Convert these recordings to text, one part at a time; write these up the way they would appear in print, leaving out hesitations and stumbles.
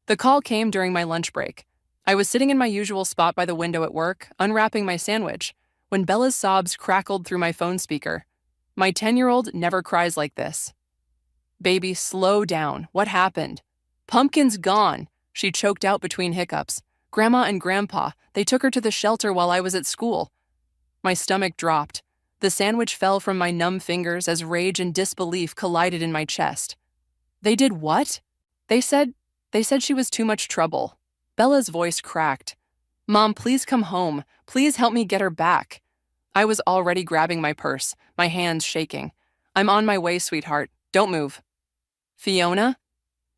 The call came during my lunch break. I was sitting in my usual spot by the window at work, unwrapping my sandwich, when Bella's sobs crackled through my phone speaker. My 10-year-old never cries like this. Baby, slow down. What happened? Pumpkin's gone, she choked out between hiccups. Grandma and Grandpa, they took her to the shelter while I was at school. My stomach dropped. The sandwich fell from my numb fingers as rage and disbelief collided in my chest. They did what? They said she was too much trouble. Bella's voice cracked. Mom, please come home. Please help me get her back. I was already grabbing my purse, my hands shaking. I'm on my way, sweetheart. Don't move. Fiona?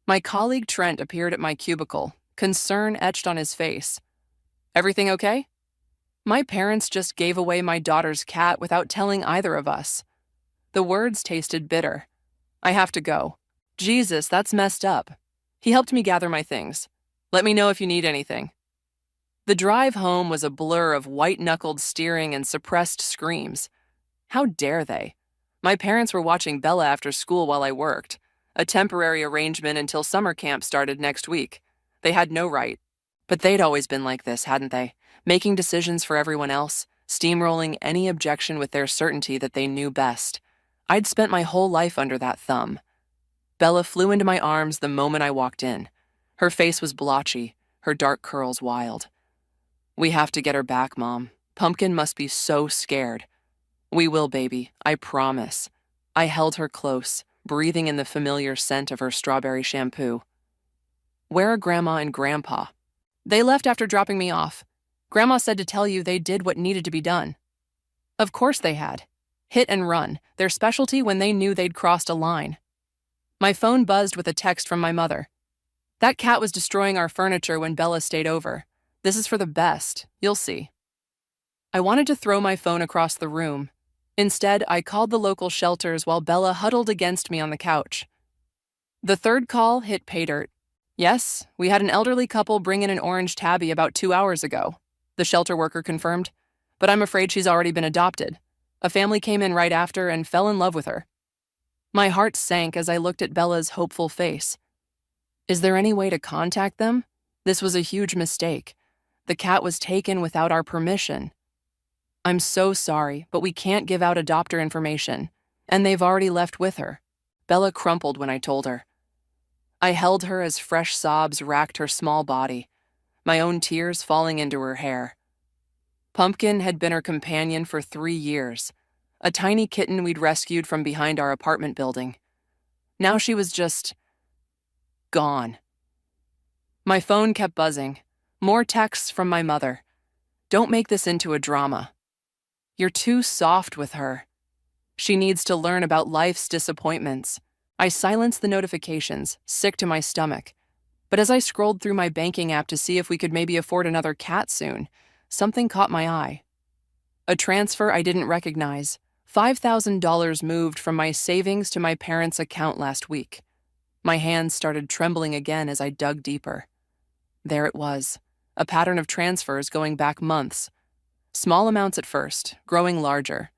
My colleague Trent appeared at my cubicle, concern etched on his face. Everything okay? My parents just gave away my daughter's cat without telling either of us. The words tasted bitter. I have to go. Jesus, that's messed up. He helped me gather my things. Let me know if you need anything. The drive home was a blur of white-knuckled steering and suppressed screams. How dare they? My parents were watching Bella after school while I worked, a temporary arrangement until summer camp started next week. They had no right. But they'd always been like this, hadn't they? Making decisions for everyone else, steamrolling any objection with their certainty that they knew best. I'd spent my whole life under that thumb. Bella flew into my arms the moment I walked in. Her face was blotchy, her dark curls wild. We have to get her back, Mom. Pumpkin must be so scared. We will, baby, I promise. I held her close, breathing in the familiar scent of her strawberry shampoo. Where are Grandma and Grandpa? They left after dropping me off. Grandma said to tell you they did what needed to be done. Of course they had. Hit and run, their specialty when they knew they'd crossed a line. My phone buzzed with a text from my mother. That cat was destroying our furniture when Bella stayed over. This is for the best, you'll see. I wanted to throw my phone across the room. Instead, I called the local shelters while Bella huddled against me on the couch. The third call hit pay dirt. Yes, we had an elderly couple bring in an orange tabby about 2 hours ago, the shelter worker confirmed, but I'm afraid she's already been adopted. A family came in right after and fell in love with her. My heart sank as I looked at Bella's hopeful face. Is there any way to contact them? This was a huge mistake. The cat was taken without our permission. I'm so sorry, but we can't give out adopter information, and they've already left with her. Bella crumpled when I told her. I held her as fresh sobs racked her small body, my own tears falling into her hair. Pumpkin had been her companion for 3 years, a tiny kitten we'd rescued from behind our apartment building. Now she was just gone. My phone kept buzzing. More texts from my mother. Don't make this into a drama. You're too soft with her. She needs to learn about life's disappointments. I silenced the notifications, sick to my stomach. But as I scrolled through my banking app to see if we could maybe afford another cat soon, something caught my eye. A transfer I didn't recognize. $5,000 moved from my savings to my parents' account last week. My hands started trembling again as I dug deeper. There it was, a pattern of transfers going back months. Small amounts at first, growing larger.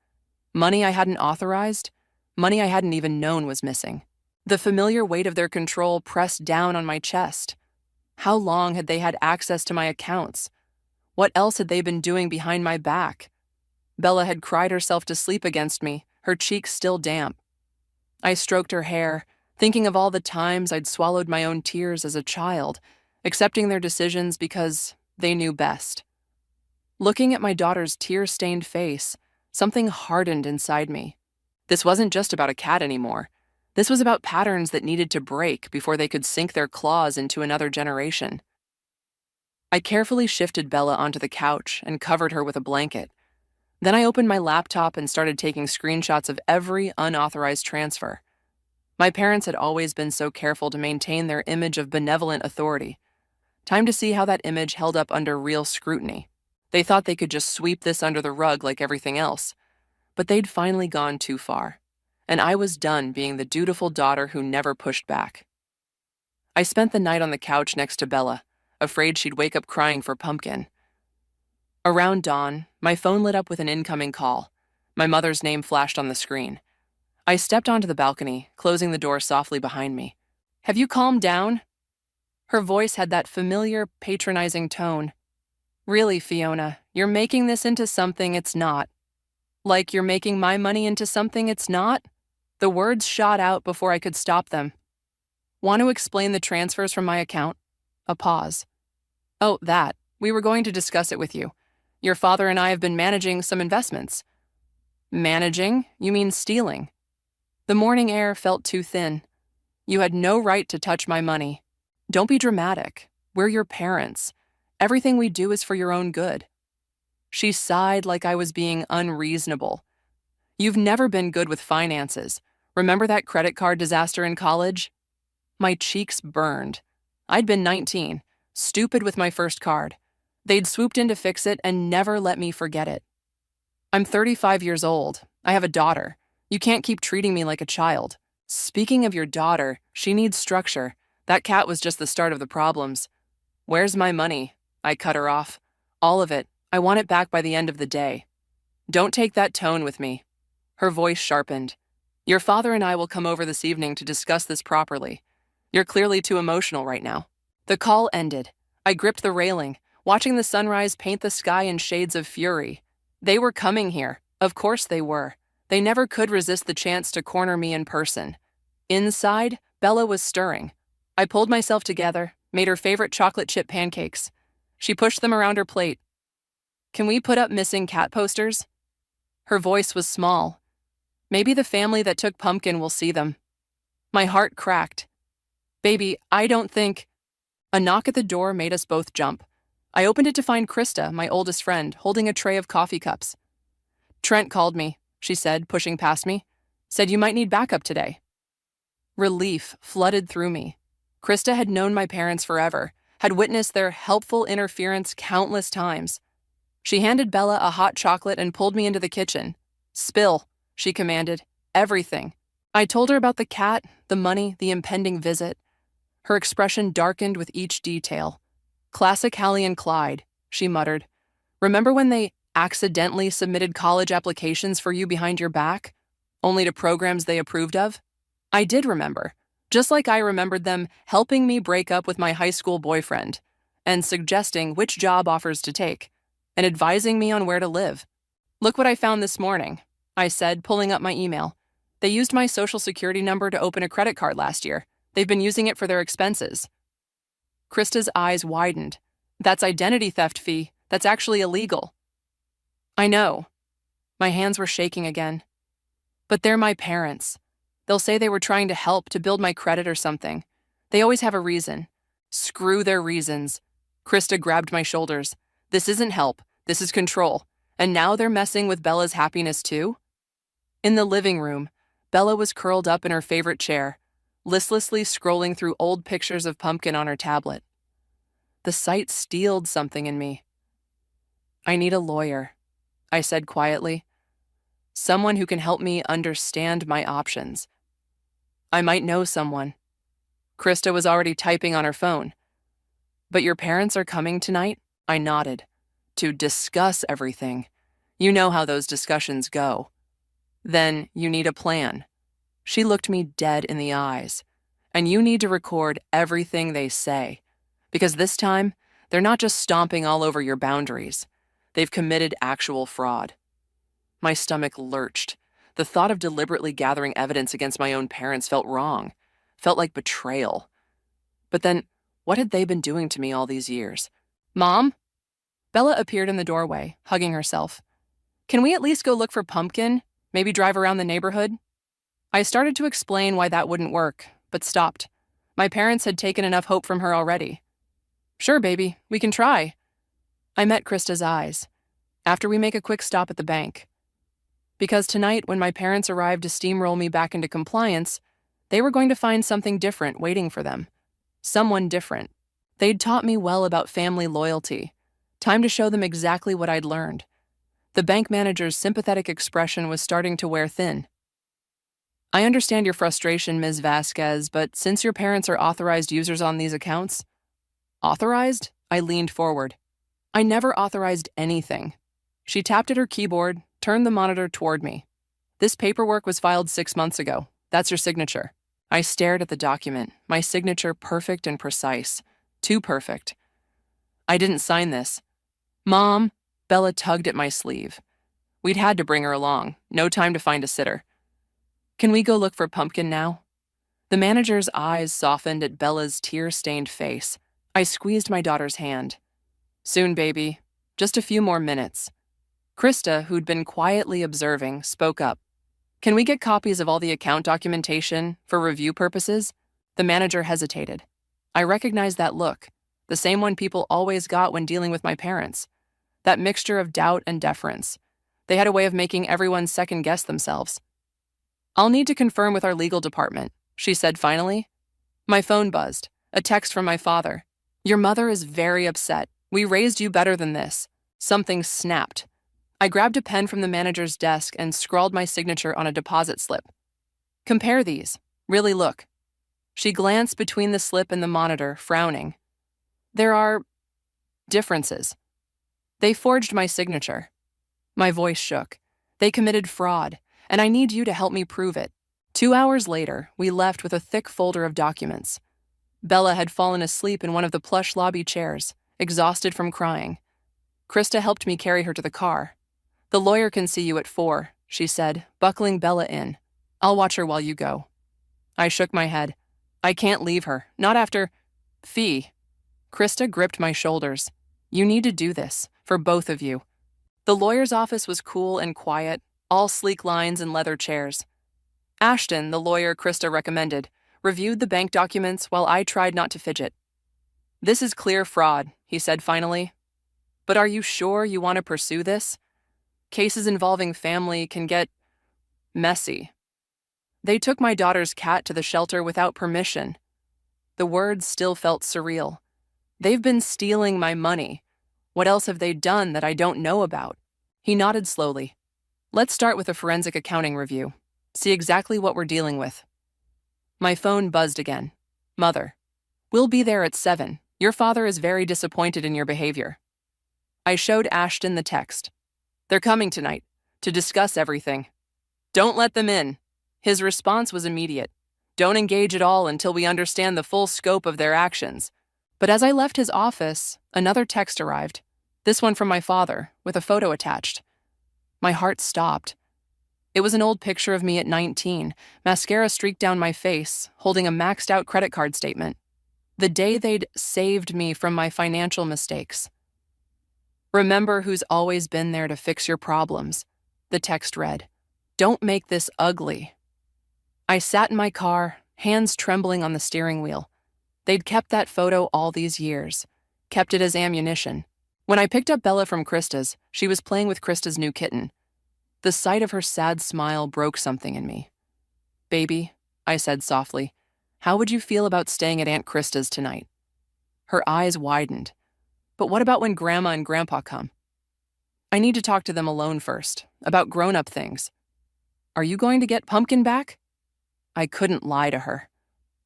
Money I hadn't authorized, money I hadn't even known was missing. The familiar weight of their control pressed down on my chest. How long had they had access to my accounts? What else had they been doing behind my back? Bella had cried herself to sleep against me, her cheeks still damp. I stroked her hair, thinking of all the times I'd swallowed my own tears as a child, accepting their decisions because they knew best. Looking at my daughter's tear-stained face, something hardened inside me. This wasn't just about a cat anymore. This was about patterns that needed to break before they could sink their claws into another generation. I carefully shifted Bella onto the couch and covered her with a blanket. Then I opened my laptop and started taking screenshots of every unauthorized transfer. My parents had always been so careful to maintain their image of benevolent authority. Time to see how that image held up under real scrutiny. They thought they could just sweep this under the rug like everything else. But they'd finally gone too far, and I was done being the dutiful daughter who never pushed back. I spent the night on the couch next to Bella, afraid she'd wake up crying for Pumpkin. Around dawn, my phone lit up with an incoming call. My mother's name flashed on the screen. I stepped onto the balcony, closing the door softly behind me. Have you calmed down? Her voice had that familiar, patronizing tone. Really, Fiona, you're making this into something it's not. Like you're making my money into something it's not? The words shot out before I could stop them. Want to explain the transfers from my account? A pause. Oh, that. We were going to discuss it with you. Your father and I have been managing some investments. Managing? You mean stealing? The morning air felt too thin. You had no right to touch my money. Don't be dramatic. We're your parents. Everything we do is for your own good. She sighed like I was being unreasonable. You've never been good with finances. Remember that credit card disaster in college? My cheeks burned. I'd been 19, stupid with my first card. They'd swooped in to fix it and never let me forget it. I'm 35 years old. I have a daughter. You can't keep treating me like a child. Speaking of your daughter, she needs structure. That cat was just the start of the problems. Where's my money? I cut her off. All of it. I want it back by the end of the day. Don't take that tone with me. Her voice sharpened. Your father and I will come over this evening to discuss this properly. You're clearly too emotional right now. The call ended. I gripped the railing, watching the sunrise paint the sky in shades of fury. They were coming here. Of course they were. They never could resist the chance to corner me in person. Inside, Bella was stirring. I pulled myself together, made her favorite chocolate chip pancakes. She pushed them around her plate. Can we put up missing cat posters? Her voice was small. Maybe the family that took Pumpkin will see them. My heart cracked. Baby, I don't think... A knock at the door made us both jump. I opened it to find Krista, my oldest friend, holding a tray of coffee cups. Trent called me, she said, pushing past me. Said you might need backup today. Relief flooded through me. Krista had known my parents forever, had witnessed their helpful interference countless times. She handed Bella a hot chocolate and pulled me into the kitchen. Spill, she commanded. Everything. I told her about the cat, the money, the impending visit. Her expression darkened with each detail. Classic Hallie and Clyde, she muttered. Remember when they accidentally submitted college applications for you behind your back, only to programs they approved of? I did remember, just like I remembered them helping me break up with my high school boyfriend and suggesting which job offers to take and advising me on where to live. Look what I found this morning, I said, pulling up my email. They used my social security number to open a credit card last year. They've been using it for their expenses. Krista's eyes widened. That's identity theft, Fee. That's actually illegal. I know. My hands were shaking again. But they're my parents. They'll say they were trying to help, to build my credit or something. They always have a reason. Screw their reasons. Krista grabbed my shoulders. This isn't help. This is control. And now they're messing with Bella's happiness too? In the living room, Bella was curled up in her favorite chair, listlessly scrolling through old pictures of Pumpkin on her tablet. The sight steeled something in me. I need a lawyer, I said quietly. Someone who can help me understand my options. I might know someone. Krista was already typing on her phone. But your parents are coming tonight? I nodded. To discuss everything. You know how those discussions go. Then you need a plan. She looked me dead in the eyes. And you need to record everything they say. Because this time, they're not just stomping all over your boundaries. They've committed actual fraud. My stomach lurched. The thought of deliberately gathering evidence against my own parents felt wrong, felt like betrayal. But then, what had they been doing to me all these years? Mom? Bella appeared in the doorway, hugging herself. Can we at least go look for Pumpkin? Maybe drive around the neighborhood? I started to explain why that wouldn't work, but stopped. My parents had taken enough hope from her already. Sure, baby, we can try. I met Krista's eyes. After we make a quick stop at the bank. Because tonight, when my parents arrived to steamroll me back into compliance, they were going to find something different waiting for them. Someone different. They'd taught me well about family loyalty. Time to show them exactly what I'd learned. The bank manager's sympathetic expression was starting to wear thin. I understand your frustration, Ms. Vasquez, but since your parents are authorized users on these accounts... Authorized? I leaned forward. I never authorized anything. She tapped at her keyboard, turned the monitor toward me. This paperwork was filed 6 months ago. That's your signature. I stared at the document, my signature perfect and precise. Too perfect. I didn't sign this. Mom, Bella tugged at my sleeve. We'd had to bring her along. No time to find a sitter. Can we go look for Pumpkin now? The manager's eyes softened at Bella's tear-stained face. I squeezed my daughter's hand. Soon, baby. Just a few more minutes. Krista, who'd been quietly observing, spoke up. Can we get copies of all the account documentation for review purposes? The manager hesitated. I recognized that look, the same one people always got when dealing with my parents. That mixture of doubt and deference. They had a way of making everyone second-guess themselves. I'll need to confirm with our legal department, she said finally. My phone buzzed. A text from my father. Your mother is very upset. We raised you better than this. Something snapped. I grabbed a pen from the manager's desk and scrawled my signature on a deposit slip. Compare these. Really look. She glanced between the slip and the monitor, frowning. There are differences. They forged my signature. My voice shook. They committed fraud, and I need you to help me prove it. 2 hours later, we left with a thick folder of documents. Bella had fallen asleep in one of the plush lobby chairs, exhausted from crying. Krista helped me carry her to the car. The lawyer can see you at 4, she said, buckling Bella in. I'll watch her while you go. I shook my head. I can't leave her, not after... Fee. Krista gripped my shoulders. You need to do this, for both of you. The lawyer's office was cool and quiet, all sleek lines and leather chairs. Ashton, the lawyer Krista recommended, reviewed the bank documents while I tried not to fidget. This is clear fraud, he said finally. But are you sure you want to pursue this? Cases involving family can get messy. They took my daughter's cat to the shelter without permission. The words still felt surreal. They've been stealing my money. What else have they done that I don't know about? He nodded slowly. Let's start with a forensic accounting review. See exactly what we're dealing with. My phone buzzed again. Mother. We'll be there at 7. Your father is very disappointed in your behavior. I showed Ashton the text. They're coming tonight, to discuss everything. Don't let them in. His response was immediate. Don't engage at all until we understand the full scope of their actions. But as I left his office, another text arrived. This one from my father, with a photo attached. My heart stopped. It was an old picture of me at 19, mascara streaked down my face, holding a maxed-out credit card statement. The day they'd saved me from my financial mistakes. Remember who's always been there to fix your problems, the text read. Don't make this ugly. I sat in my car, hands trembling on the steering wheel. They'd kept that photo all these years, kept it as ammunition. When I picked up Bella from Krista's, she was playing with Krista's new kitten. The sight of her sad smile broke something in me. Baby, I said softly, how would you feel about staying at Aunt Krista's tonight? Her eyes widened. But what about when Grandma and Grandpa come? I need to talk to them alone first, about grown-up things. Are you going to get Pumpkin back? I couldn't lie to her.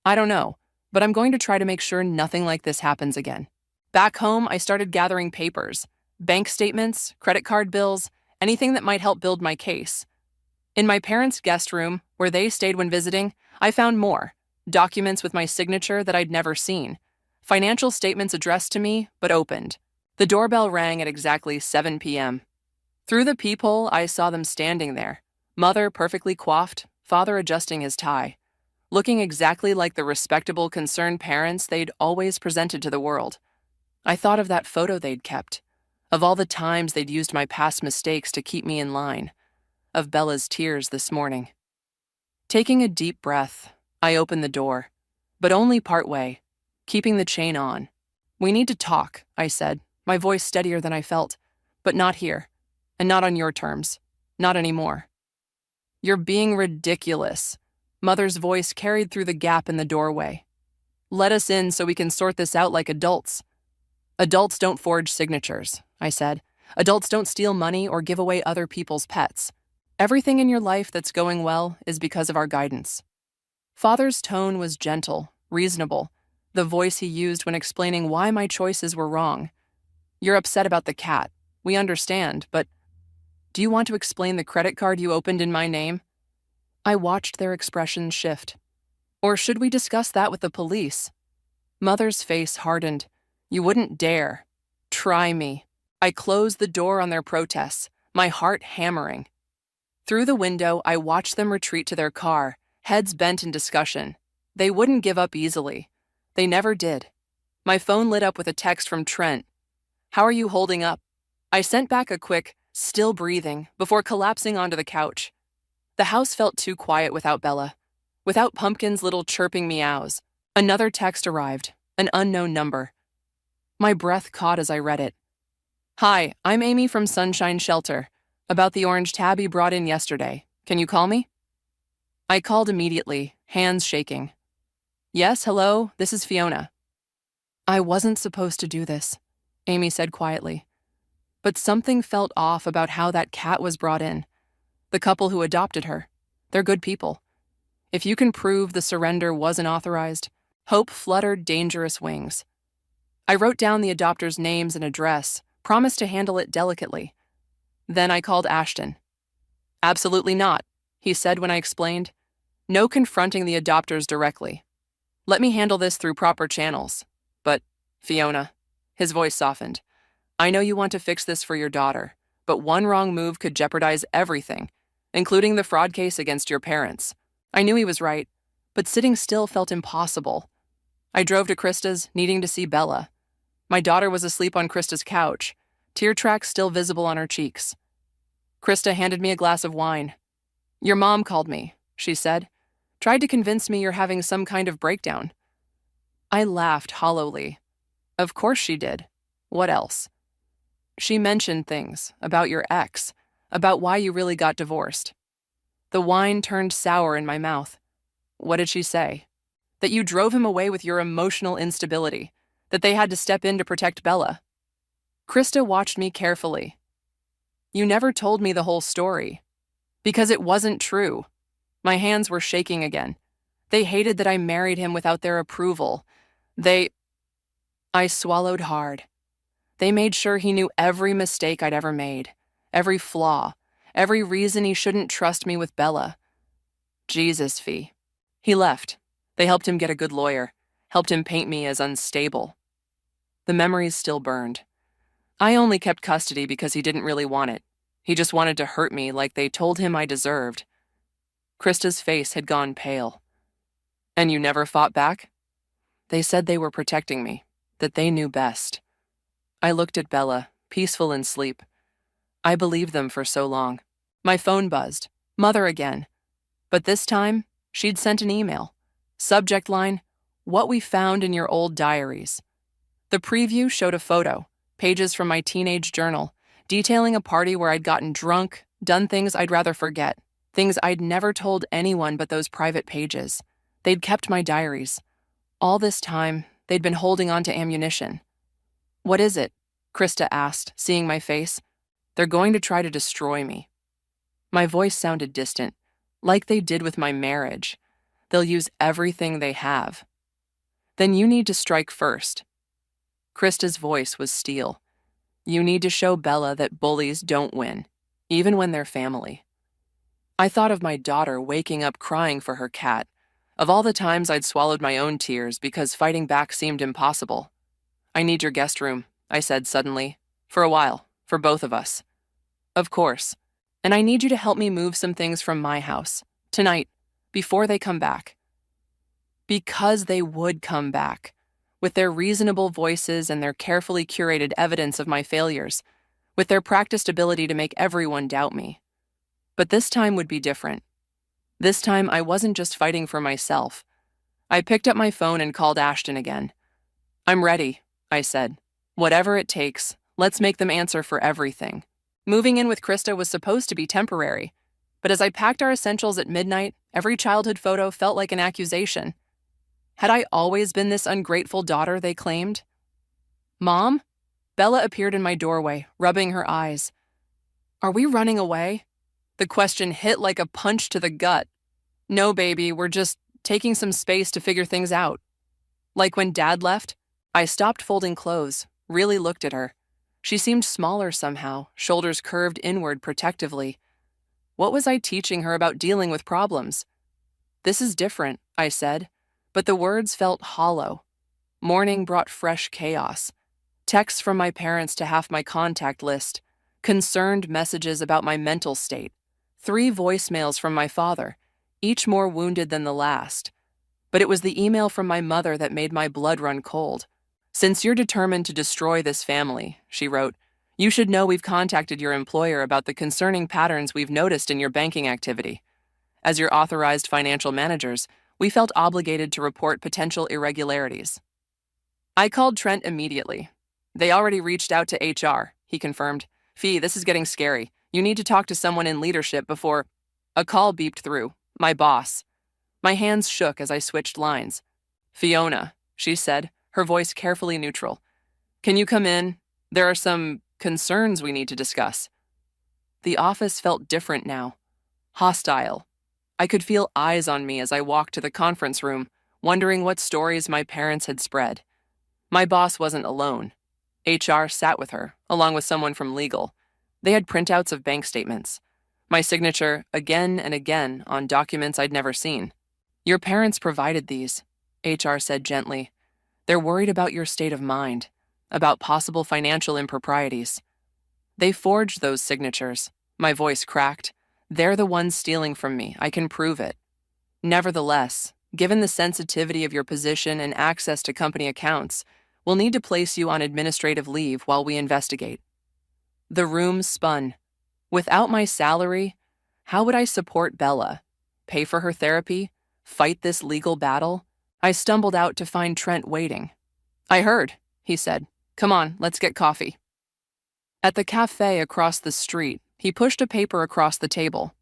I don't know, but I'm going to try to make sure nothing like this happens again. Back home, I started gathering papers, bank statements, credit card bills, anything that might help build my case. In my parents' guest room, where they stayed when visiting, I found more, documents with my signature that I'd never seen, financial statements addressed to me, but opened. The doorbell rang at exactly 7 p.m. Through the peephole, I saw them standing there, mother perfectly coiffed, father adjusting his tie, looking exactly like the respectable, concerned parents they'd always presented to the world. I thought of that photo they'd kept, of all the times they'd used my past mistakes to keep me in line, of Bella's tears this morning. Taking a deep breath, I opened the door, but only partway, keeping the chain on. We need to talk, I said, my voice steadier than I felt, but not here, and not on your terms, not anymore. You're being ridiculous. Mother's voice carried through the gap in the doorway. Let us in so we can sort this out like adults. Adults don't forge signatures, I said. Adults don't steal money or give away other people's pets. Everything in your life that's going well is because of our guidance. Father's tone was gentle, reasonable, the voice he used when explaining why my choices were wrong. You're upset about the cat. We understand, but do you want to explain the credit card you opened in my name? I watched their expressions shift. Or should we discuss that with the police? Mother's face hardened. You wouldn't dare. Try me. I closed the door on their protests, my heart hammering. Through the window, I watched them retreat to their car, heads bent in discussion. They wouldn't give up easily. They never did. My phone lit up with a text from Trent. How are you holding up? I sent back a quick, still breathing, before collapsing onto the couch. The house felt too quiet without Bella, without Pumpkin's little chirping meows. Another text arrived, an unknown number. My breath caught as I read it. Hi, I'm Amy from Sunshine Shelter. About the orange tab you brought in yesterday. Can you call me? I called immediately, hands shaking. Yes, hello, this is Fiona. I wasn't supposed to do this, Amy said quietly. But something felt off about how that cat was brought in. The couple who adopted her. They're good people. If you can prove the surrender wasn't authorized, hope fluttered dangerous wings. I wrote down the adopters' names and address, promised to handle it delicately. Then I called Ashton. Absolutely not, he said when I explained. No confronting the adopters directly. Let me handle this through proper channels. But, Fiona, his voice softened. I know you want to fix this for your daughter, but one wrong move could jeopardize everything, including the fraud case against your parents. I knew he was right, but sitting still felt impossible. I drove to Krista's, needing to see Bella. My daughter was asleep on Krista's couch, tear tracks still visible on her cheeks. Krista handed me a glass of wine. Your mom called me, she said. Tried to convince me you're having some kind of breakdown. I laughed hollowly. Of course she did. What else? She mentioned things about your ex, about why you really got divorced. The wine turned sour in my mouth. What did she say? That you drove him away with your emotional instability, that they had to step in to protect Bella. Krista watched me carefully. You never told me the whole story. Because it wasn't true. My hands were shaking again. They hated that I married him without their approval. I swallowed hard. They made sure he knew every mistake I'd ever made, every flaw, every reason he shouldn't trust me with Bella. Jesus, Fee. He left. They helped him get a good lawyer, helped him paint me as unstable. The memories still burned. I only kept custody because he didn't really want it. He just wanted to hurt me like they told him I deserved. Krista's face had gone pale. And you never fought back? They said they were protecting me, that they knew best. I looked at Bella, peaceful in sleep. I believed them for so long. My phone buzzed. Mother again. But this time, she'd sent an email. Subject line, what we found in your old diaries. The preview showed a photo, pages from my teenage journal, detailing a party where I'd gotten drunk, done things I'd rather forget, things I'd never told anyone but those private pages. They'd kept my diaries. All this time, they'd been holding on to ammunition. What is it? Krista asked, seeing my face. They're going to try to destroy me. My voice sounded distant, like they did with my marriage. They'll use everything they have. Then you need to strike first. Krista's voice was steel. You need to show Bella that bullies don't win, even when they're family. I thought of my daughter waking up crying for her cat, of all the times I'd swallowed my own tears because fighting back seemed impossible. I need your guest room, I said suddenly. For a while, for both of us. Of course. And I need you to help me move some things from my house, tonight, before they come back. Because they would come back, with their reasonable voices and their carefully curated evidence of my failures, with their practiced ability to make everyone doubt me. But this time would be different. This time I wasn't just fighting for myself. I picked up my phone and called Ashton again. I'm ready, I said. Whatever it takes, let's make them answer for everything. Moving in with Krista was supposed to be temporary, but as I packed our essentials at midnight, every childhood photo felt like an accusation. Had I always been this ungrateful daughter they claimed? Mom? Bella appeared in my doorway, rubbing her eyes. Are we running away? The question hit like a punch to the gut. No, baby, we're just taking some space to figure things out. Like when Dad left, I stopped folding clothes, really looked at her. She seemed smaller somehow, shoulders curved inward protectively. What was I teaching her about dealing with problems? This is different, I said, but the words felt hollow. Morning brought fresh chaos. Texts from my parents to half my contact list, concerned messages about my mental state, 3 voicemails from my father, each more wounded than the last. But it was the email from my mother that made my blood run cold. "Since you're determined to destroy this family," she wrote, "you should know we've contacted your employer about the concerning patterns we've noticed in your banking activity. As your authorized financial managers, we felt obligated to report potential irregularities." I called Trent immediately. "They already reached out to HR," he confirmed. "Fee, this is getting scary. You need to talk to someone in leadership before—" A call beeped through. My boss. My hands shook as I switched lines. "Fiona," she said, her voice carefully neutral. "Can you come in? There are some concerns we need to discuss." The office felt different now. Hostile. I could feel eyes on me as I walked to the conference room, wondering what stories my parents had spread. My boss wasn't alone. HR sat with her, along with someone from legal. They had printouts of bank statements. My signature, again and again, on documents I'd never seen. "Your parents provided these," HR said gently. "They're worried about your state of mind, about possible financial improprieties." "They forged those signatures." My voice cracked. "They're the ones stealing from me. I can prove it." "Nevertheless, given the sensitivity of your position and access to company accounts, we'll need to place you on administrative leave while we investigate." The room spun. Without my salary, how would I support Bella? Pay for her therapy? Fight this legal battle? I stumbled out to find Trent waiting. "I heard," he said. "Come on, let's get coffee." At the cafe across the street, he pushed a paper across the table.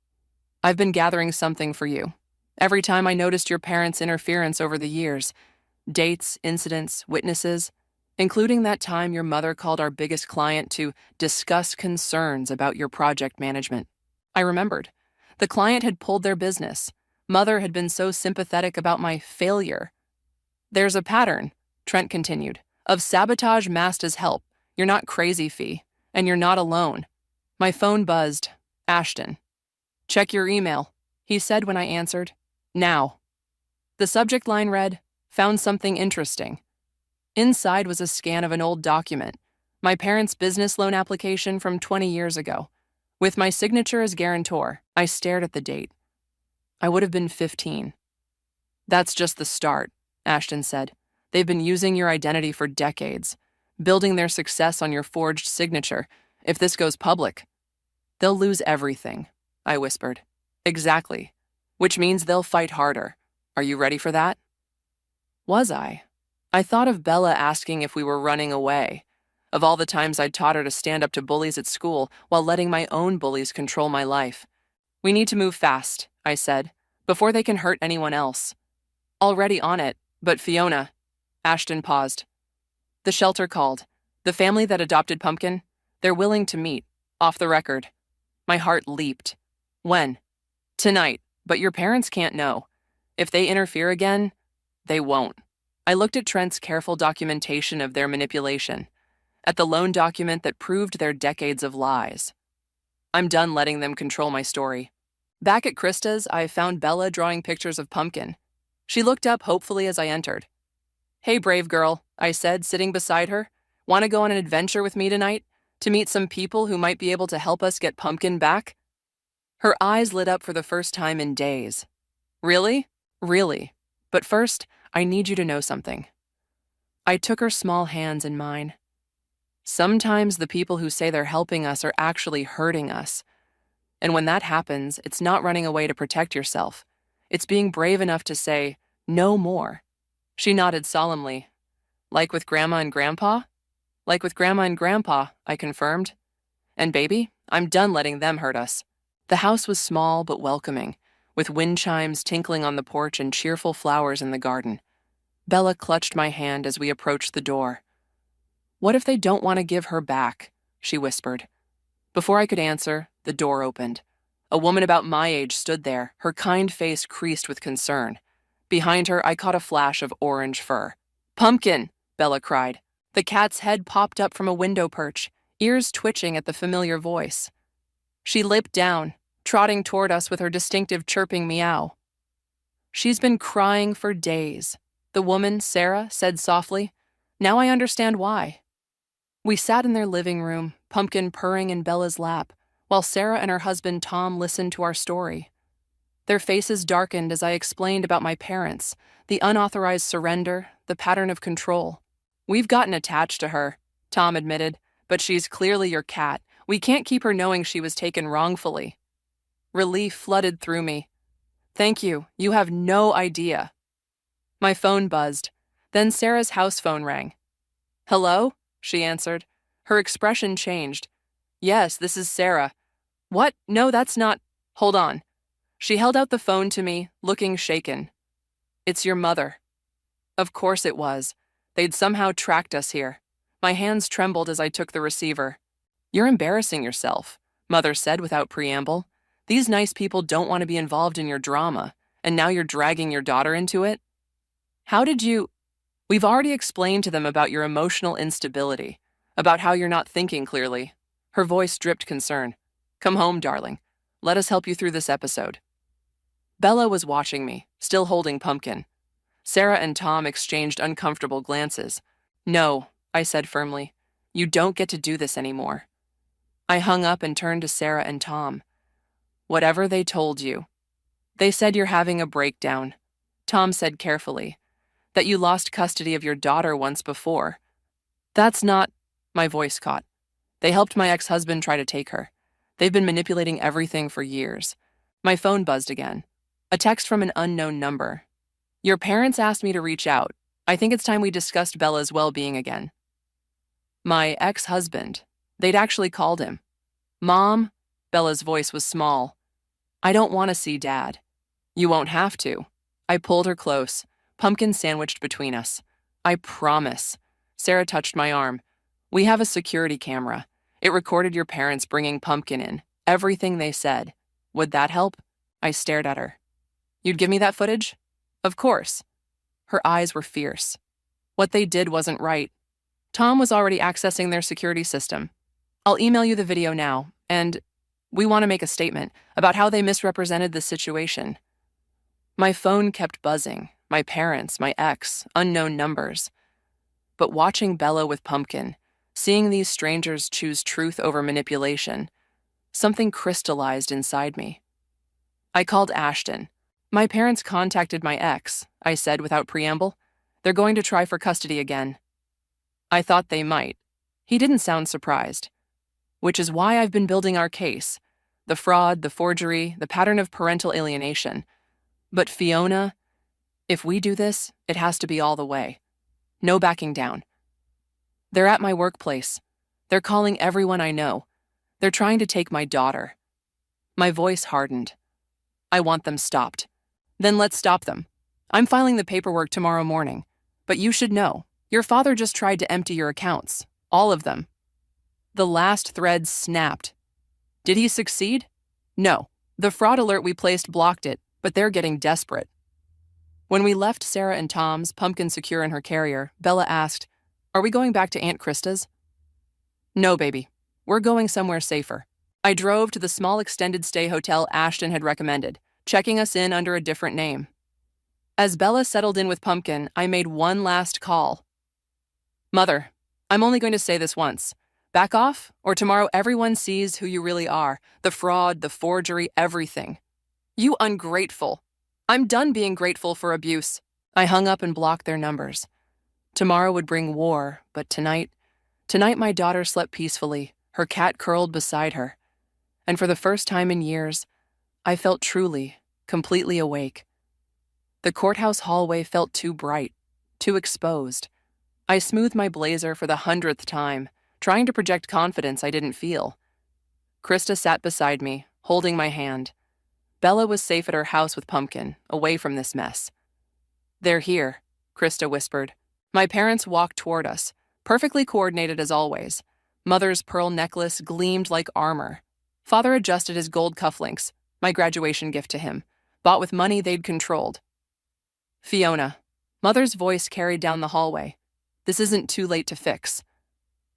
"I've been gathering something for you. Every time I noticed your parents' interference over the years, dates, incidents, witnesses, including that time your mother called our biggest client to discuss concerns about your project management. I remembered. The client had pulled their business. Mother had been so sympathetic about my failure. There's a pattern," Trent continued, "of sabotage masked as help. You're not crazy, Fee, and you're not alone." My phone buzzed. Ashton. "Check your email," he said when I answered. "Now." The subject line read, "Found something interesting." Inside was a scan of an old document, my parents' business loan application from 20 years ago. With my signature as guarantor, I stared at the date. I would have been 15. "That's just the start," Ashton said. "They've been using your identity for decades, building their success on your forged signature. If this goes public, they'll lose everything," I whispered. "Exactly. Which means they'll fight harder. Are you ready for that?" Was I? I thought of Bella asking if we were running away, of all the times I'd taught her to stand up to bullies at school while letting my own bullies control my life. "We need to move fast," I said, "before they can hurt anyone else." "Already on it, but Fiona—" Ashton paused. "The shelter called. The family that adopted Pumpkin, they're willing to meet, off the record." My heart leaped. "When?" "Tonight, but your parents can't know. If they interfere again, they won't." I looked at Trent's careful documentation of their manipulation, at the loan document that proved their decades of lies. I'm done letting them control my story. Back at Krista's, I found Bella drawing pictures of Pumpkin. She looked up hopefully as I entered. "Hey, brave girl," I said, sitting beside her. "Want to go on an adventure with me tonight? To meet some people who might be able to help us get Pumpkin back?" Her eyes lit up for the first time in days. "Really?" "Really. But first, I need you to know something." I took her small hands in mine. "Sometimes the people who say they're helping us are actually hurting us. And when that happens, it's not running away to protect yourself. It's being brave enough to say, 'No more.'" She nodded solemnly. "Like with Grandma and Grandpa?" "Like with Grandma and Grandpa," I confirmed. "And baby, I'm done letting them hurt us." The house was small but welcoming, with wind chimes tinkling on the porch and cheerful flowers in the garden. Bella clutched my hand as we approached the door. "What if they don't want to give her back?" she whispered. Before I could answer, the door opened. A woman about my age stood there, her kind face creased with concern. Behind her, I caught a flash of orange fur. "Pumpkin!" Bella cried. The cat's head popped up from a window perch, ears twitching at the familiar voice. She lipped down, trotting toward us with her distinctive chirping meow. "She's been crying for days." The woman, Sarah, said softly. Now I understand why. We sat in their living room, Pumpkin purring in Bella's lap, while Sarah and her husband Tom listened to our story. Their faces darkened as I explained about my parents, the unauthorized surrender, the pattern of control. We've gotten attached to her, Tom admitted, but she's clearly your cat. We can't keep her knowing she was taken wrongfully. Relief flooded through me. Thank you, you have no idea. My phone buzzed. Then Sarah's house phone rang. Hello? She answered. Her expression changed. Yes, this is Sarah. What? No, that's not. Hold on. She held out the phone to me, looking shaken. It's your mother. Of course it was. They'd somehow tracked us here. My hands trembled as I took the receiver. You're embarrassing yourself, Mother said without preamble. These nice people don't want to be involved in your drama, and now you're dragging your daughter into it? How did you... We've already explained to them about your emotional instability, about how you're not thinking clearly. Her voice dripped concern. Come home, darling. Let us help you through this episode. Bella was watching me, still holding Pumpkin. Sarah and Tom exchanged uncomfortable glances. No, I said firmly. You don't get to do this anymore. I hung up and turned to Sarah and Tom. Whatever they told you. They said you're having a breakdown. Tom said carefully. That you lost custody of your daughter once before. That's not... My voice caught. They helped my ex-husband try to take her. They've been manipulating everything for years. My phone buzzed again. A text from an unknown number. Your parents asked me to reach out. I think it's time we discussed Bella's well-being again. My ex-husband. They'd actually called him. Mom? Bella's voice was small. I don't want to see Dad. You won't have to. I pulled her close, Pumpkin sandwiched between us. I promise. Sarah touched my arm. We have a security camera. It recorded your parents bringing Pumpkin in. Everything they said. Would that help? I stared at her. You'd give me that footage? Of course. Her eyes were fierce. What they did wasn't right. Tom was already accessing their security system. I'll email you the video now, and we want to make a statement about how they misrepresented the situation. My phone kept buzzing. My parents, my ex, unknown numbers. But watching Bella with Pumpkin, seeing these strangers choose truth over manipulation, something crystallized inside me. I called Ashton. My parents contacted my ex, I said without preamble. They're going to try for custody again. I thought they might. He didn't sound surprised. Which is why I've been building our case. The fraud, the forgery, the pattern of parental alienation. But Fiona, if we do this, it has to be all the way. No backing down. They're at my workplace. They're calling everyone I know. They're trying to take my daughter. My voice hardened. I want them stopped. Then let's stop them. I'm filing the paperwork tomorrow morning. But you should know, your father just tried to empty your accounts. All of them. The last thread snapped. Did he succeed? No. The fraud alert we placed blocked it, but they're getting desperate. When we left Sarah and Tom's, Pumpkin secure in her carrier, Bella asked, Are we going back to Aunt Krista's? No, baby. We're going somewhere safer. I drove to the small extended stay hotel Ashton had recommended, checking us in under a different name. As Bella settled in with Pumpkin, I made one last call. Mother, I'm only going to say this once. Back off, or tomorrow everyone sees who you really are. The fraud, the forgery, everything. You ungrateful. I'm done being grateful for abuse. I hung up and blocked their numbers. Tomorrow would bring war, but tonight my daughter slept peacefully, her cat curled beside her. And for the first time in years, I felt truly, completely awake. The courthouse hallway felt too bright, too exposed. I smoothed my blazer for the 100th time, trying to project confidence I didn't feel. Krista sat beside me, holding my hand. Bella was safe at her house with Pumpkin, away from this mess. They're here, Krista whispered. My parents walked toward us, perfectly coordinated as always. Mother's pearl necklace gleamed like armor. Father adjusted his gold cufflinks, my graduation gift to him, bought with money they'd controlled. Fiona. Mother's voice carried down the hallway. This isn't too late to fix.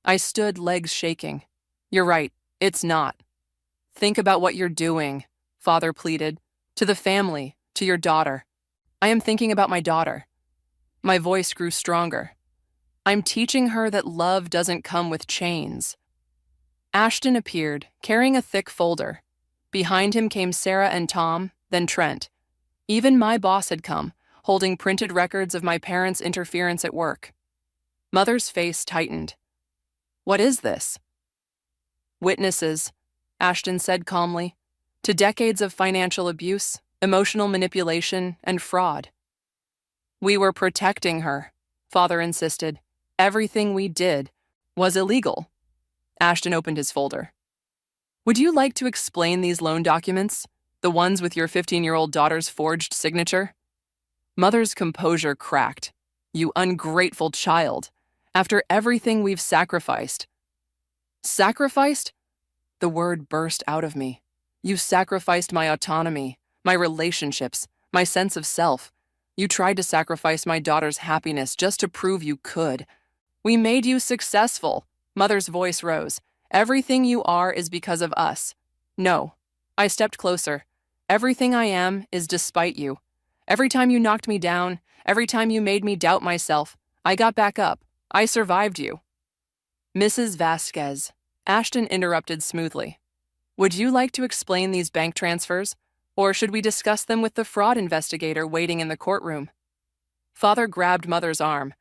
I stood, legs shaking. You're right, it's not. Think about what you're doing, Father pleaded. To the family, to your daughter. I am thinking about my daughter. My voice grew stronger. I'm teaching her that love doesn't come with chains. Ashton appeared, carrying a thick folder. Behind him came Sarah and Tom, then Trent. Even my boss had come, holding printed records of my parents' interference at work. Mother's face tightened. What is this? Witnesses, Ashton said calmly, to decades of financial abuse, emotional manipulation, and fraud. We were protecting her, Father insisted. Everything we did was illegal. Ashton opened his folder. Would you like to explain these loan documents? The ones with your 15-year-old daughter's forged signature? Mother's composure cracked. You ungrateful child. After everything we've sacrificed. Sacrificed? The word burst out of me. You sacrificed my autonomy, my relationships, my sense of self. You tried to sacrifice my daughter's happiness just to prove you could. We made you successful. Mother's voice rose. Everything you are is because of us. No. I stepped closer. Everything I am is despite you. Every time you knocked me down, every time you made me doubt myself, I got back up. I survived you. Mrs. Vasquez, Ashton interrupted smoothly. Would you like to explain these bank transfers, or should we discuss them with the fraud investigator waiting in the courtroom? Father grabbed Mother's arm.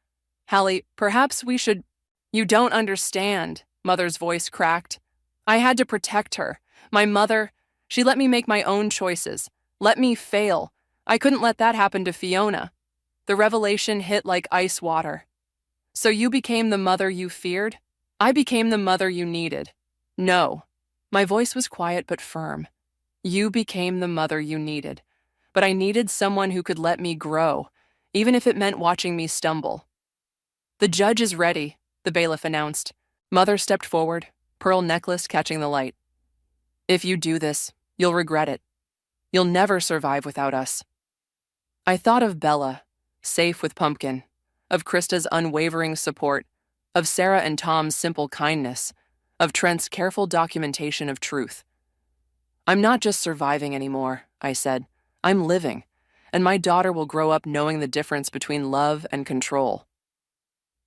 Hallie, perhaps we should... You don't understand, Mother's voice cracked. I had to protect her. My mother, she let me make my own choices. Let me fail. I couldn't let that happen to Fiona. The revelation hit like ice water. So you became the mother you feared? I became the mother you needed. No. My voice was quiet but firm. You became the mother you needed. But I needed someone who could let me grow, even if it meant watching me stumble. The judge is ready, the bailiff announced. Mother stepped forward, pearl necklace catching the light. If you do this, you'll regret it. You'll never survive without us. I thought of Bella, safe with Pumpkin, of Krista's unwavering support, of Sarah and Tom's simple kindness, of Trent's careful documentation of truth. I'm not just surviving anymore, I said. I'm living, and my daughter will grow up knowing the difference between love and control.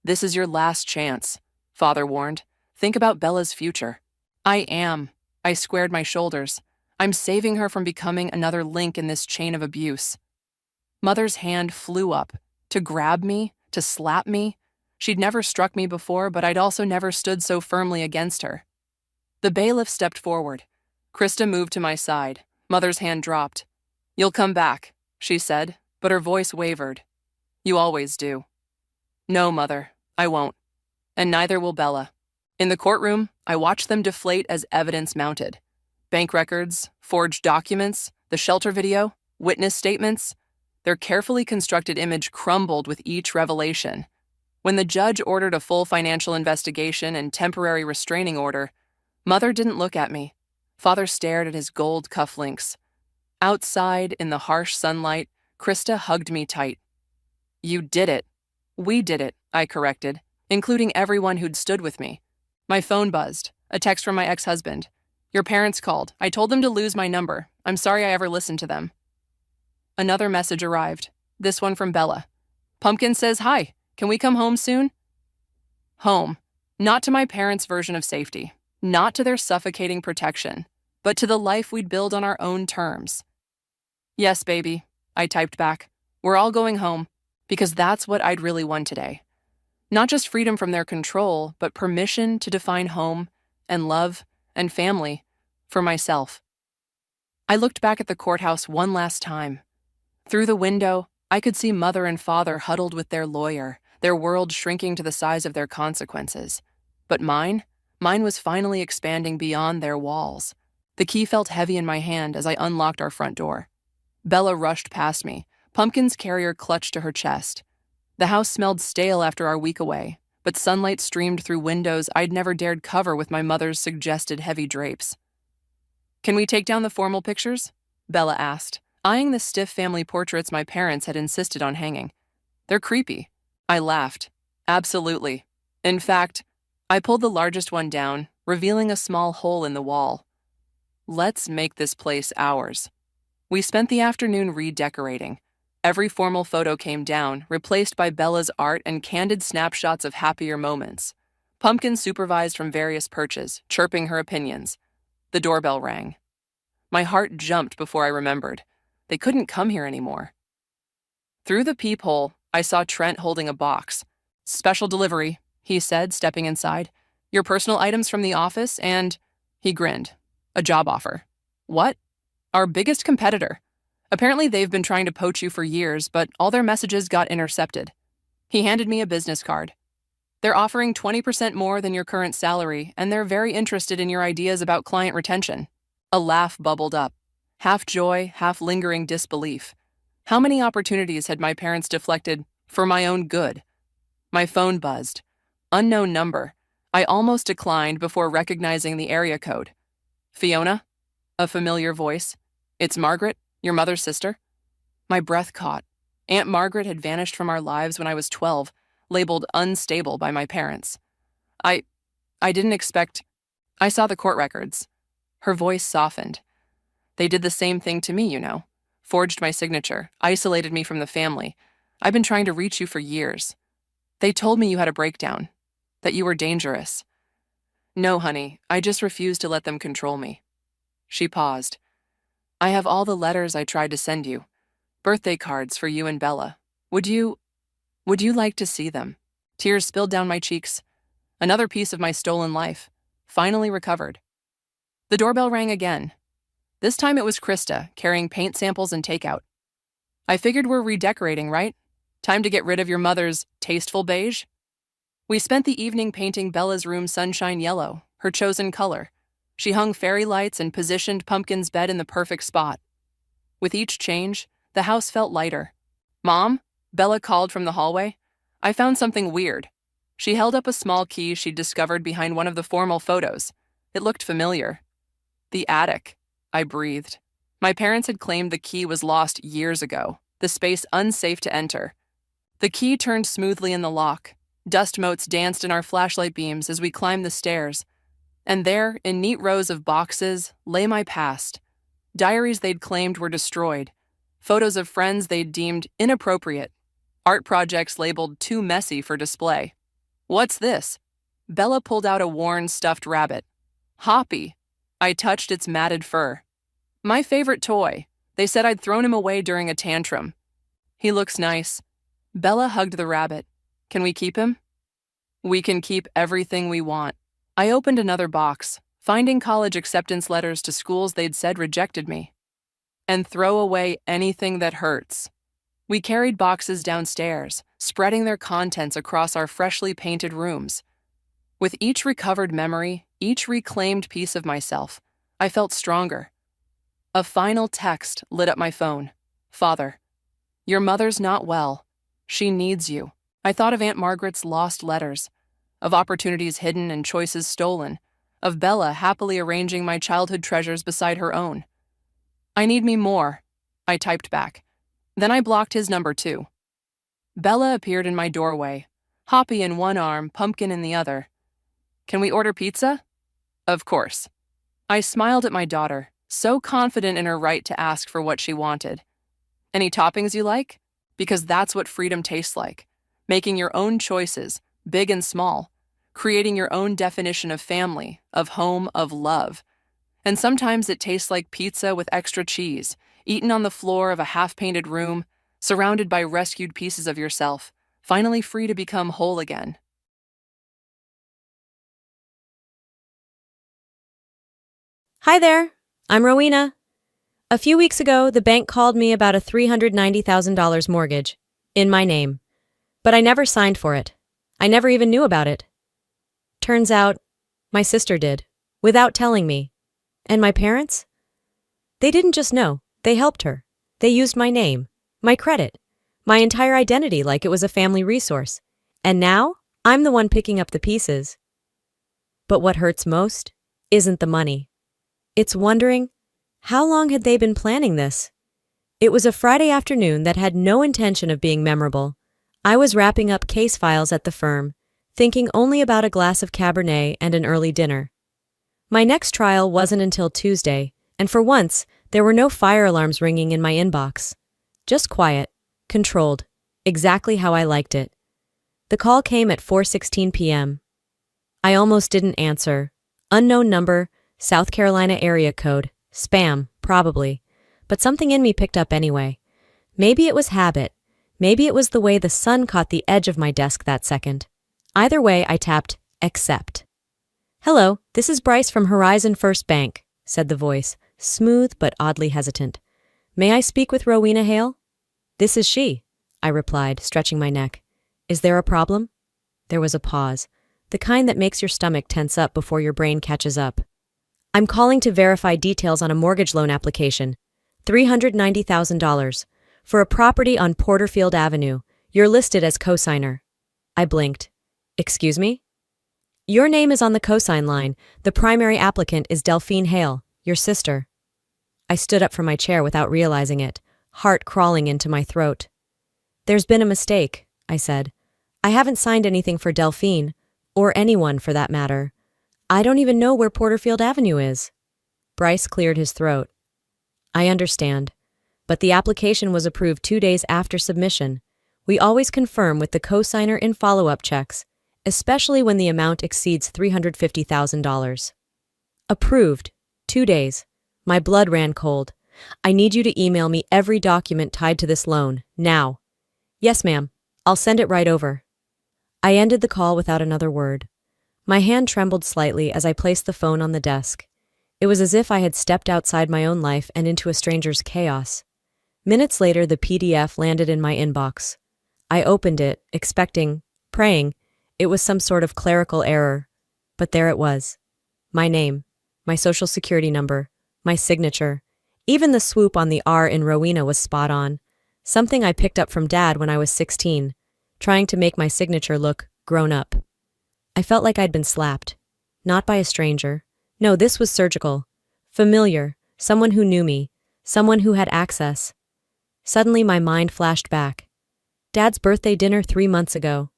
This is your last chance, Father warned. Think about Bella's future. I am. I squared my shoulders. I'm saving her from becoming another link in this chain of abuse. Mother's hand flew up, to grab me, to slap me. She'd never struck me before, but I'd also never stood so firmly against her. The bailiff stepped forward. Krista moved to my side. Mother's hand dropped. You'll come back, she said, but her voice wavered. You always do. No, Mother, I won't. And neither will Bella. In the courtroom, I watched them deflate as evidence mounted. Bank records, forged documents, the shelter video, witness statements. Their carefully constructed image crumbled with each revelation. When the judge ordered a full financial investigation and temporary restraining order, Mother didn't look at me. Father stared at his gold cufflinks. Outside, in the harsh sunlight, Krista hugged me tight. You did it. We did it, I corrected, including everyone who'd stood with me. My phone buzzed, a text from my ex-husband. Your parents called. I told them to lose my number. I'm sorry I ever listened to them. Another message arrived, this one from Bella. Pumpkin says hi. Can we come home soon? Home. Not to my parents' version of safety. Not to their suffocating protection. But to the life we'd build on our own terms. Yes, baby, I typed back. We're all going home. Because that's what I'd really won today. Not just freedom from their control, but permission to define home and love and family for myself. I looked back at the courthouse one last time. Through the window, I could see Mother and Father huddled with their lawyer, their world shrinking to the size of their consequences. But mine was finally expanding beyond their walls. The key felt heavy in my hand as I unlocked our front door. Bella rushed past me, Pumpkin's carrier clutched to her chest. The house smelled stale after our week away, but sunlight streamed through windows I'd never dared cover with my mother's suggested heavy drapes. Can we take down the formal pictures? Bella asked, eyeing the stiff family portraits my parents had insisted on hanging. They're creepy. I laughed. Absolutely. In fact, I pulled the largest one down, revealing a small hole in the wall. Let's make this place ours. We spent the afternoon redecorating. Every formal photo came down, replaced by Bella's art and candid snapshots of happier moments. Pumpkin supervised from various perches, chirping her opinions. The doorbell rang. My heart jumped before I remembered. They couldn't come here anymore. Through the peephole, I saw Trent holding a box. "Special delivery," he said, stepping inside. "Your personal items from the office and—" He grinned. "A job offer." "What?" "Our biggest competitor. Apparently they've been trying to poach you for years, but all their messages got intercepted." He handed me a business card. "They're offering 20% more than your current salary, and they're very interested in your ideas about client retention." A laugh bubbled up, half joy, half lingering disbelief. How many opportunities had my parents deflected for my own good? My phone buzzed. Unknown number. I almost declined before recognizing the area code. "Fiona?" A familiar voice. "It's Margaret, your mother's sister?" My breath caught. Aunt Margaret had vanished from our lives when I was 12, labeled unstable by my parents. I didn't expect... I saw the court records. Her voice softened. "They did the same thing to me, you know. Forged my signature, isolated me from the family. I've been trying to reach you for years. They told me you had a breakdown, that you were dangerous." "No, honey, I just refused to let them control me." She paused. "I have all the letters I tried to send you. Birthday cards for you and Bella. Would you like to see them?" Tears spilled down my cheeks. Another piece of my stolen life, finally recovered. The doorbell rang again. This time it was Krista, carrying paint samples and takeout. "I figured we're redecorating, right? Time to get rid of your mother's tasteful beige?" We spent the evening painting Bella's room sunshine yellow, her chosen color. She hung fairy lights and positioned Pumpkin's bed in the perfect spot. With each change, the house felt lighter. "Mom?" Bella called from the hallway. I found something weird. She held up a small key she'd discovered behind one of the formal photos. It looked familiar. "The attic," I breathed. My parents had claimed the key was lost years ago, the space unsafe to enter. The key turned smoothly in the lock. Dust motes danced in our flashlight beams as we climbed the stairs. And there, in neat rows of boxes, lay my past. Diaries they'd claimed were destroyed. Photos of friends they'd deemed inappropriate. Art projects labeled too messy for display. "What's this?" Bella pulled out a worn, stuffed rabbit. "Hoppy." I touched its matted fur. "My favorite toy. They said I'd thrown him away during a tantrum." "He looks nice." Bella hugged the rabbit. "Can we keep him?" "We can keep everything we want." I opened another box, finding college acceptance letters to schools they'd said rejected me. "And throw away anything that hurts." We carried boxes downstairs, spreading their contents across our freshly painted rooms. With each recovered memory, each reclaimed piece of myself, I felt stronger. A final text lit up my phone. "Father, your mother's not well. She needs you." I thought of Aunt Margaret's lost letters, of opportunities hidden and choices stolen, of Bella happily arranging my childhood treasures beside her own. "I need me more," I typed back. Then I blocked his number too. Bella appeared in my doorway, Hoppy in one arm, Pumpkin in the other. "Can we order pizza?" "Of course." I smiled at my daughter, so confident in her right to ask for what she wanted. "Any toppings you like?" Because that's what freedom tastes like. Making your own choices, big and small. Creating your own definition of family, of home, of love. And sometimes it tastes like pizza with extra cheese, eaten on the floor of a half-painted room, surrounded by rescued pieces of yourself, finally free to become whole again. Hi there, I'm Rowena. A few weeks ago, the bank called me about a $390,000 mortgage, in my name. But I never signed for it. I never even knew about it. Turns out, my sister did, without telling me. And my parents? They didn't just know, they helped her. They used my name, my credit, my entire identity like it was a family resource. And now, I'm the one picking up the pieces. But what hurts most isn't the money. It's wondering, how long had they been planning this? It was a Friday afternoon that had no intention of being memorable. I was wrapping up case files at the firm, thinking only about a glass of Cabernet and an early dinner. My next trial wasn't until Tuesday, and for once, there were no fire alarms ringing in my inbox. Just quiet, Controlled. Exactly how I liked it. The call came at 4:16 p.m. I almost didn't answer. Unknown number, South Carolina area code, spam, probably. But something in me picked up anyway. Maybe it was habit. Maybe it was the way the sun caught the edge of my desk that second. Either way, I tapped accept. "Hello, this is Bryce from Horizon First Bank," said the voice, smooth but oddly hesitant. "May I speak with Rowena Hale?" "This is she," I replied, stretching my neck. "Is there a problem?" There was a pause, the kind that makes your stomach tense up before your brain catches up. "I'm calling to verify details on a mortgage loan application. $390,000. For a property on Porterfield Avenue. You're listed as cosigner." I blinked. "Excuse me?" "Your name is on the cosign line. The primary applicant is Delphine Hale, your sister." I stood up from my chair without realizing it, heart crawling into my throat. "There's been a mistake," I said. "I haven't signed anything for Delphine, or anyone for that matter. I don't even know where Porterfield Avenue is." Bryce cleared his throat. "I understand. But the application was approved 2 days after submission. We always confirm with the cosigner in follow-up checks, especially when the amount exceeds $350,000. "Approved. 2 days. My blood ran cold. "I need you to email me every document tied to this loan, now." "Yes, ma'am. I'll send it right over." I ended the call without another word. My hand trembled slightly as I placed the phone on the desk. It was as if I had stepped outside my own life and into a stranger's chaos. Minutes later, the PDF landed in my inbox. I opened it, expecting, praying, it was some sort of clerical error. But there it was. My name, my social security number, my signature. Even the swoop on the R in Rowena was spot on. Something I picked up from Dad when I was 16, trying to make my signature look grown up. I felt like I'd been slapped. Not by a stranger. No, this was surgical. Familiar. Someone who knew me. Someone who had access. Suddenly my mind flashed back. Dad's birthday dinner 3 months ago.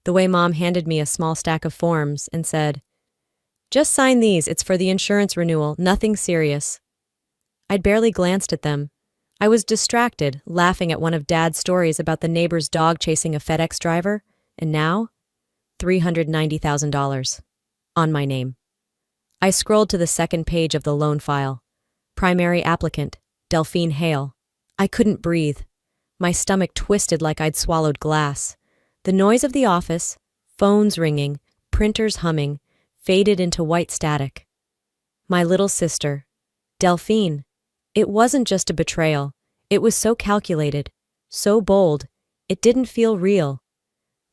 The way Mom handed me a small stack of forms and said, "Just sign these, it's for the insurance renewal, nothing serious." I'd barely glanced at them. I was distracted, laughing at one of Dad's stories about the neighbor's dog chasing a FedEx driver, and now, $390,000. On my name. I scrolled to the second page of the loan file. Primary applicant, Delphine Hale. I couldn't breathe. My stomach twisted like I'd swallowed glass. The noise of the office, phones ringing, printers humming, faded into white static. My little sister. Delphine. It wasn't just a betrayal. It was so calculated, so bold, it didn't feel real.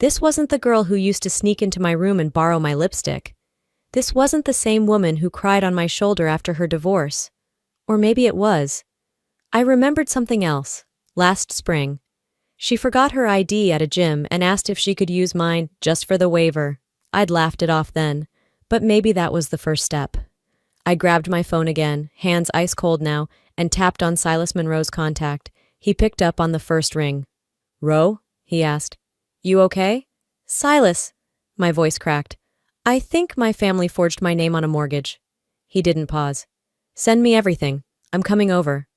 This wasn't the girl who used to sneak into my room and borrow my lipstick. This wasn't the same woman who cried on my shoulder after her divorce. Or maybe it was. I remembered something else. Last spring. She forgot her ID at a gym and asked if she could use mine just for the waiver. I'd laughed it off then, but maybe that was the first step. I grabbed my phone again, hands ice cold now, and tapped on Silas Monroe's contact. He picked up on the first ring. "Ro?" he asked. "You okay?" "Silas," my voice cracked. "I think my family forged my name on a mortgage." He didn't pause. "Send me everything. I'm coming over."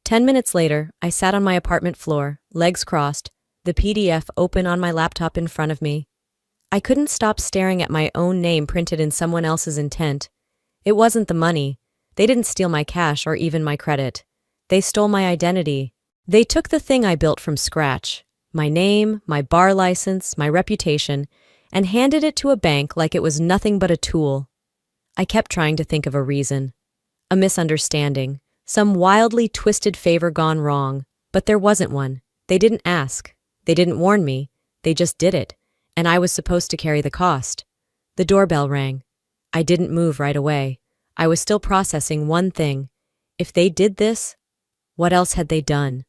10 minutes later, I sat on my apartment floor, legs crossed, the PDF open on my laptop in front of me. I couldn't stop staring at my own name printed in someone else's intent. It wasn't the money. They didn't steal my cash or even my credit. They stole my identity. They took the thing I built from scratch, my name, my bar license, my reputation, and handed it to a bank like it was nothing but a tool. I kept trying to think of a reason. A misunderstanding. Some wildly twisted favor gone wrong. But there wasn't one. They didn't ask. They didn't warn me. They just did it. And I was supposed to carry the cost. The doorbell rang. I didn't move right away. I was still processing one thing. If they did this, what else had they done?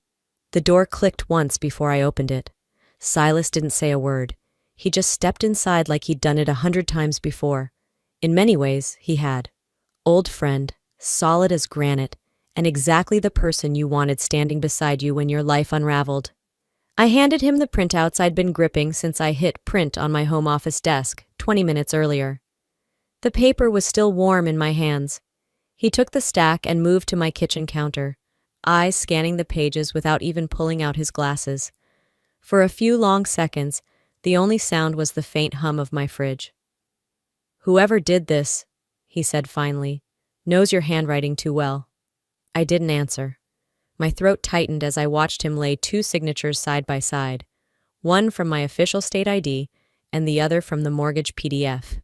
The door clicked once before I opened it. Silas didn't say a word. He just stepped inside like he'd done it 100 times before. In many ways, he had. Old friend, solid as granite, and exactly the person you wanted standing beside you when your life unraveled. I handed him the printouts I'd been gripping since I hit print on my home office desk 20 minutes earlier. The paper was still warm in my hands. He took the stack and moved to my kitchen counter. eyes scanning the pages without even pulling out his glasses. For a few long seconds, the only sound was the faint hum of my fridge. "Whoever did this," he said finally, "knows your handwriting too well." I didn't answer. My throat tightened as I watched him lay two signatures side by side, one from my official state ID and the other from the mortgage PDF.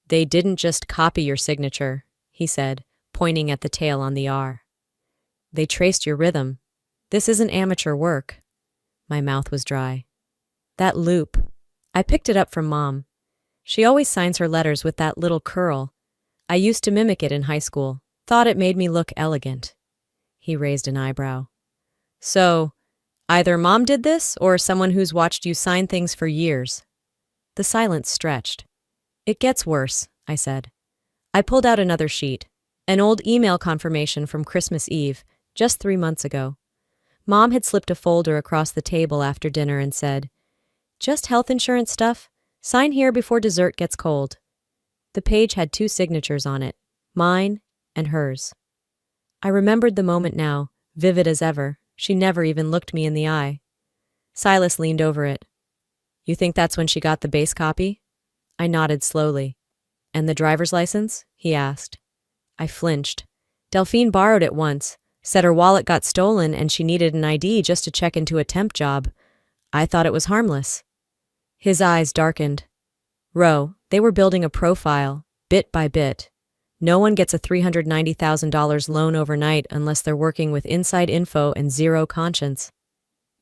"They didn't just copy your signature," he said, pointing at the tail on the R. "They traced your rhythm. This isn't amateur work." My mouth was dry. "That loop. I picked it up from Mom. She always signs her letters with that little curl. I used to mimic it in high school. Thought it made me look elegant." He raised an eyebrow. "So, either Mom did this or someone who's watched you sign things for years." The silence stretched. "It gets worse," I said. I pulled out another sheet, an old email confirmation from Christmas Eve, just 3 months ago. Mom had slipped a folder across the table after dinner and said, "Just health insurance stuff. Sign here before dessert gets cold." The page had 2 signatures on it, mine and hers. I remembered the moment now, vivid as ever. She never even looked me in the eye. Silas leaned over it. "You think that's when she got the base copy?" I nodded slowly. "And the driver's license?" he asked. I flinched. Delphine borrowed it once, said her wallet got stolen and she needed an ID just to check into a temp job. I thought it was harmless. His eyes darkened. "Ro, they were building a profile, bit by bit. No one gets a $390,000 loan overnight unless they're working with inside info and zero conscience."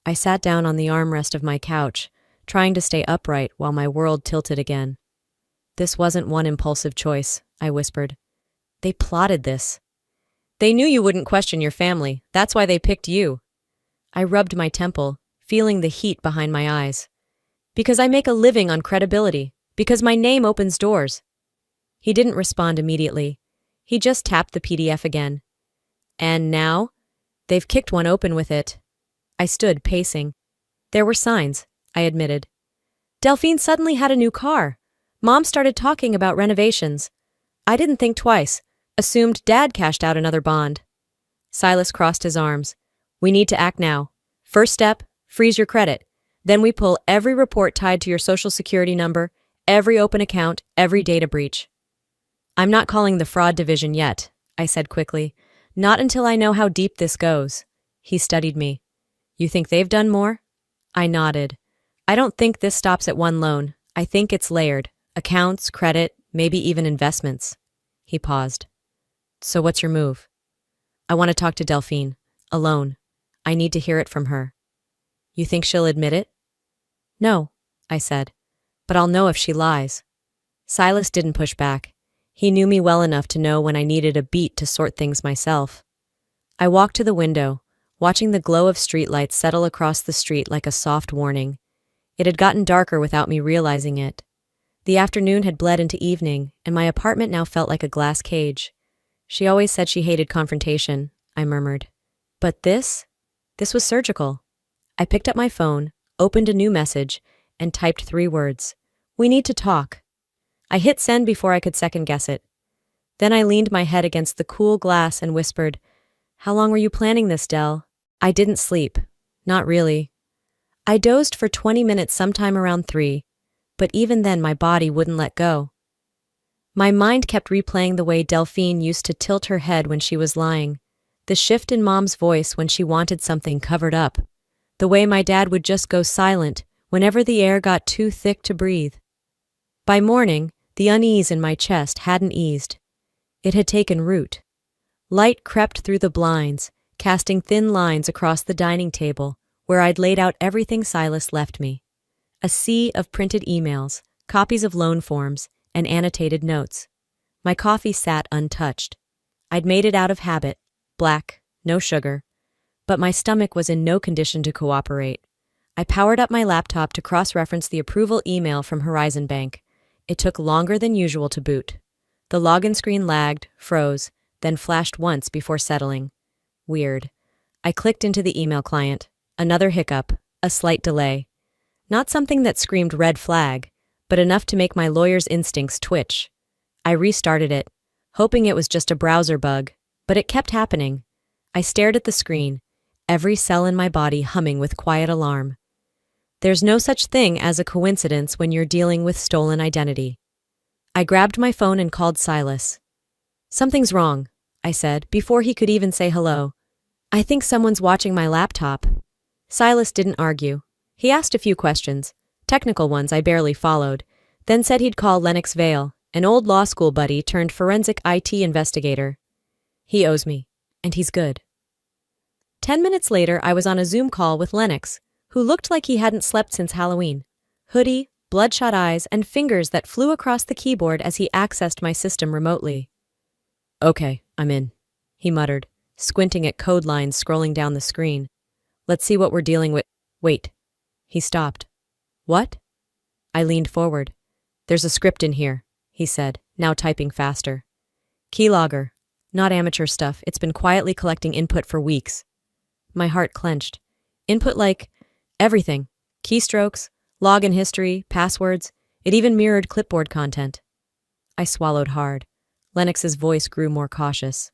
I sat down on the armrest of my couch, trying to stay upright while my world tilted again. "This wasn't one impulsive choice," I whispered. "They plotted this. They knew you wouldn't question your family. That's why they picked you." I rubbed my temple, feeling the heat behind my eyes. "Because I make a living on credibility. Because my name opens doors." He didn't respond immediately. He just tapped the PDF again. "And now? They've kicked one open with it." I stood, pacing. "There were signs," I admitted. "Delphine suddenly had a new car. Mom started talking about renovations. I didn't think twice. Assumed Dad cashed out another bond." Silas crossed his arms. "We need to act now. First step, freeze your credit. Then we pull every report tied to your social security number, every open account, every data breach." "I'm not calling the fraud division yet," I said quickly. "Not until I know how deep this goes." He studied me. "You think they've done more?" I nodded. "I don't think this stops at one loan. I think it's layered. Accounts, credit, maybe even investments." He paused. "So what's your move?" "I want to talk to Delphine. Alone. I need to hear it from her." "You think she'll admit it?" "No," I said. "But I'll know if she lies." Silas didn't push back. He knew me well enough to know when I needed a beat to sort things myself. I walked to the window, watching the glow of streetlights settle across the street like a soft warning. It had gotten darker without me realizing it. The afternoon had bled into evening, and my apartment now felt like a glass cage. "She always said she hated confrontation," I murmured. "But this was surgical." I picked up my phone, opened a new message, and typed 3 words. "We need to talk." I hit send before I could second-guess it. Then I leaned my head against the cool glass and whispered, "How long were you planning this, Del?" I didn't sleep. Not really. I dozed for 20 minutes sometime around 3, but even then my body wouldn't let go. My mind kept replaying the way Delphine used to tilt her head when she was lying, the shift in Mom's voice when she wanted something covered up, the way my dad would just go silent whenever the air got too thick to breathe. By morning, the unease in my chest hadn't eased. It had taken root. Light crept through the blinds, casting thin lines across the dining table, where I'd laid out everything Silas left me. A sea of printed emails, copies of loan forms, and annotated notes. My coffee sat untouched. I'd made it out of habit, black, no sugar. But my stomach was in no condition to cooperate. I powered up my laptop to cross-reference the approval email from Horizon Bank. It took longer than usual to boot. The login screen lagged, froze, then flashed once before settling. Weird. I clicked into the email client. Another hiccup, a slight delay. Not something that screamed red flag, but enough to make my lawyer's instincts twitch. I restarted it, hoping it was just a browser bug, but it kept happening. I stared at the screen, every cell in my body humming with quiet alarm. There's no such thing as a coincidence when you're dealing with stolen identity. I grabbed my phone and called Silas. "Something's wrong," I said, before he could even say hello. "I think someone's watching my laptop." Silas didn't argue. He asked a few questions, technical ones I barely followed, then said he'd call Lennox Vale, an old law school buddy turned forensic IT investigator. He owes me, and he's good. 10 minutes later, I was on a Zoom call with Lennox, who looked like he hadn't slept since Halloween. Hoodie, bloodshot eyes, and fingers that flew across the keyboard as he accessed my system remotely. "Okay, I'm in," he muttered, squinting at code lines scrolling down the screen. "Let's see what we're dealing with." Wait. He stopped. "What?" I leaned forward. "There's a script in here," he said, now typing faster. "Keylogger. Not amateur stuff. It's been quietly collecting input for weeks." My heart clenched. Input like everything. Keystrokes, login history, passwords. It even mirrored clipboard content. I swallowed hard. Lennox's voice grew more cautious.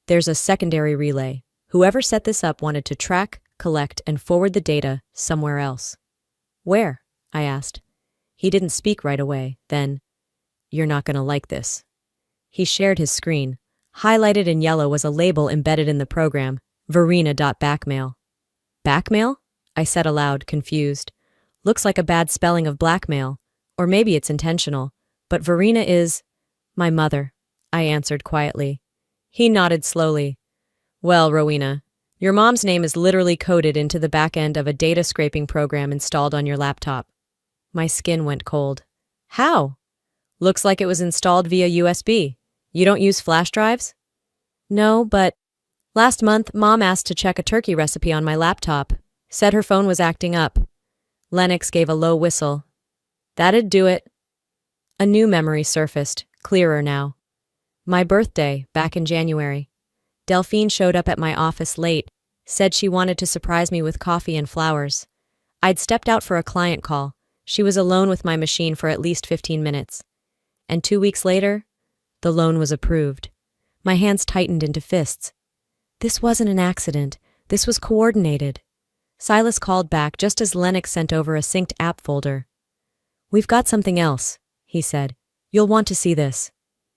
"There's a secondary relay. Whoever set this up wanted to track, collect, and forward the data somewhere else." "Where?" I asked. He didn't speak right away. Then, "You're not going to like this." He shared his screen. Highlighted in yellow was a label embedded in the program, Verena.backmail. "Backmail?" I said aloud, confused. "Looks like a bad spelling of blackmail. Or maybe it's intentional. But Verena is my mother," I answered quietly. He nodded slowly. "Well, Rowena, your mom's name is literally coded into the back end of a data scraping program installed on your laptop." My skin went cold. "How?" "Looks like it was installed via USB. You don't use flash drives?" "No, but last month, Mom asked to check a turkey recipe on my laptop. Said her phone was acting up." Lennox gave a low whistle. "That'd do it." A new memory surfaced, clearer now. My birthday, back in January. Delphine showed up at my office late, said she wanted to surprise me with coffee and flowers. I'd stepped out for a client call. She was alone with my machine for at least 15 minutes. And 2 weeks later, the loan was approved. My hands tightened into fists. This wasn't an accident. This was coordinated. Silas called back just as Lennox sent over a synced app folder. "We've got something else," he said. "You'll want to see this."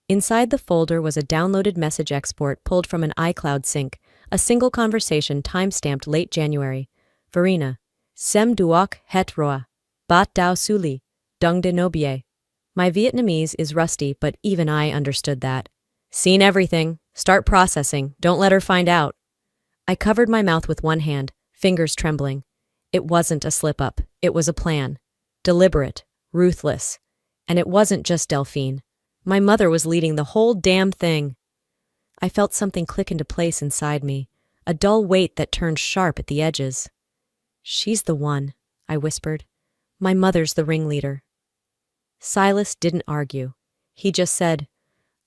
Inside the folder was a downloaded message export pulled from an iCloud sync, a single conversation time-stamped late January. "Verena, sem duok het roa, bat dao suli, dung de nobie." My Vietnamese is rusty, but even I understood that. "Seen everything. Start processing. Don't let her find out." I covered my mouth with one hand, fingers trembling. It wasn't a slip-up. It was a plan. Deliberate, ruthless. And it wasn't just Delphine. My mother was leading the whole damn thing. I felt something click into place inside me, a dull weight that turned sharp at the edges. "She's the one," I whispered. "My mother's the ringleader." Silas didn't argue. He just said,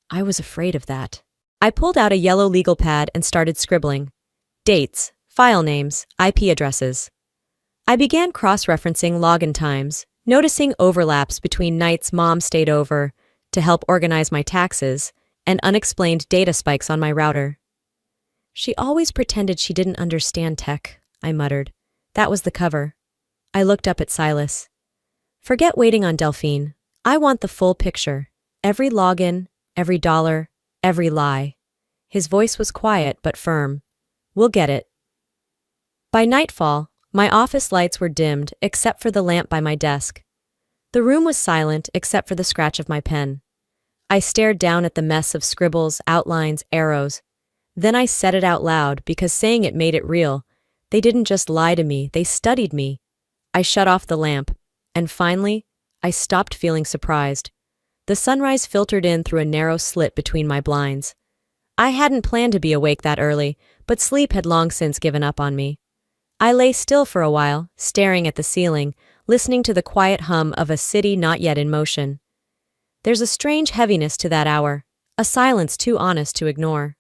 "I was afraid of that." I pulled out a yellow legal pad and started scribbling. Dates, file names, IP addresses. I began cross-referencing login times, noticing overlaps between nights Mom stayed over to help organize my taxes and unexplained data spikes on my router. "She always pretended she didn't understand tech," I muttered. That was the cover. I looked up at Silas. "Forget waiting on Delphine. I want the full picture. Every login, every dollar, every lie." His voice was quiet but firm. "We'll get it." By nightfall, my office lights were dimmed except for the lamp by my desk. The room was silent except for the scratch of my pen. I stared down at the mess of scribbles, outlines, arrows. Then I said it out loud because saying it made it real. They didn't just lie to me, they studied me. I shut off the lamp, and finally, I stopped feeling surprised. The sunrise filtered in through a narrow slit between my blinds. I hadn't planned to be awake that early, but sleep had long since given up on me. I lay still for a while, staring at the ceiling, listening to the quiet hum of a city not yet in motion. There's a strange heaviness to that hour, a silence too honest to ignore.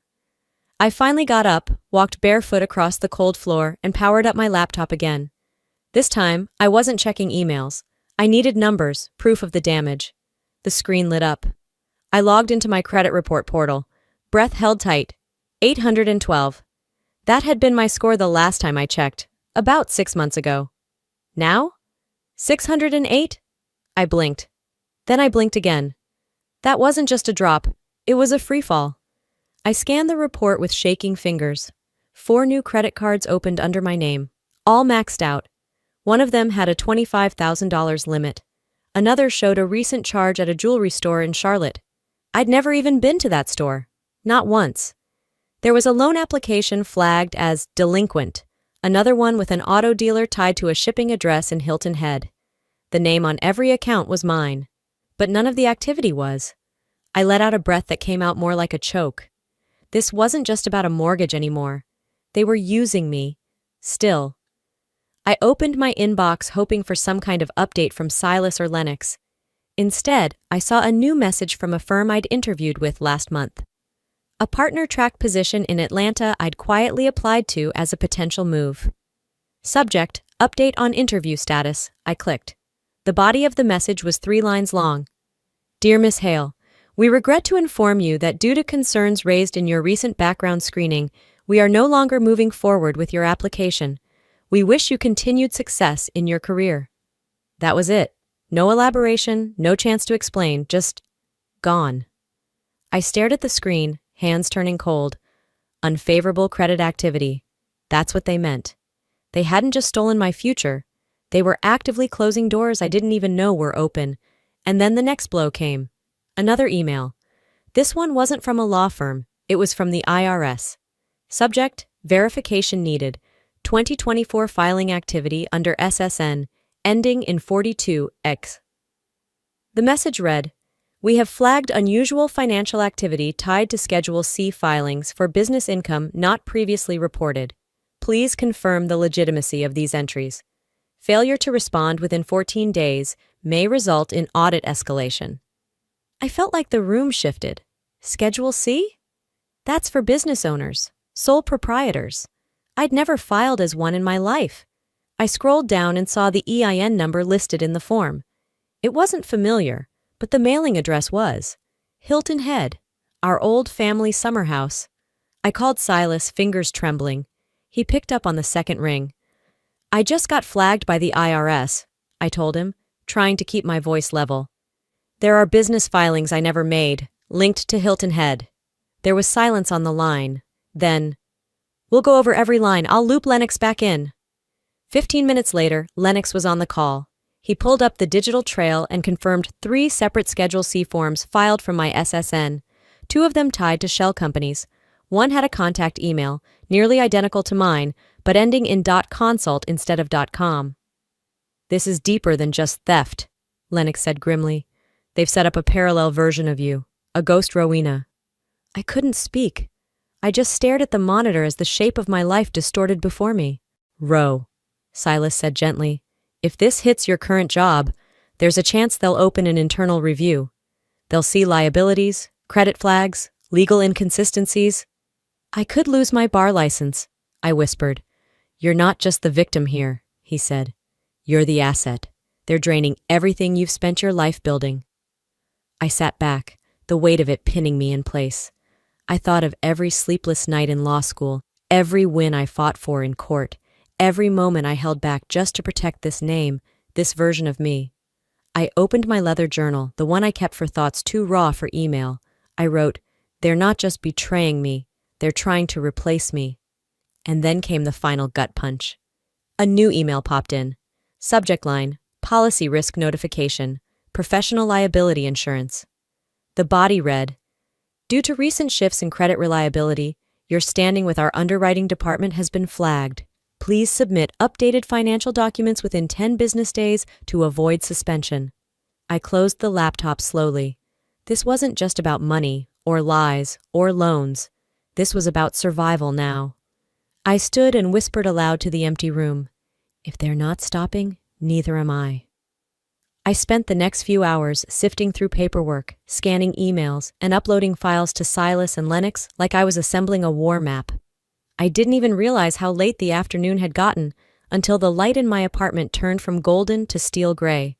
I finally got up, walked barefoot across the cold floor, and powered up my laptop again. This time, I wasn't checking emails. I needed numbers, proof of the damage. The screen lit up. I logged into my credit report portal. Breath held tight. 812. That had been my score the last time I checked, about 6 months ago. Now? 608? I blinked. Then I blinked again. That wasn't just a drop, it was a freefall. I scanned the report with shaking fingers. 4 new credit cards opened under my name, all maxed out. One of them had a $25,000 limit. Another showed a recent charge at a jewelry store in Charlotte. I'd never even been to that store. Not once. There was a loan application flagged as delinquent, another one with an auto dealer tied to a shipping address in Hilton Head. The name on every account was mine, but none of the activity was. I let out a breath that came out more like a choke. This wasn't just about a mortgage anymore. They were using me. Still. I opened my inbox hoping for some kind of update from Silas or Lennox. Instead, I saw a new message from a firm I'd interviewed with last month. A partner track position in Atlanta I'd quietly applied to as a potential move. Subject, update on interview status, I clicked. The body of the message was 3 lines long. Dear Miss Hale, we regret to inform you that due to concerns raised in your recent background screening, we are no longer moving forward with your application. We wish you continued success in your career. That was it. No elaboration, no chance to explain, just gone. I stared at the screen, hands turning cold. Unfavorable credit activity. That's what they meant. They hadn't just stolen my future. They were actively closing doors I didn't even know were open. And then the next blow came. Another email. This one wasn't from a law firm. It was from the IRS. Subject, verification needed. 2024 filing activity under SSN, ending in 42X. The message read, we have flagged unusual financial activity tied to Schedule C filings for business income not previously reported. Please confirm the legitimacy of these entries. Failure to respond within 14 days may result in audit escalation. I felt like the room shifted. Schedule C? That's for business owners, sole proprietors. I'd never filed as one in my life. I scrolled down and saw the EIN number listed in the form. It wasn't familiar, but the mailing address was. Hilton Head, our old family summer house. I called Silas, fingers trembling. He picked up on the second ring. I just got flagged by the IRS, I told him, trying to keep my voice level. There are business filings I never made, linked to Hilton Head. There was silence on the line. Then, we'll go over every line. I'll loop Lennox back in. 15 minutes later, Lennox was on the call. He pulled up the digital trail and confirmed 3 separate Schedule C forms filed from my SSN, 2 of them tied to shell companies. One had a contact email, nearly identical to mine, but ending in .consult instead of .com. This is deeper than just theft, Lennox said grimly. They've set up a parallel version of you, a ghost Rowena. I couldn't speak. I just stared at the monitor as the shape of my life distorted before me. Row, Silas said gently. If this hits your current job, there's a chance they'll open an internal review. They'll see liabilities, credit flags, legal inconsistencies. I could lose my bar license, I whispered. You're not just the victim here, he said. You're the asset. They're draining everything you've spent your life building. I sat back, the weight of it pinning me in place. I thought of every sleepless night in law school, every win I fought for in court, every moment I held back just to protect this name, this version of me. I opened my leather journal, the one I kept for thoughts too raw for email. I wrote, they're not just betraying me, they're trying to replace me. And then came the final gut punch. A new email popped in. Subject line, policy risk notification, professional liability insurance. The body read, due to recent shifts in credit reliability, your standing with our underwriting department has been flagged. Please submit updated financial documents within 10 business days to avoid suspension. I closed the laptop slowly. This wasn't just about money, or lies, or loans. This was about survival now. I stood and whispered aloud to the empty room. If they're not stopping, neither am I. I spent the next few hours sifting through paperwork, scanning emails, and uploading files to Silas and Lennox like I was assembling a war map. I didn't even realize how late the afternoon had gotten until the light in my apartment turned from golden to steel gray.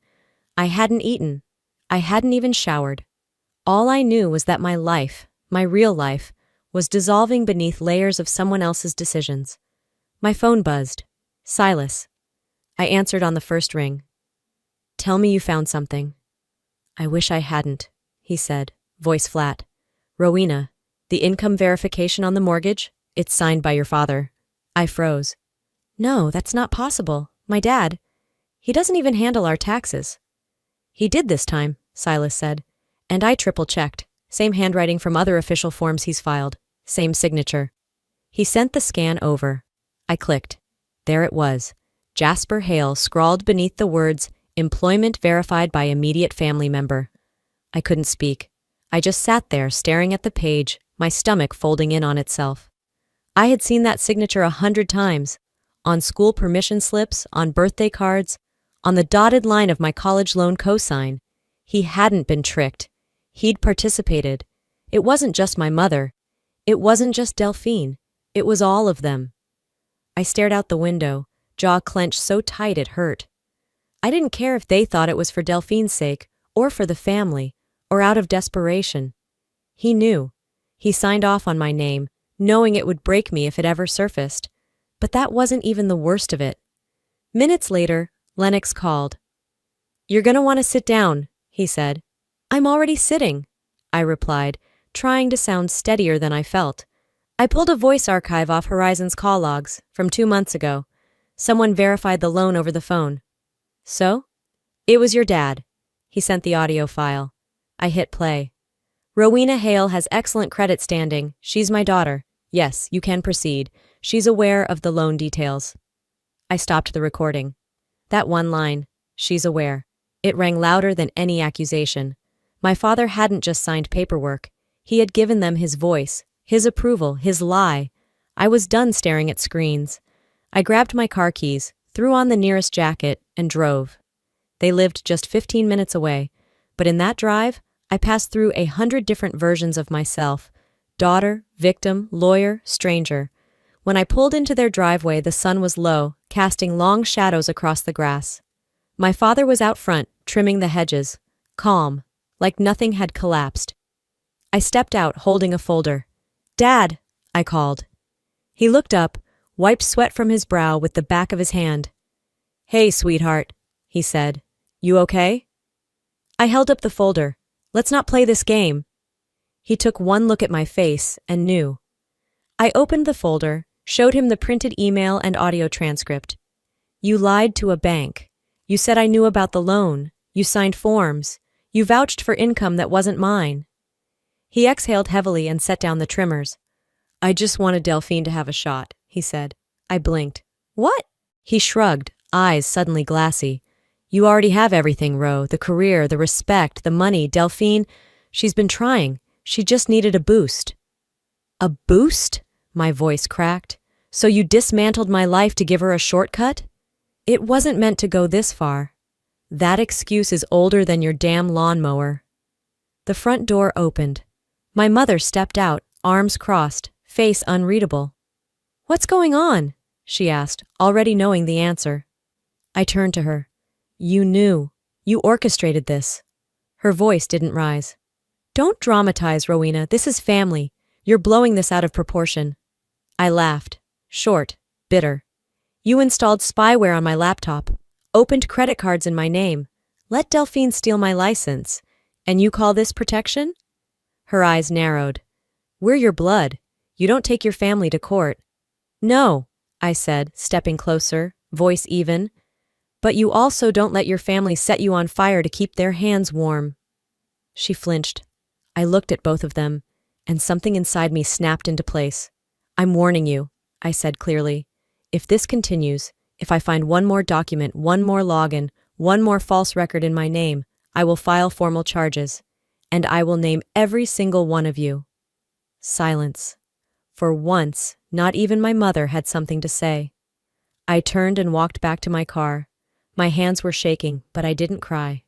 I hadn't eaten. I hadn't even showered. All I knew was that my life, my real life, was dissolving beneath layers of someone else's decisions. My phone buzzed. Silas. I answered on the first ring. Tell me you found something. I wish I hadn't, he said, voice flat. Rowena, the income verification on the mortgage, it's signed by your father. I froze. No, that's not possible. My dad. He doesn't even handle our taxes. He did this time, Silas said, and I triple-checked. Same handwriting from other official forms he's filed. Same signature. He sent the scan over. I clicked. There it was. Jasper Hale scrawled beneath the words, employment verified by immediate family member. I couldn't speak. I just sat there staring at the page, my stomach folding in on itself. I had seen that signature 100 times. On school permission slips, on birthday cards, on the dotted line of my college loan cosign. He hadn't been tricked. He'd participated. It wasn't just my mother. It wasn't just Delphine. It was all of them. I stared out the window, jaw clenched so tight it hurt. I didn't care if they thought it was for Delphine's sake, or for the family, or out of desperation. He knew. He signed off on my name, knowing it would break me if it ever surfaced. But that wasn't even the worst of it. Minutes later, Lennox called. You're gonna want to sit down, he said. I'm already sitting, I replied, trying to sound steadier than I felt. I pulled a voice archive off Horizon's call logs from 2 months ago. Someone verified the loan over the phone. So? It was your dad. He sent the audio file. I hit play. Rowena Hale has excellent credit standing. She's my daughter. Yes, you can proceed. She's aware of the loan details. I stopped the recording. That one line, she's aware. It rang louder than any accusation. My father hadn't just signed paperwork. He had given them his voice, his approval, his lie. I was done staring at screens. I grabbed my car keys, threw on the nearest jacket, and drove. They lived just 15 minutes away, but in that drive, I passed through 100 different versions of myself. Daughter, victim, lawyer, stranger. When I pulled into their driveway, the sun was low, casting long shadows across the grass. My father was out front, trimming the hedges, calm, like nothing had collapsed. I stepped out, holding a folder. Dad, I called. He looked up, wiped sweat from his brow with the back of his hand. Hey, sweetheart, he said. You okay? I held up the folder. Let's not play this game. He took one look at my face and knew. I opened the folder, showed him the printed email and audio transcript. You lied to a bank. You said I knew about the loan. You signed forms. You vouched for income that wasn't mine. He exhaled heavily and set down the trimmers. I just wanted Delphine to have a shot, he said. I blinked. What? He shrugged, eyes suddenly glassy. You already have everything, Ro. The career, the respect, the money. Delphine, she's been trying. She just needed a boost. A boost? My voice cracked. So you dismantled my life to give her a shortcut? It wasn't meant to go this far. That excuse is older than your damn lawnmower. The front door opened. My mother stepped out, arms crossed, face unreadable. What's going on? She asked, already knowing the answer. I turned to her. You knew. You orchestrated this. Her voice didn't rise. Don't dramatize, Rowena. This is family. You're blowing this out of proportion. I laughed. Short, bitter. You installed spyware on my laptop, opened credit cards in my name, let Delphine steal my license, and you call this protection? Her eyes narrowed. We're your blood. You don't take your family to court. No, I said, stepping closer, voice even. But you also don't let your family set you on fire to keep their hands warm. She flinched. I looked at both of them, and something inside me snapped into place. I'm warning you, I said clearly. If this continues, if I find one more document, one more login, one more false record in my name, I will file formal charges, and I will name every single one of you. Silence. For once, not even my mother had something to say. I turned and walked back to my car. My hands were shaking, but I didn't cry.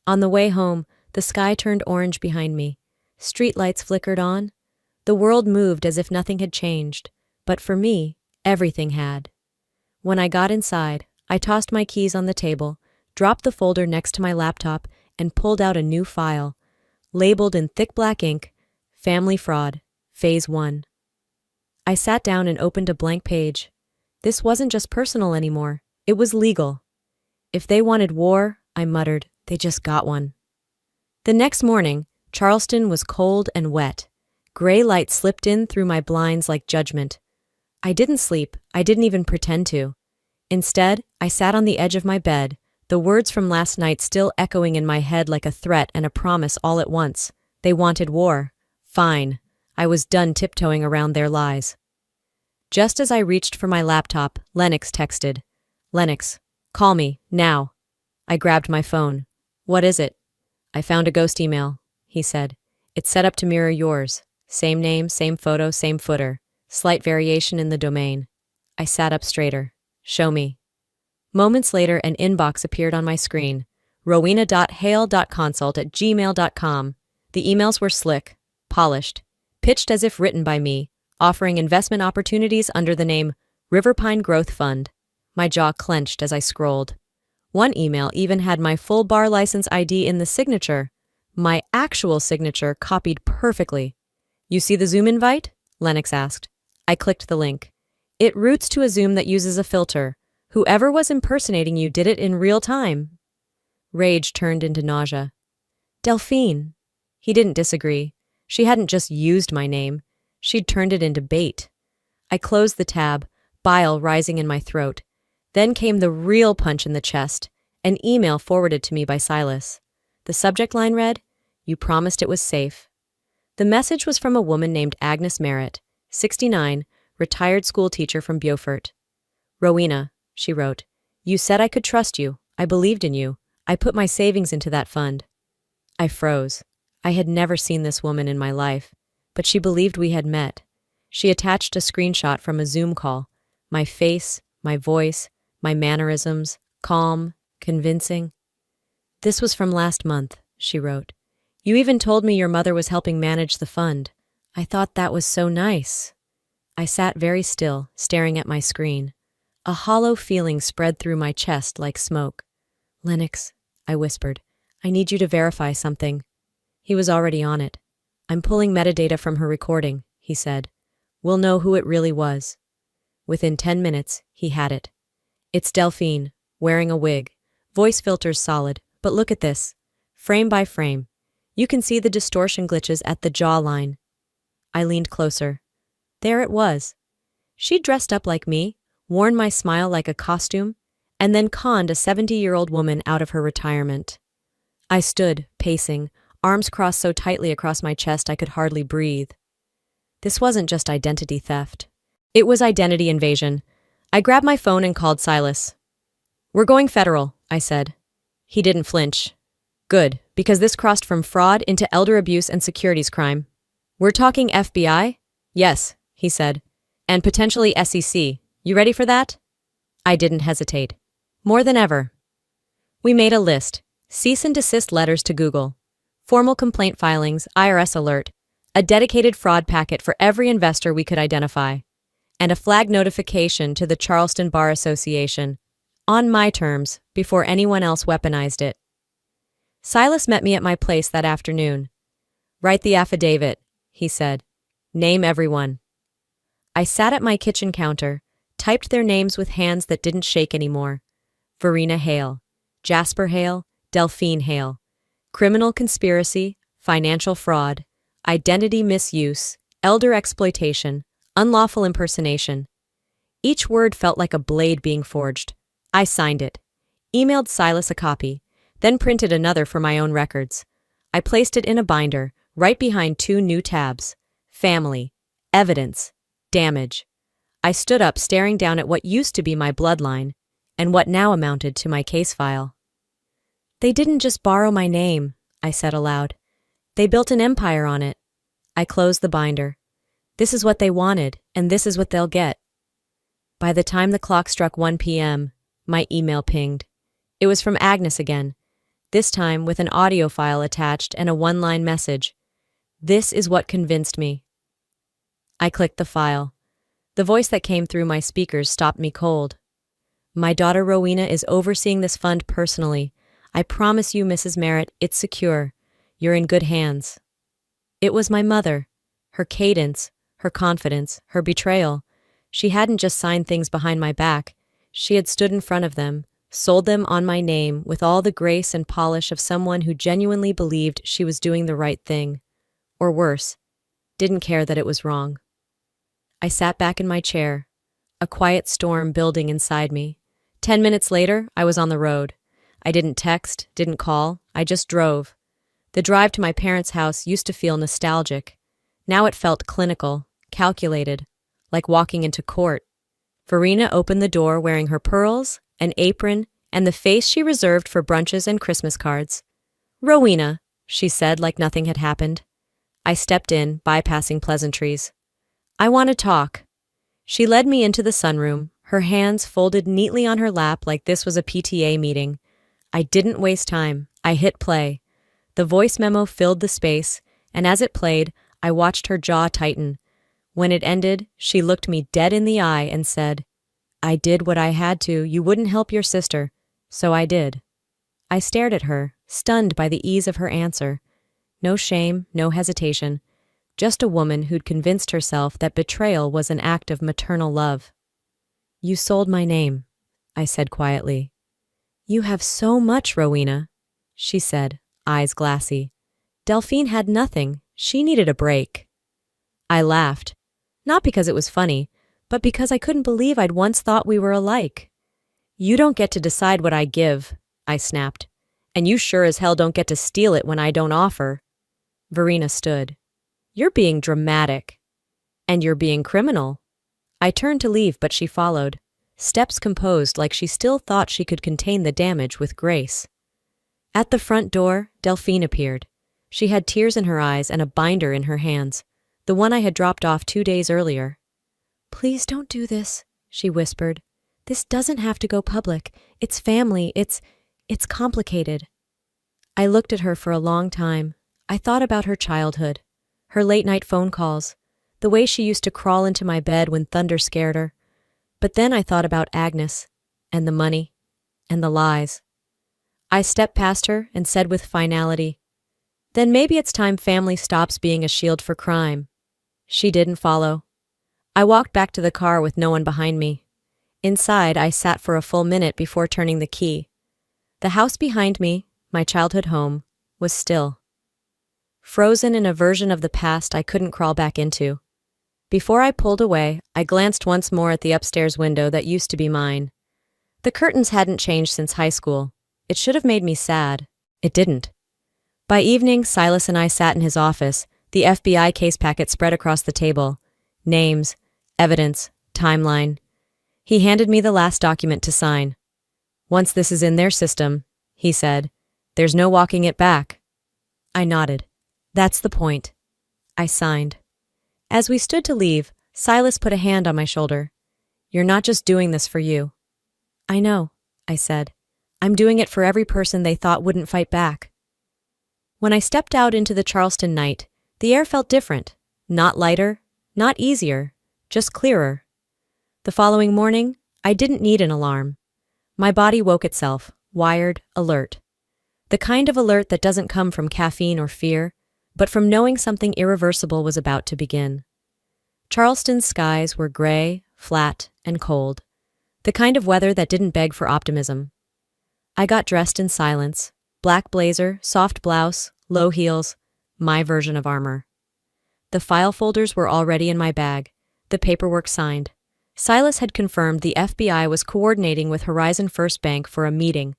On the way home, the sky turned orange behind me. Streetlights flickered on. The world moved as if nothing had changed, but for me, everything had. When I got inside, I tossed my keys on the table, dropped the folder next to my laptop, and pulled out a new file, labeled in thick black ink, Family Fraud, Phase 1. I sat down and opened a blank page. This wasn't just personal anymore. It was legal. If they wanted war, I muttered, they just got one. The next morning, Charleston was cold and wet. Gray light slipped in through my blinds like judgment. I didn't sleep. I didn't even pretend to. Instead, I sat on the edge of my bed, the words from last night still echoing in my head like a threat and a promise all at once. They wanted war. Fine. I was done tiptoeing around their lies. Just as I reached for my laptop, Lennox texted. Lennox, call me, now. I grabbed my phone. What is it? I found a ghost email, he said. It's set up to mirror yours. Same name, same photo, same footer. Slight variation in the domain. I sat up straighter. Show me. Moments later, an inbox appeared on my screen. rowena.hale.consult@gmail.com. The emails were slick, polished, pitched as if written by me, offering investment opportunities under the name Riverpine Growth Fund. My jaw clenched as I scrolled. One email even had my full bar license ID in the signature. My actual signature copied perfectly. You see the Zoom invite? Lennox asked. I clicked the link. It routes to a Zoom that uses a filter. Whoever was impersonating you did it in real time. Rage turned into nausea. Delphine. He didn't disagree. She hadn't just used my name. She'd turned it into bait. I closed the tab, bile rising in my throat. Then came the real punch in the chest, an email forwarded to me by Silas. The subject line read, "You promised it was safe." The message was from a woman named Agnes Merritt, 69, retired schoolteacher from Beaufort. Rowena, she wrote, you said I could trust you. I believed in you. I put my savings into that fund. I froze. I had never seen this woman in my life, but she believed we had met. She attached a screenshot from a Zoom call. My face, my voice, my mannerisms, calm, convincing. This was from last month, she wrote. You even told me your mother was helping manage the fund. I thought that was so nice. I sat very still, staring at my screen. A hollow feeling spread through my chest like smoke. Lennox, I whispered, I need you to verify something. He was already on it. I'm pulling metadata from her recording, he said. We'll know who it really was. Within 10 minutes, he had it. It's Delphine, wearing a wig. Voice filters solid, but look at this. Frame by frame. You can see the distortion glitches at the jawline. I leaned closer. There it was. She'd dressed up like me, worn my smile like a costume, and then conned a 70-year-old woman out of her retirement. I stood, pacing, arms crossed so tightly across my chest I could hardly breathe. This wasn't just identity theft. It was identity invasion. I grabbed my phone and called Silas. We're going federal, I said. He didn't flinch. Good, because this crossed from fraud into elder abuse and securities crime. We're talking FBI? Yes, he said. And potentially SEC. You ready for that? I didn't hesitate. More than ever. We made a list. Cease and desist letters to Google. Formal complaint filings, IRS alert. A dedicated fraud packet for every investor we could identify. And a flag notification to the Charleston Bar Association. On my terms, before anyone else weaponized it. Silas met me at my place that afternoon. Write the affidavit, he said. Name everyone. I sat at my kitchen counter, typed their names with hands that didn't shake anymore. Verena Hale, Jasper Hale, Delphine Hale. Criminal conspiracy, financial fraud, identity misuse, elder exploitation, unlawful impersonation. Each word felt like a blade being forged. I signed it, emailed Silas a copy, then printed another for my own records. I placed it in a binder, right behind 2 new tabs. Family, evidence, damage. I stood up staring down at what used to be my bloodline, and what now amounted to my case file. They didn't just borrow my name, I said aloud. They built an empire on it. I closed the binder. This is what they wanted, and this is what they'll get. By the time the clock struck 1 p.m., my email pinged. It was from Agnes again, this time with an audio file attached and a 1-line message. This is what convinced me. I clicked the file. The voice that came through my speakers stopped me cold. My daughter Rowena is overseeing this fund personally. I promise you, Mrs. Merritt, it's secure. You're in good hands. It was my mother. Her cadence, her confidence, her betrayal. She hadn't just signed things behind my back. She had stood in front of them, sold them on my name with all the grace and polish of someone who genuinely believed she was doing the right thing. Or worse, didn't care that it was wrong. I sat back in my chair, a quiet storm building inside me. 10 minutes later, I was on the road. I didn't text, didn't call, I just drove. The drive to my parents' house used to feel nostalgic. Now it felt clinical, calculated, like walking into court. Verena opened the door wearing her pearls, an apron, and the face she reserved for brunches and Christmas cards. "Rowena," she said like nothing had happened. I stepped in, bypassing pleasantries. "I want to talk." She led me into the sunroom, her hands folded neatly on her lap like this was a PTA meeting. I didn't waste time. I hit play. The voice memo filled the space, and as it played, I watched her jaw tighten. When it ended, she looked me dead in the eye and said, "I did what I had to. You wouldn't help your sister, so I did." I stared at her, stunned by the ease of her answer. No shame, no hesitation. Just a woman who'd convinced herself that betrayal was an act of maternal love. "You sold my name," I said quietly. "You have so much, Rowena," she said, eyes glassy. Delphine had nothing. She needed a break. I laughed. Not because it was funny, but because I couldn't believe I'd once thought we were alike. "You don't get to decide what I give," I snapped. "And you sure as hell don't get to steal it when I don't offer." Verena stood. "You're being dramatic. And you're being criminal." I turned to leave, but she followed, steps composed like she still thought she could contain the damage with grace. At the front door, Delphine appeared. She had tears in her eyes and a binder in her hands, the one I had dropped off 2 days earlier. "Please don't do this," she whispered. "This doesn't have to go public. It's family. It's complicated." I looked at her for a long time. I thought about her childhood, her late-night phone calls, the way she used to crawl into my bed when thunder scared her. But then I thought about Agnes, and the money, and the lies. I stepped past her and said with finality, "Then maybe it's time family stops being a shield for crime." She didn't follow. I walked back to the car with no one behind me. Inside, I sat for a full minute before turning the key. The house behind me, my childhood home, was still. Frozen in a version of the past I couldn't crawl back into. Before I pulled away, I glanced once more at the upstairs window that used to be mine. The curtains hadn't changed since high school. It should have made me sad. It didn't. By evening, Silas and I sat in his office, the FBI case packet spread across the table. Names, evidence, timeline. He handed me the last document to sign. "Once this is in their system," he said, "there's no walking it back." I nodded. "That's the point." I signed. As we stood to leave, Silas put a hand on my shoulder. "You're not just doing this for you." "I know," I said. "I'm doing it for every person they thought wouldn't fight back." When I stepped out into the Charleston night, the air felt different. Not lighter, not easier, just clearer. The following morning, I didn't need an alarm. My body woke itself, wired, alert. The kind of alert that doesn't come from caffeine or fear, but from knowing something irreversible was about to begin. Charleston's skies were gray, flat, and cold, the kind of weather that didn't beg for optimism. I got dressed in silence, black blazer, soft blouse, low heels, my version of armor. The file folders were already in my bag, the paperwork signed. Silas had confirmed the FBI was coordinating with Horizon First Bank for a meeting.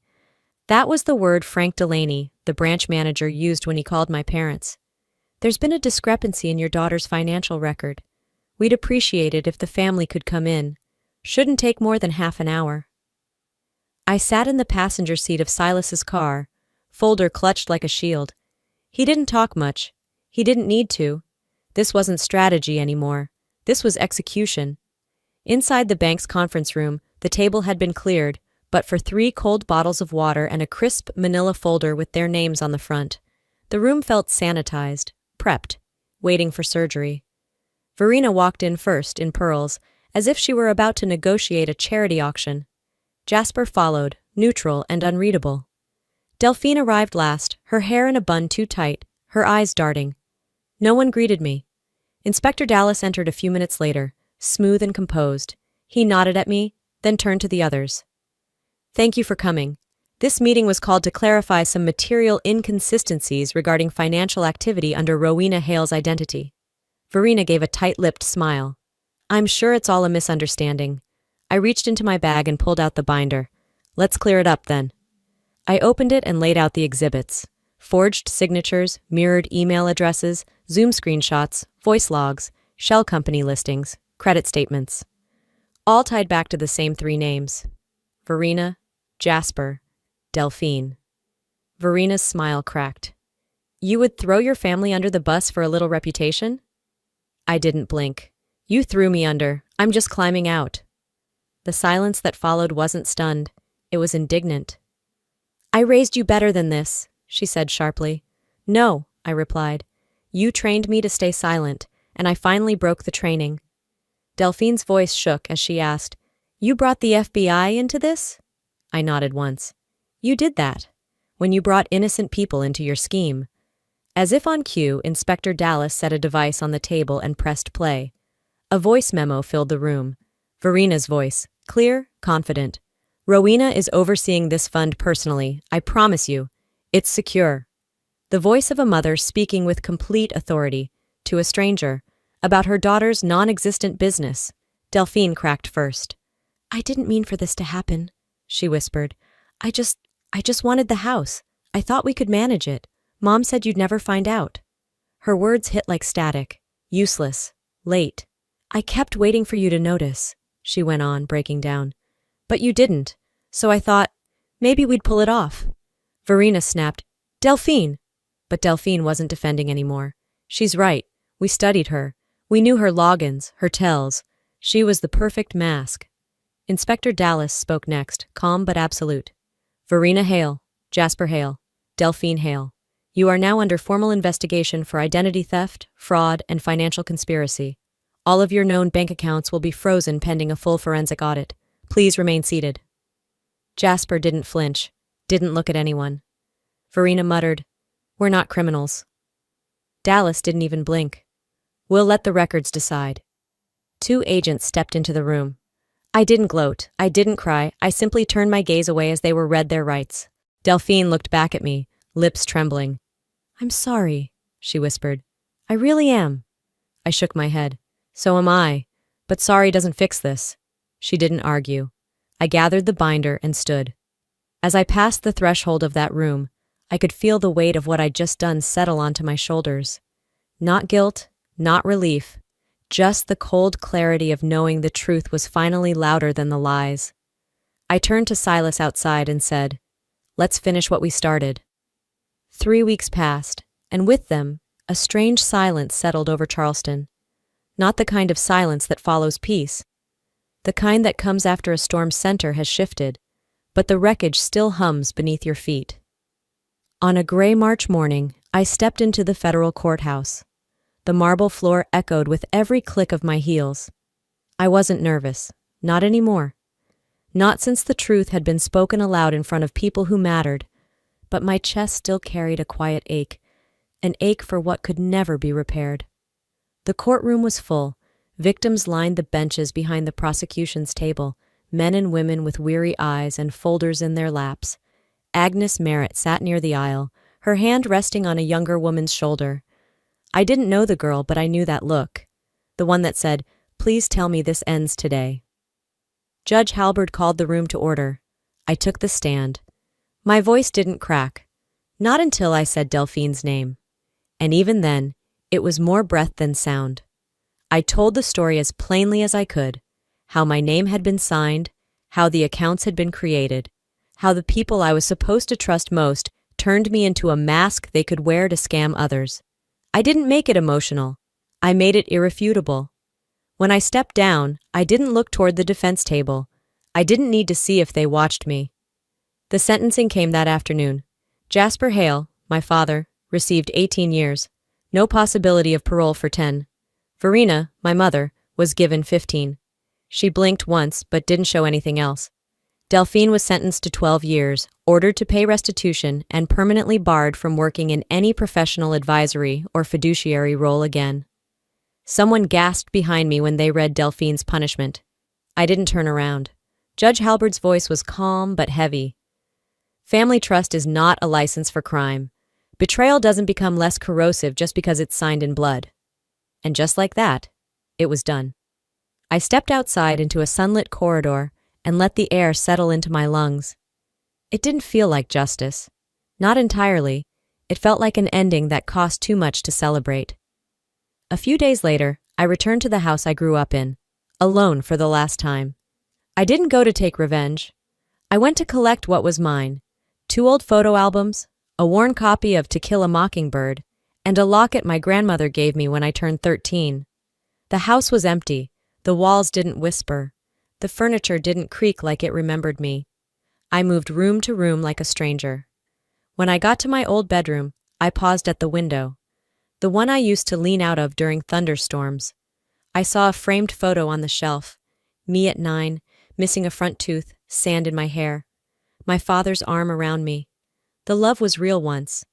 That was the word Frank Delaney, the branch manager, used when he called my parents. "There's been a discrepancy in your daughter's financial record. We'd appreciate it if the family could come in. Shouldn't take more than half an hour." I sat in the passenger seat of Silas's car, folder clutched like a shield. He didn't talk much. He didn't need to. This wasn't strategy anymore. This was execution. Inside the bank's conference room, the table had been cleared, but for 3 cold bottles of water and a crisp manila folder with their names on the front. The room felt sanitized, prepped, waiting for surgery. Verena walked in first, in pearls, as if she were about to negotiate a charity auction. Jasper followed, neutral and unreadable. Delphine arrived last, her hair in a bun too tight, her eyes darting. No one greeted me. Inspector Dallas entered a few minutes later, smooth and composed. He nodded at me, then turned to the others. Thank you for coming. This meeting was called to clarify some material inconsistencies regarding financial activity under Rowena Hale's identity. Verena gave a tight-lipped smile. I'm sure it's all a misunderstanding. I reached into my bag and pulled out the binder. Let's clear it up then. I opened it and laid out the exhibits. Forged signatures, mirrored email addresses, Zoom screenshots, voice logs, shell company listings, credit statements. All tied back to the same three names. Verena, Jasper, Delphine. Verena's smile cracked. You would throw your family under the bus for a little reputation? I didn't blink. You threw me under. I'm just climbing out. The silence that followed wasn't stunned. It was indignant. I raised you better than this, she said sharply. No, I replied. You trained me to stay silent, and I finally broke the training. Delphine's voice shook as she asked, You brought the FBI into this? I nodded once. You did that, when you brought innocent people into your scheme. As if on cue, Inspector Dallas set a device on the table and pressed play. A voice memo filled the room. Verena's voice, clear, confident. Rowena is overseeing this fund personally, I promise you. It's secure. The voice of a mother speaking with complete authority, to a stranger, about her daughter's non-existent business. Delphine cracked first. I didn't mean for this to happen, she whispered. I just wanted the house. I thought we could manage it. Mom said you'd never find out. Her words hit like static. Useless. Late. I kept waiting for you to notice, she went on, breaking down. But you didn't, so I thought, maybe we'd pull it off. Verena snapped, Delphine! But Delphine wasn't defending anymore. She's right. We studied her. We knew her logins, her tells. She was the perfect mask. Inspector Dallas spoke next, calm but absolute. Verena Hale, Jasper Hale, Delphine Hale. You are now under formal investigation for identity theft, fraud, and financial conspiracy. All of your known bank accounts will be frozen pending a full forensic audit. Please remain seated. Jasper didn't flinch, didn't look at anyone. Verena muttered, We're not criminals. Dallas didn't even blink. We'll let the records decide. Two agents stepped into the room. I didn't gloat, I didn't cry, I simply turned my gaze away as they were read their rights. Delphine looked back at me, lips trembling. I'm sorry, she whispered. I really am. I shook my head. So am I. But sorry doesn't fix this. She didn't argue. I gathered the binder and stood. As I passed the threshold of that room, I could feel the weight of what I'd just done settle onto my shoulders. Not guilt, not relief, just the cold clarity of knowing the truth was finally louder than the lies. I turned to Silas outside and said, Let's finish what we started. 3 weeks passed, and with them, a strange silence settled over Charleston. Not the kind of silence that follows peace. The kind that comes after a storm's center has shifted, but the wreckage still hums beneath your feet. On a gray March morning, I stepped into the federal courthouse. The marble floor echoed with every click of my heels. I wasn't nervous, not anymore. Not since the truth had been spoken aloud in front of people who mattered, but my chest still carried a quiet ache, an ache for what could never be repaired. The courtroom was full. Victims lined the benches behind the prosecution's table, men and women with weary eyes and folders in their laps. Agnes Merritt sat near the aisle, her hand resting on a younger woman's shoulder. I didn't know the girl, but I knew that look. The one that said, Please tell me this ends today. Judge Halberd called the room to order. I took the stand. My voice didn't crack. Not until I said Delphine's name. And even then, it was more breath than sound. I told the story as plainly as I could, how my name had been signed, how the accounts had been created, how the people I was supposed to trust most turned me into a mask they could wear to scam others. I didn't make it emotional. I made it irrefutable. When I stepped down, I didn't look toward the defense table. I didn't need to see if they watched me. The sentencing came that afternoon. Jasper Hale, my father, received 18 years. No possibility of parole for 10. Verena, my mother, was given 15. She blinked once but didn't show anything else. Delphine was sentenced to 12 years, ordered to pay restitution, and permanently barred from working in any professional advisory or fiduciary role again. Someone gasped behind me when they read Delphine's punishment. I didn't turn around. Judge Halberd's voice was calm but heavy. Family trust is not a license for crime. Betrayal doesn't become less corrosive just because it's signed in blood. And just like that, it was done. I stepped outside into a sunlit corridor and let the air settle into my lungs. It didn't feel like justice. Not entirely. It felt like an ending that cost too much to celebrate. A few days later, I returned to the house I grew up in, alone for the last time. I didn't go to take revenge. I went to collect what was mine: 2 old photo albums, a worn copy of To Kill a Mockingbird, and a locket my grandmother gave me when I turned 13. The house was empty. The walls didn't whisper. The furniture didn't creak like it remembered me. I moved room to room like a stranger. When I got to my old bedroom, I paused at the window, the one I used to lean out of during thunderstorms. I saw a framed photo on the shelf. Me at 9, missing a front tooth, sand in my hair. My father's arm around me. The love was real once,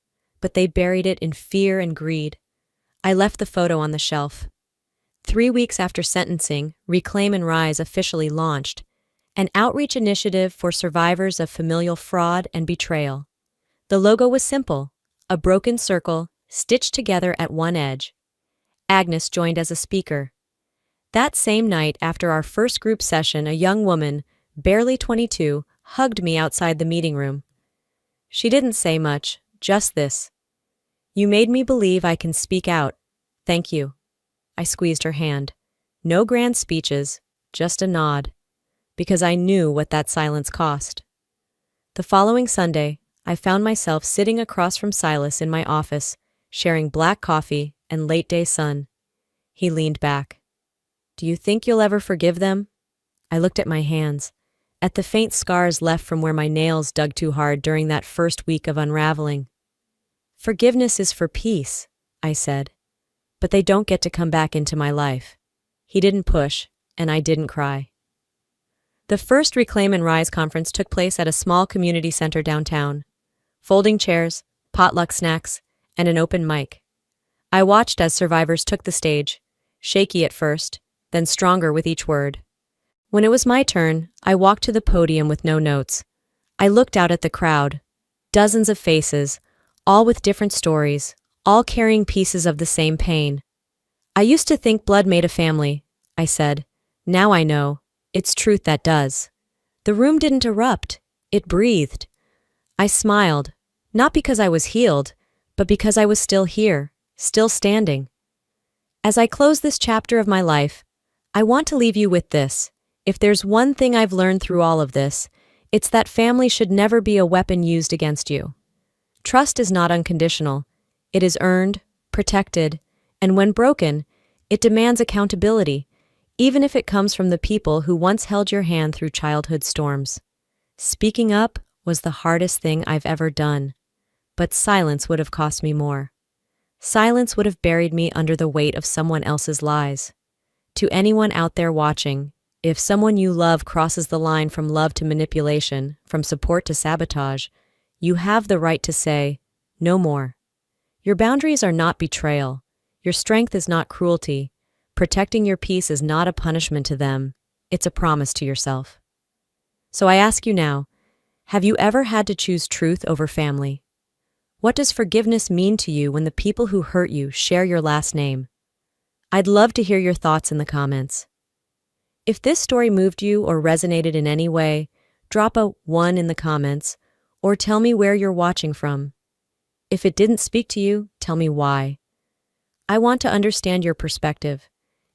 but they buried it in fear and greed. I left the photo on the shelf. 3 weeks after sentencing, Reclaim and Rise officially launched, an outreach initiative for survivors of familial fraud and betrayal. The logo was simple, a broken circle stitched together at one edge. Agnes joined as a speaker. That same night, after our first group session, a young woman, barely 22, hugged me outside the meeting room. She didn't say much, just this: "You made me believe I can speak out. Thank you." I squeezed her hand. No grand speeches, just a nod, because I knew what that silence cost. The following Sunday, I found myself sitting across from Silas in my office, sharing black coffee and late-day sun. He leaned back. "Do you think you'll ever forgive them?" I looked at my hands, at the faint scars left from where my nails dug too hard during that first week of unraveling. "Forgiveness is for peace," I said, "but they don't get to come back into my life." He didn't push, and I didn't cry. The first Reclaim and Rise conference took place at a small community center downtown. Folding chairs, potluck snacks, and an open mic. I watched as survivors took the stage, shaky at first, then stronger with each word. When it was my turn, I walked to the podium with no notes. I looked out at the crowd, dozens of faces, all with different stories, all carrying pieces of the same pain. "I used to think blood made a family," I said. "Now I know, it's truth that does." The room didn't erupt, it breathed. I smiled, not because I was healed, but because I was still here, still standing. As I close this chapter of my life, I want to leave you with this. If there's one thing I've learned through all of this, it's that family should never be a weapon used against you. Trust is not unconditional. It is earned, protected, and when broken, it demands accountability, even if it comes from the people who once held your hand through childhood storms. Speaking up was the hardest thing I've ever done, but silence would have cost me more. Silence would have buried me under the weight of someone else's lies. To anyone out there watching, if someone you love crosses the line from love to manipulation, from support to sabotage, you have the right to say, "No more." Your boundaries are not betrayal. Your strength is not cruelty. Protecting your peace is not a punishment to them. It's a promise to yourself. So I ask you now, have you ever had to choose truth over family? What does forgiveness mean to you when the people who hurt you share your last name? I'd love to hear your thoughts in the comments. If this story moved you or resonated in any way, drop a 1 in the comments, or tell me where you're watching from. If it didn't speak to you, tell me why. I want to understand your perspective,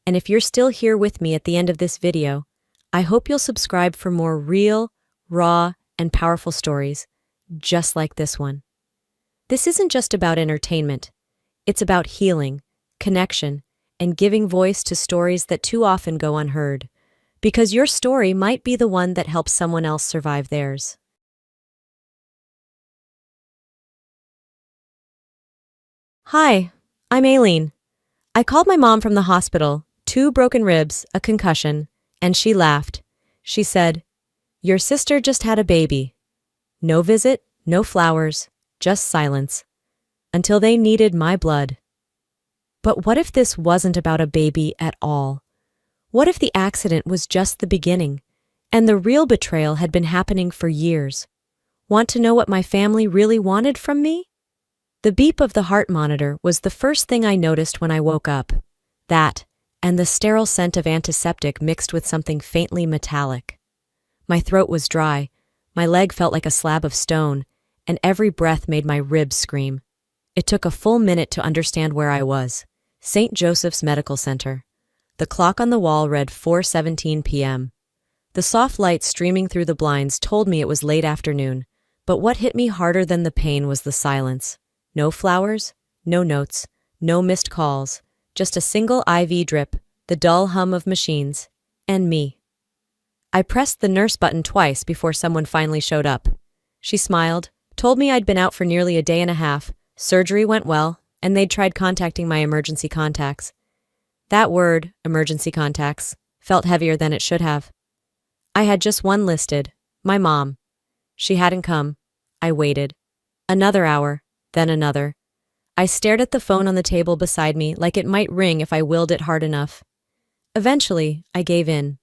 and if you're still here with me at the end of this video, I hope you'll subscribe for more real, raw, and powerful stories, just like this one. This isn't just about entertainment. It's about healing, connection, and giving voice to stories that too often go unheard, because your story might be the one that helps someone else survive theirs. Hi, I'm Aileen. I called my mom from the hospital, 2 broken ribs, a concussion, and she laughed. She said, "Your sister just had a baby." No visit, no flowers, just silence. Until they needed my blood. But what if this wasn't about a baby at all? What if the accident was just the beginning, and the real betrayal had been happening for years? Want to know what my family really wanted from me? The beep of the heart monitor was the first thing I noticed when I woke up. That, and the sterile scent of antiseptic mixed with something faintly metallic. My throat was dry, my leg felt like a slab of stone, and every breath made my ribs scream. It took a full minute to understand where I was. St. Joseph's Medical Center. The clock on the wall read 4:17 p.m. The soft light streaming through the blinds told me it was late afternoon, but what hit me harder than the pain was the silence. No flowers, no notes, no missed calls, just a single IV drip, the dull hum of machines, and me. I pressed the nurse button twice before someone finally showed up. She smiled, told me I'd been out for nearly a day and a half, surgery went well, and they'd tried contacting my emergency contacts. That word, emergency contacts, felt heavier than it should have. I had just one listed, my mom. She hadn't come. I waited. Another hour, then another. I stared at the phone on the table beside me like it might ring if I willed it hard enough. Eventually, I gave in.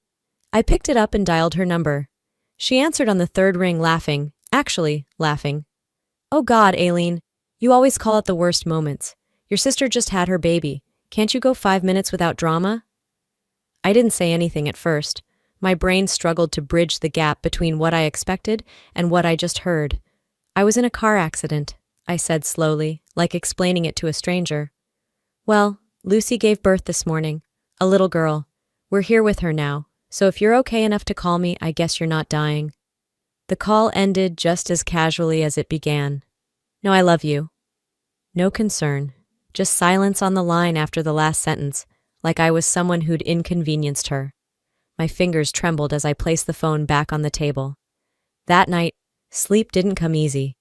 I picked it up and dialed her number. She answered on the third ring laughing. "Oh God, Aileen, you always call at the worst moments. Your sister just had her baby. Can't you go 5 minutes without drama?" I didn't say anything at first. My brain struggled to bridge the gap between what I expected and what I just heard. "I was in a car accident," I said slowly, like explaining it to a stranger. "Well, Lucy gave birth this morning. A little girl. We're here with her now, so if you're okay enough to call me, I guess you're not dying." The call ended just as casually as it began. "No, I love you." No concern, just silence on the line after the last sentence, like I was someone who'd inconvenienced her. My fingers trembled as I placed the phone back on the table. That night, sleep didn't come easy.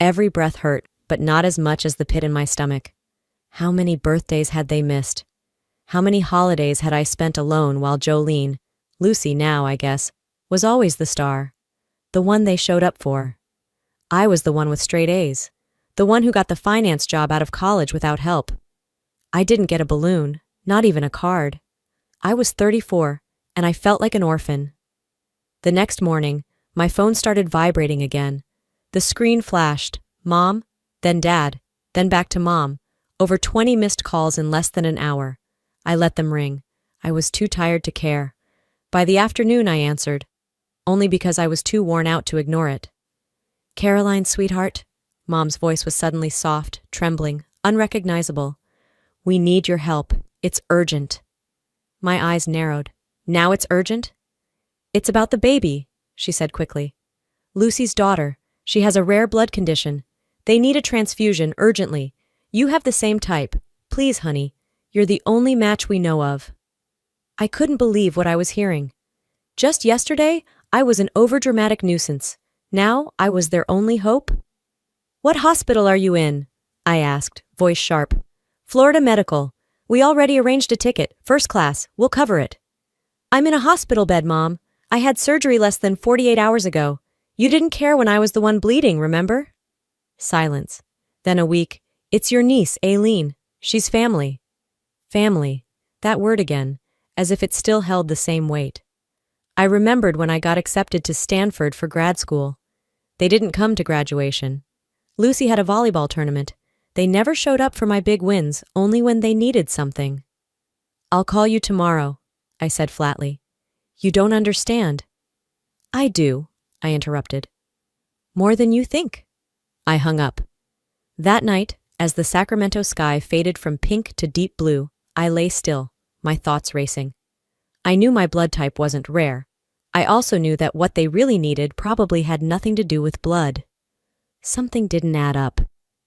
Every breath hurt, but not as much as the pit in my stomach. How many birthdays had they missed? How many holidays had I spent alone while Jolene, Lucy now, I guess, was always the star? The one they showed up for. I was the one with straight A's. The one who got the finance job out of college without help. I didn't get a balloon, not even a card. I was 34, and I felt like an orphan. The next morning, my phone started vibrating again. The screen flashed, Mom, then Dad, then back to Mom. Over 20 missed calls in less than an hour. I let them ring. I was too tired to care. By the afternoon, I answered, only because I was too worn out to ignore it. "Caroline, sweetheart," Mom's voice was suddenly soft, trembling, unrecognizable. "We need your help. It's urgent." My eyes narrowed. "Now it's urgent?" "It's about the baby," she said quickly. "Lucy's daughter. She has a rare blood condition. They need a transfusion urgently. You have the same type. Please, honey. You're the only match we know of." I couldn't believe what I was hearing. Just yesterday, I was an overdramatic nuisance. Now, I was their only hope? "What hospital are you in?" I asked, voice sharp. "Florida Medical. We already arranged a ticket, first class. We'll cover it." "I'm in a hospital bed, Mom. I had surgery less than 48 hours ago. You didn't care when I was the one bleeding, remember?" Silence. Then a weak, "It's your niece, Aileen. She's family." Family. That word again, as if it still held the same weight. I remembered when I got accepted to Stanford for grad school. They didn't come to graduation. Lucy had a volleyball tournament. They never showed up for my big wins, only when they needed something. "I'll call you tomorrow," I said flatly. "You don't understand." "I do," I interrupted. "More than you think." I hung up. That night, as the Sacramento sky faded from pink to deep blue, I lay still, my thoughts racing. I knew my blood type wasn't rare. I also knew that what they really needed probably had nothing to do with blood. Something didn't add up.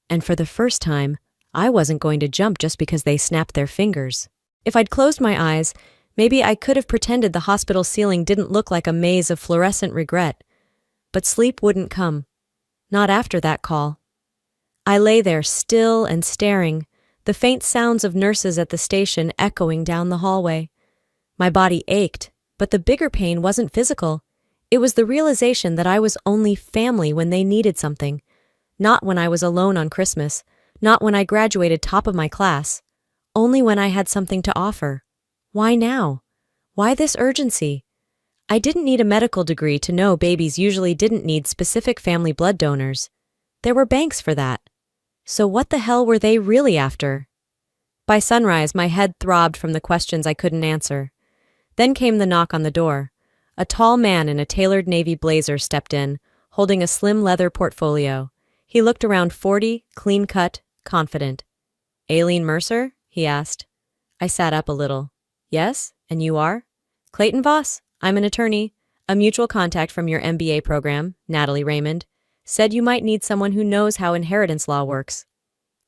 And for the first time, I wasn't going to jump just because they snapped their fingers. If I'd closed my eyes, maybe I could have pretended the hospital ceiling didn't look like a maze of fluorescent regret. But sleep wouldn't come. Not after that call. I lay there still and staring, the faint sounds of nurses at the station echoing down the hallway. My body ached, but the bigger pain wasn't physical. It was the realization that I was only family when they needed something. Not when I was alone on Christmas, not when I graduated top of my class. only when I had something to offer. Why now? Why this urgency? I didn't need a medical degree to know babies usually didn't need specific family blood donors. There were banks for that. So what the hell were they really after? By sunrise, my head throbbed from the questions I couldn't answer. Then came the knock on the door. A tall man in a tailored navy blazer stepped in, holding a slim leather portfolio. He looked around 40, clean-cut, confident. "Aileen Mercer?" he asked. I sat up a little. "Yes, and you are?" "Clayton Voss. I'm an attorney. A mutual contact from your MBA program, Natalie Raymond, said you might need someone who knows how inheritance law works."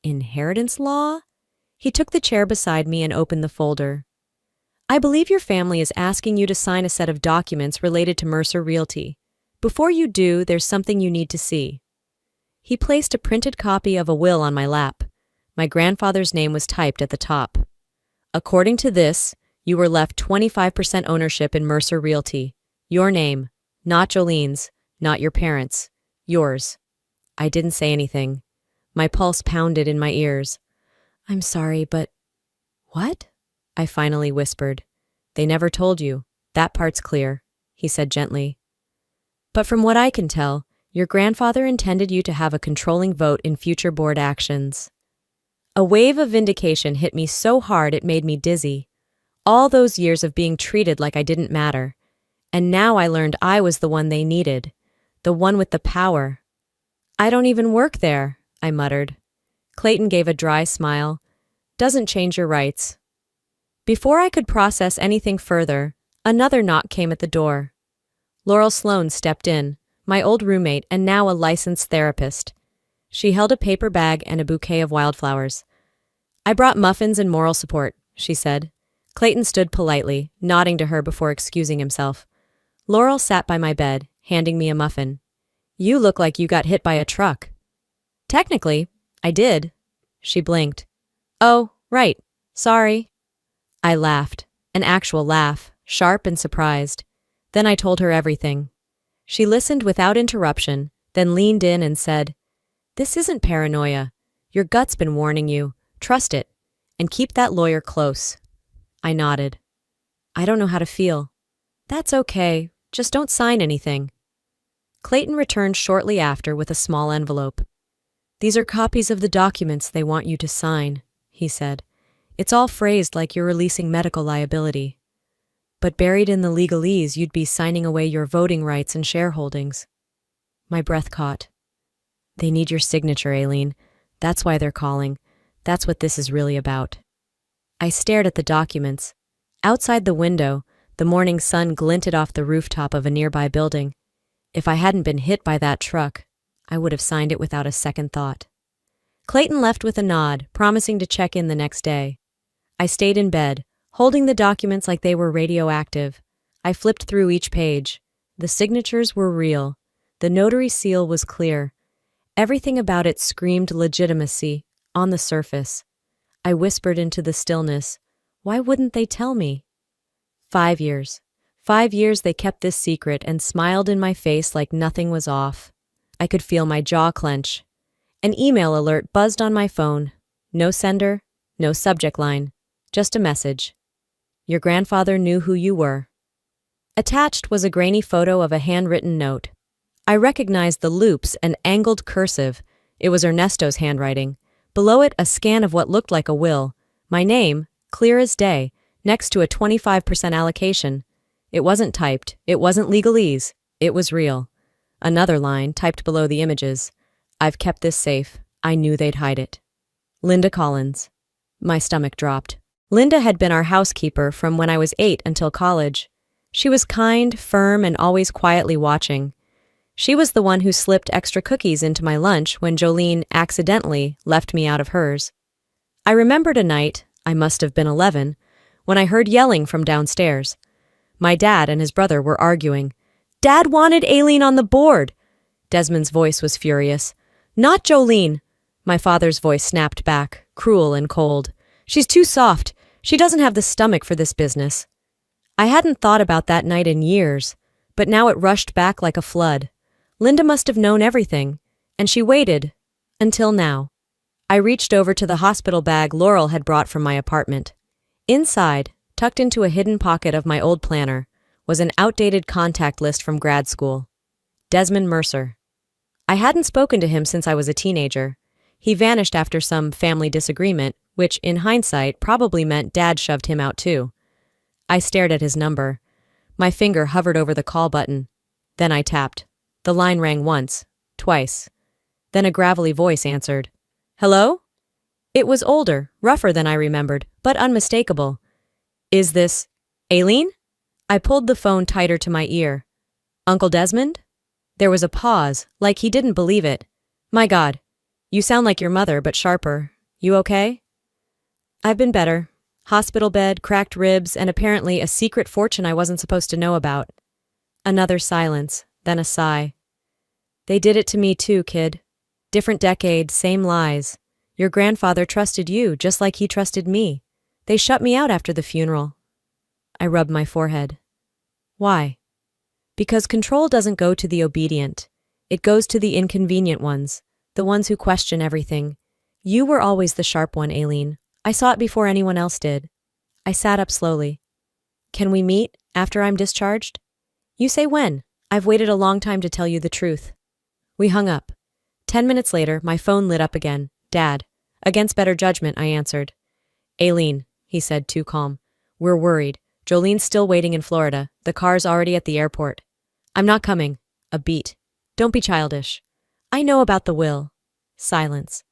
"Inheritance law?" He took the chair beside me and opened the folder. "I believe your family is asking you to sign a set of documents related to Mercer Realty. Before you do, there's something you need to see." He placed a printed copy of a will on my lap. My grandfather's name was typed at the top. "According to this, you were left 25% ownership in Mercer Realty. Your name, not Jolene's, not your parents', yours." I didn't say anything. My pulse pounded in my ears. "I'm sorry, but..." "What?" I finally whispered. "They never told you. That part's clear," he said gently. "But from what I can tell, your grandfather intended you to have a controlling vote in future board actions." A wave of vindication hit me so hard it made me dizzy. All those years of being treated like I didn't matter. And now I learned I was the one they needed. The one with the power. "I don't even work there," I muttered. Clayton gave a dry smile. "Doesn't change your rights." Before I could process anything further, another knock came at the door. Laurel Sloan stepped in, my old roommate and now a licensed therapist. She held a paper bag and a bouquet of wildflowers. "I brought muffins and moral support," she said. Clayton stood politely, nodding to her before excusing himself. Laurel sat by my bed, handing me a muffin. "You look like you got hit by a truck." "Technically, I did." She blinked. "Oh, right. Sorry." I laughed, an actual laugh, sharp and surprised. Then I told her everything. She listened without interruption, then leaned in and said, "This isn't paranoia. Your gut's been warning you. Trust it. And keep that lawyer close." I nodded. "I don't know how to feel." "That's okay. Just don't sign anything." Clayton returned shortly after with a small envelope. "These are copies of the documents they want you to sign," he said. "It's all phrased like you're releasing medical liability. But buried in the legalese, you'd be signing away your voting rights and shareholdings." My breath caught. "They need your signature, Aileen. That's why they're calling. That's what this is really about." I stared at the documents. Outside the window, the morning sun glinted off the rooftop of a nearby building. If I hadn't been hit by that truck, I would have signed it without a second thought. Clayton left with a nod, promising to check in the next day. I stayed in bed, holding the documents like they were radioactive. I flipped through each page. The signatures were real. The notary seal was clear. Everything about it screamed legitimacy, on the surface. I whispered into the stillness, "Why wouldn't they tell me?" 5 years. 5 years they kept this secret and smiled in my face like nothing was off. I could feel my jaw clench. An email alert buzzed on my phone. No sender, no subject line, just a message. "Your grandfather knew who you were." Attached was a grainy photo of a handwritten note. I recognized the loops and angled cursive. It was Ernesto's handwriting. Below it, a scan of what looked like a will. My name, clear as day, next to a 25% allocation. It wasn't typed. It wasn't legalese. It was real. Another line, typed below the images. "I've kept this safe. I knew they'd hide it. Linda Collins." My stomach dropped. Linda had been our housekeeper from when I was 8 until college. She was kind, firm, and always quietly watching. She was the one who slipped extra cookies into my lunch when Jolene accidentally left me out of hers. I remembered a night, I must have been 11, when I heard yelling from downstairs. My dad and his brother were arguing. "Dad wanted Aileen on the board!" Desmond's voice was furious. "Not Jolene!" My father's voice snapped back, cruel and cold. "She's too soft. She doesn't have the stomach for this business." I hadn't thought about that night in years, but now it rushed back like a flood. Linda must have known everything, and she waited until now. I reached over to the hospital bag Laurel had brought from my apartment. Inside, tucked into a hidden pocket of my old planner, was an outdated contact list from grad school. Desmond Mercer. I hadn't spoken to him since I was a teenager. He vanished after some family disagreement, which, in hindsight, probably meant Dad shoved him out too. I stared at his number. My finger hovered over the call button. Then I tapped. The line rang once, twice. Then a gravelly voice answered. Hello? It was older, rougher than I remembered, but unmistakable. Is this Aileen? I pulled the phone tighter to my ear. Uncle Desmond? There was a pause, like he didn't believe it. My God, you sound like your mother, but sharper. You okay? I've been better. Hospital bed, cracked ribs, and apparently a secret fortune I wasn't supposed to know about. Another silence, then a sigh. They did it to me too, kid. Different decade, same lies. Your grandfather trusted you just like he trusted me. They shut me out after the funeral. I rubbed my forehead. Why? Because control doesn't go to the obedient. It goes to the inconvenient ones, the ones who question everything. You were always the sharp one, Aileen. I saw it before anyone else did. I sat up slowly. Can we meet after I'm discharged? You say when. I've waited a long time to tell you the truth. We hung up. 10 minutes later, my phone lit up again. Dad. Against better judgment, I answered. Aileen, he said, too calm. We're worried. Jolene's still waiting in Florida. The car's already at the airport. I'm not coming. A beat. Don't be childish. I know about the will. Silence.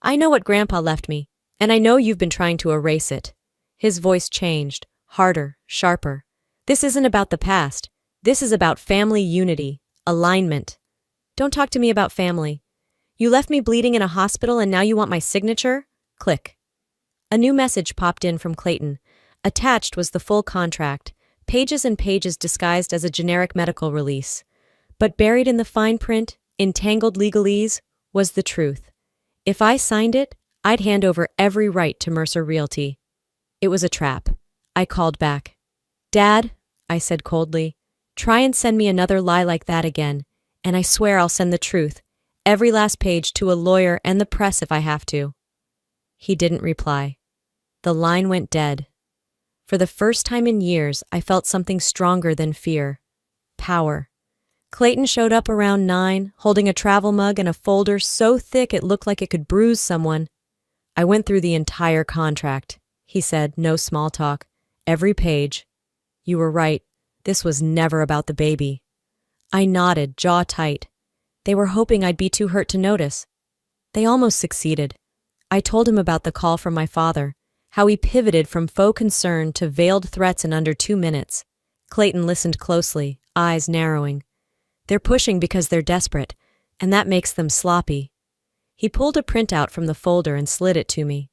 I know what Grandpa left me, and I know you've been trying to erase it. His voice changed, harder, sharper. This isn't about the past. This is about family unity, alignment. Don't talk to me about family. You left me bleeding in a hospital and now you want my signature? Click. A new message popped in from Clayton. Attached was the full contract, pages and pages disguised as a generic medical release. But buried in the fine print, in tangled legalese, was the truth. If I signed it, I'd hand over every right to Mercer Realty. It was a trap. I called back. Dad, I said coldly, try and send me another lie like that again, and I swear I'll send the truth, every last page, to a lawyer and the press if I have to. He didn't reply. The line went dead. For the first time in years, I felt something stronger than fear. Power. Clayton showed up around 9, holding a travel mug and a folder so thick it looked like it could bruise someone. I went through the entire contract, he said, no small talk. Every page. You were right. This was never about the baby. I nodded, jaw tight. They were hoping I'd be too hurt to notice. They almost succeeded. I told him about the call from my father, how he pivoted from faux concern to veiled threats in under 2 minutes. Clayton listened closely, eyes narrowing. They're pushing because they're desperate, and that makes them sloppy. He pulled a printout from the folder and slid it to me.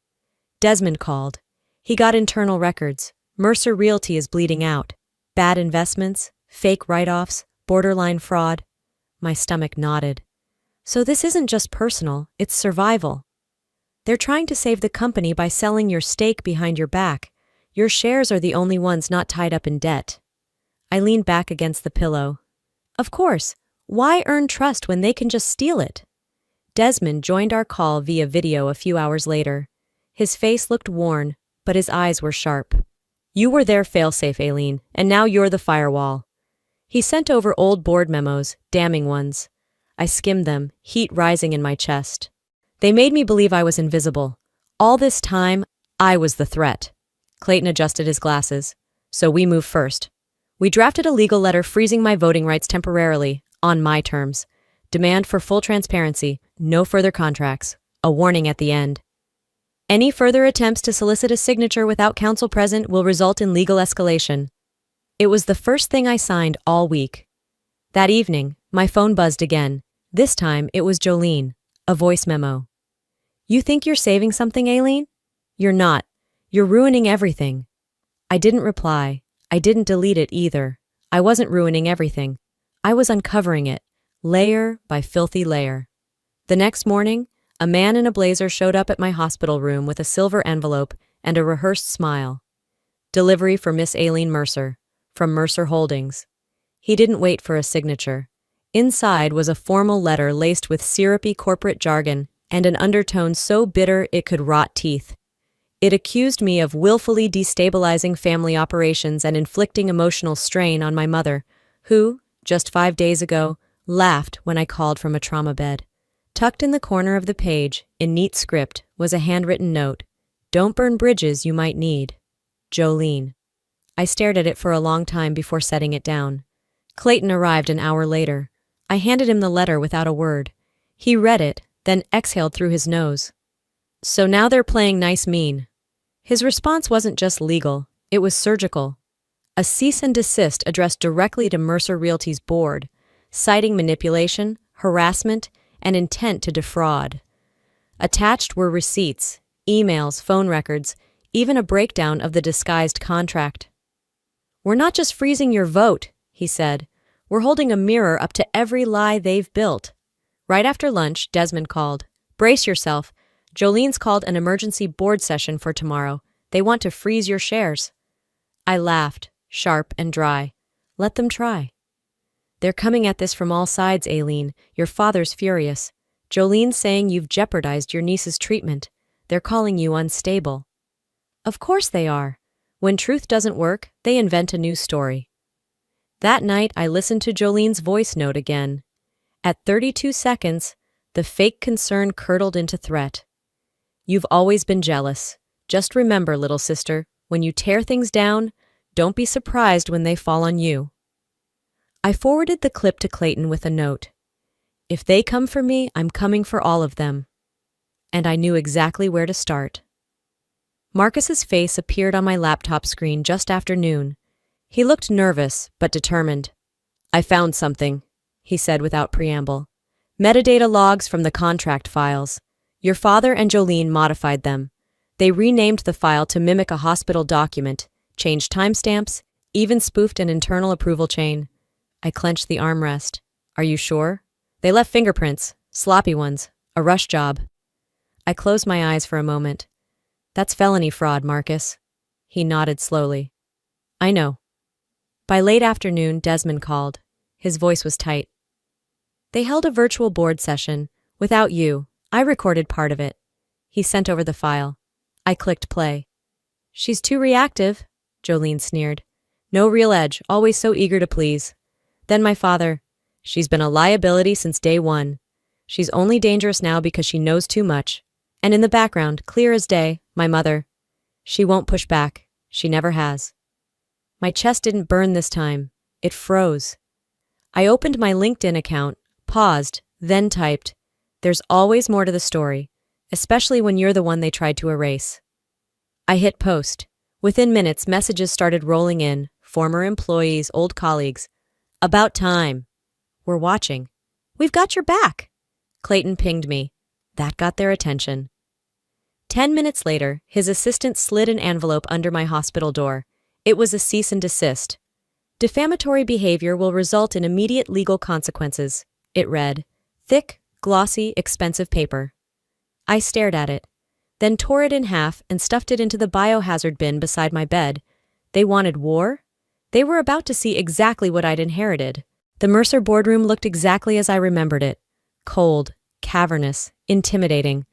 Desmond called. He got internal records. Mercer Realty is bleeding out. Bad investments, fake write-offs, borderline fraud. My stomach nodded. So this isn't just personal, it's survival. They're trying to save the company by selling your stake behind your back. Your shares are the only ones not tied up in debt. I leaned back against the pillow. Of course, why earn trust when they can just steal it? Desmond joined our call via video a few hours later. His face looked worn, but his eyes were sharp. You were their failsafe, Aileen, and now you're the firewall. He sent over old board memos, damning ones. I skimmed them, heat rising in my chest. They made me believe I was invisible. All this time, I was the threat. Clayton adjusted his glasses. So we move first. We drafted a legal letter freezing my voting rights temporarily, on my terms. Demand for full transparency, no further contracts, a warning at the end. Any further attempts to solicit a signature without counsel present will result in legal escalation. It was the first thing I signed all week. That evening, my phone buzzed again. This time, it was Jolene, a voice memo. You think you're saving something, Aileen? You're not. You're ruining everything. I didn't reply. I didn't delete it either. I wasn't ruining everything. I was uncovering it, layer by filthy layer. The next morning, a man in a blazer showed up at my hospital room with a silver envelope and a rehearsed smile. Delivery for Miss Aileen Mercer, from Mercer Holdings. He didn't wait for a signature. Inside was a formal letter laced with syrupy corporate jargon, and an undertone so bitter it could rot teeth. It accused me of willfully destabilizing family operations and inflicting emotional strain on my mother, who, just 5 days ago, laughed when I called from a trauma bed. Tucked in the corner of the page, in neat script, was a handwritten note. "Don't burn bridges you might need. Jolene." I stared at it for a long time before setting it down. Clayton arrived an hour later. I handed him the letter without a word. He read it, then exhaled through his nose. "So now they're playing nice mean." His response wasn't just legal, it was surgical. A cease and desist addressed directly to Mercer Realty's board, citing manipulation, harassment, and intent to defraud. Attached were receipts, emails, phone records, even a breakdown of the disguised contract. "We're not just freezing your vote," he said. "We're holding a mirror up to every lie they've built." Right after lunch, Desmond called. "Brace yourself. Jolene's called an emergency board session for tomorrow. They want to freeze your shares." I laughed, sharp and dry. Let them try. "They're coming at this from all sides, Aileen. Your father's furious. Jolene's saying you've jeopardized your niece's treatment. They're calling you unstable." Of course they are. When truth doesn't work, they invent a new story. That night, I listened to Jolene's voice note again. At 32 seconds, the fake concern curdled into threat. "You've always been jealous. Just remember, little sister, when you tear things down, don't be surprised when they fall on you." I forwarded the clip to Clayton with a note. "If they come for me, I'm coming for all of them." And I knew exactly where to start. Marcus's face appeared on my laptop screen just after noon. He looked nervous, but determined. "I found something," he said without preamble. "Metadata logs from the contract files. Your father and Jolene modified them. They renamed the file to mimic a hospital document, changed timestamps, even spoofed an internal approval chain." I clenched the armrest. "Are you sure? They left fingerprints, sloppy ones, a rush job." I closed my eyes for a moment. "That's felony fraud, Marcus." He nodded slowly. "I know." By late afternoon, Desmond called. His voice was tight. "They held a virtual board session. Without you. I recorded part of it." He sent over the file. I clicked play. "She's too reactive," Jolene sneered. "No real edge, always so eager to please." Then my father. "She's been a liability since day one. She's only dangerous now because she knows too much." And in the background, clear as day, my mother. "She won't push back. She never has." My chest didn't burn this time. It froze. I opened my LinkedIn account, paused, then typed, "There's always more to the story, especially when you're the one they tried to erase." I hit post. Within minutes, messages started rolling in, former employees, old colleagues. "About time." "We're watching." "We've got your back." Clayton pinged me. That got their attention. 10 minutes later, his assistant slid an envelope under my hospital door. It was a cease and desist. "Defamatory behavior will result in immediate legal consequences," it read. Thick, glossy, expensive paper. I stared at it, then tore it in half and stuffed it into the biohazard bin beside my bed. They wanted war? They were about to see exactly what I'd inherited. The Mercer boardroom looked exactly as I remembered it. Cold, cavernous, intimidating.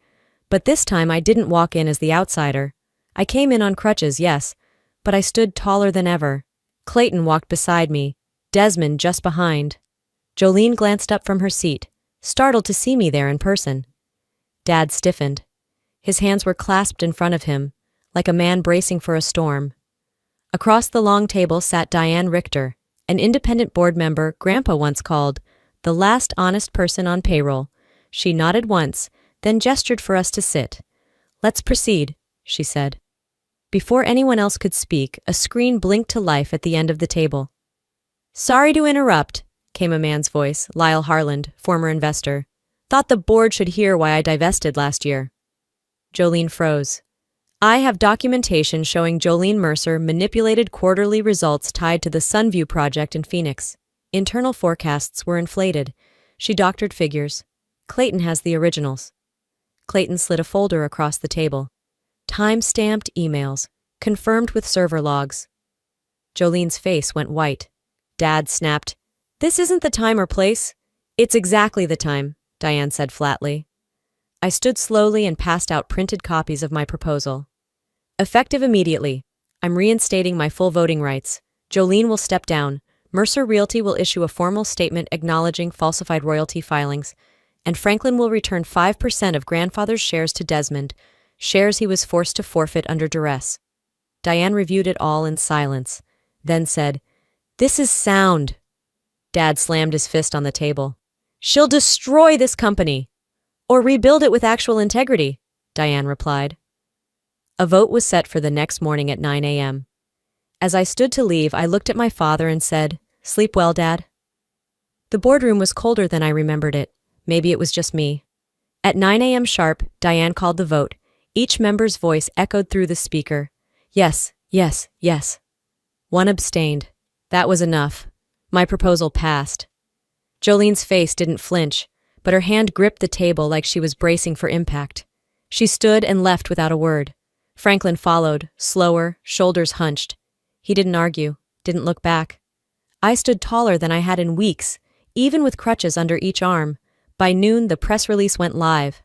But this time I didn't walk in as the outsider. I came in on crutches, yes, but I stood taller than ever. Clayton walked beside me, Desmond just behind. Jolene glanced up from her seat, startled to see me there in person. Dad stiffened. His hands were clasped in front of him, like a man bracing for a storm. Across the long table sat Diane Richter, an independent board member Grandpa once called the last honest person on payroll. She nodded once, then gestured for us to sit. "Let's proceed," she said. Before anyone else could speak, a screen blinked to life at the end of the table. "Sorry to interrupt," came a man's voice, Lyle Harland, former investor. "Thought the board should hear why I divested last year." Jolene froze. "I have documentation showing Jolene Mercer manipulated quarterly results tied to the Sunview project in Phoenix. Internal forecasts were inflated. She doctored figures. Clayton has the originals." Clayton slid a folder across the table. Time-stamped emails, confirmed with server logs. Jolene's face went white. Dad snapped, "This isn't the time or place." "It's exactly the time," Diane said flatly. I stood slowly and passed out printed copies of my proposal. Effective immediately. I'm reinstating my full voting rights. Jolene will step down. Mercer Realty will issue a formal statement acknowledging falsified royalty filings, and Franklin will return 5% of grandfather's shares to Desmond, shares he was forced to forfeit under duress. Diane reviewed it all in silence, then said, "This is sound." Dad slammed his fist on the table. "She'll destroy this company. Or rebuild it with actual integrity," Diane replied. A vote was set for the next morning at 9 a.m. As I stood to leave, I looked at my father and said, "Sleep well, Dad." The boardroom was colder than I remembered it. Maybe it was just me. At 9 a.m. sharp, Diane called the vote. Each member's voice echoed through the speaker. Yes, yes, yes. One abstained. That was enough. My proposal passed. Jolene's face didn't flinch, but her hand gripped the table like she was bracing for impact. She stood and left without a word. Franklin followed, slower, shoulders hunched. He didn't argue, didn't look back. I stood taller than I had in weeks, even with crutches under each arm. By noon, the press release went live.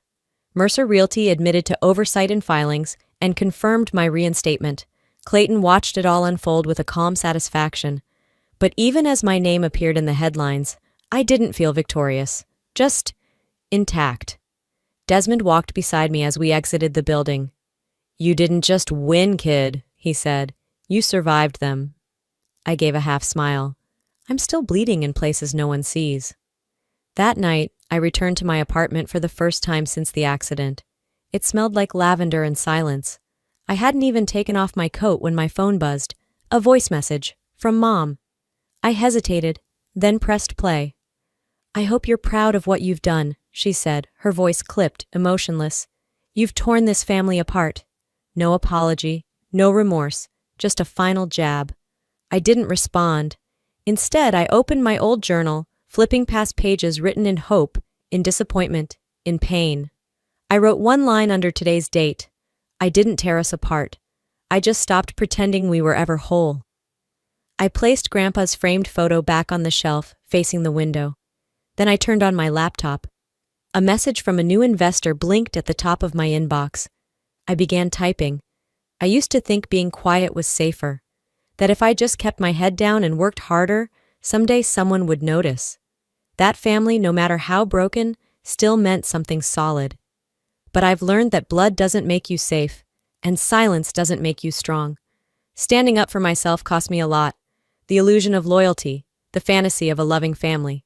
Mercer Realty admitted to oversight in filings and confirmed my reinstatement. Clayton watched it all unfold with a calm satisfaction. But even as my name appeared in the headlines, I didn't feel victorious, just intact. Desmond walked beside me as we exited the building. "You didn't just win, kid," he said. "You survived them." I gave a half smile. I'm still bleeding in places no one sees. That night, I returned to my apartment for the first time since the accident. It smelled like lavender and silence. I hadn't even taken off my coat when my phone buzzed. A voice message from Mom. I hesitated, then pressed play. "I hope you're proud of what you've done," she said, her voice clipped, emotionless. "You've torn this family apart. No apology, no remorse, just a final jab." I didn't respond. Instead, I opened my old journal, flipping past pages written in hope, in disappointment, in pain. I wrote one line under today's date. I didn't tear us apart. I just stopped pretending we were ever whole. I placed Grandpa's framed photo back on the shelf, facing the window. Then I turned on my laptop. A message from a new investor blinked at the top of my inbox. I began typing. I used to think being quiet was safer, that if I just kept my head down and worked harder, someday someone would notice. That family, no matter how broken, still meant something solid. But I've learned that blood doesn't make you safe, and silence doesn't make you strong. Standing up for myself cost me a lot. The illusion of loyalty, the fantasy of a loving family.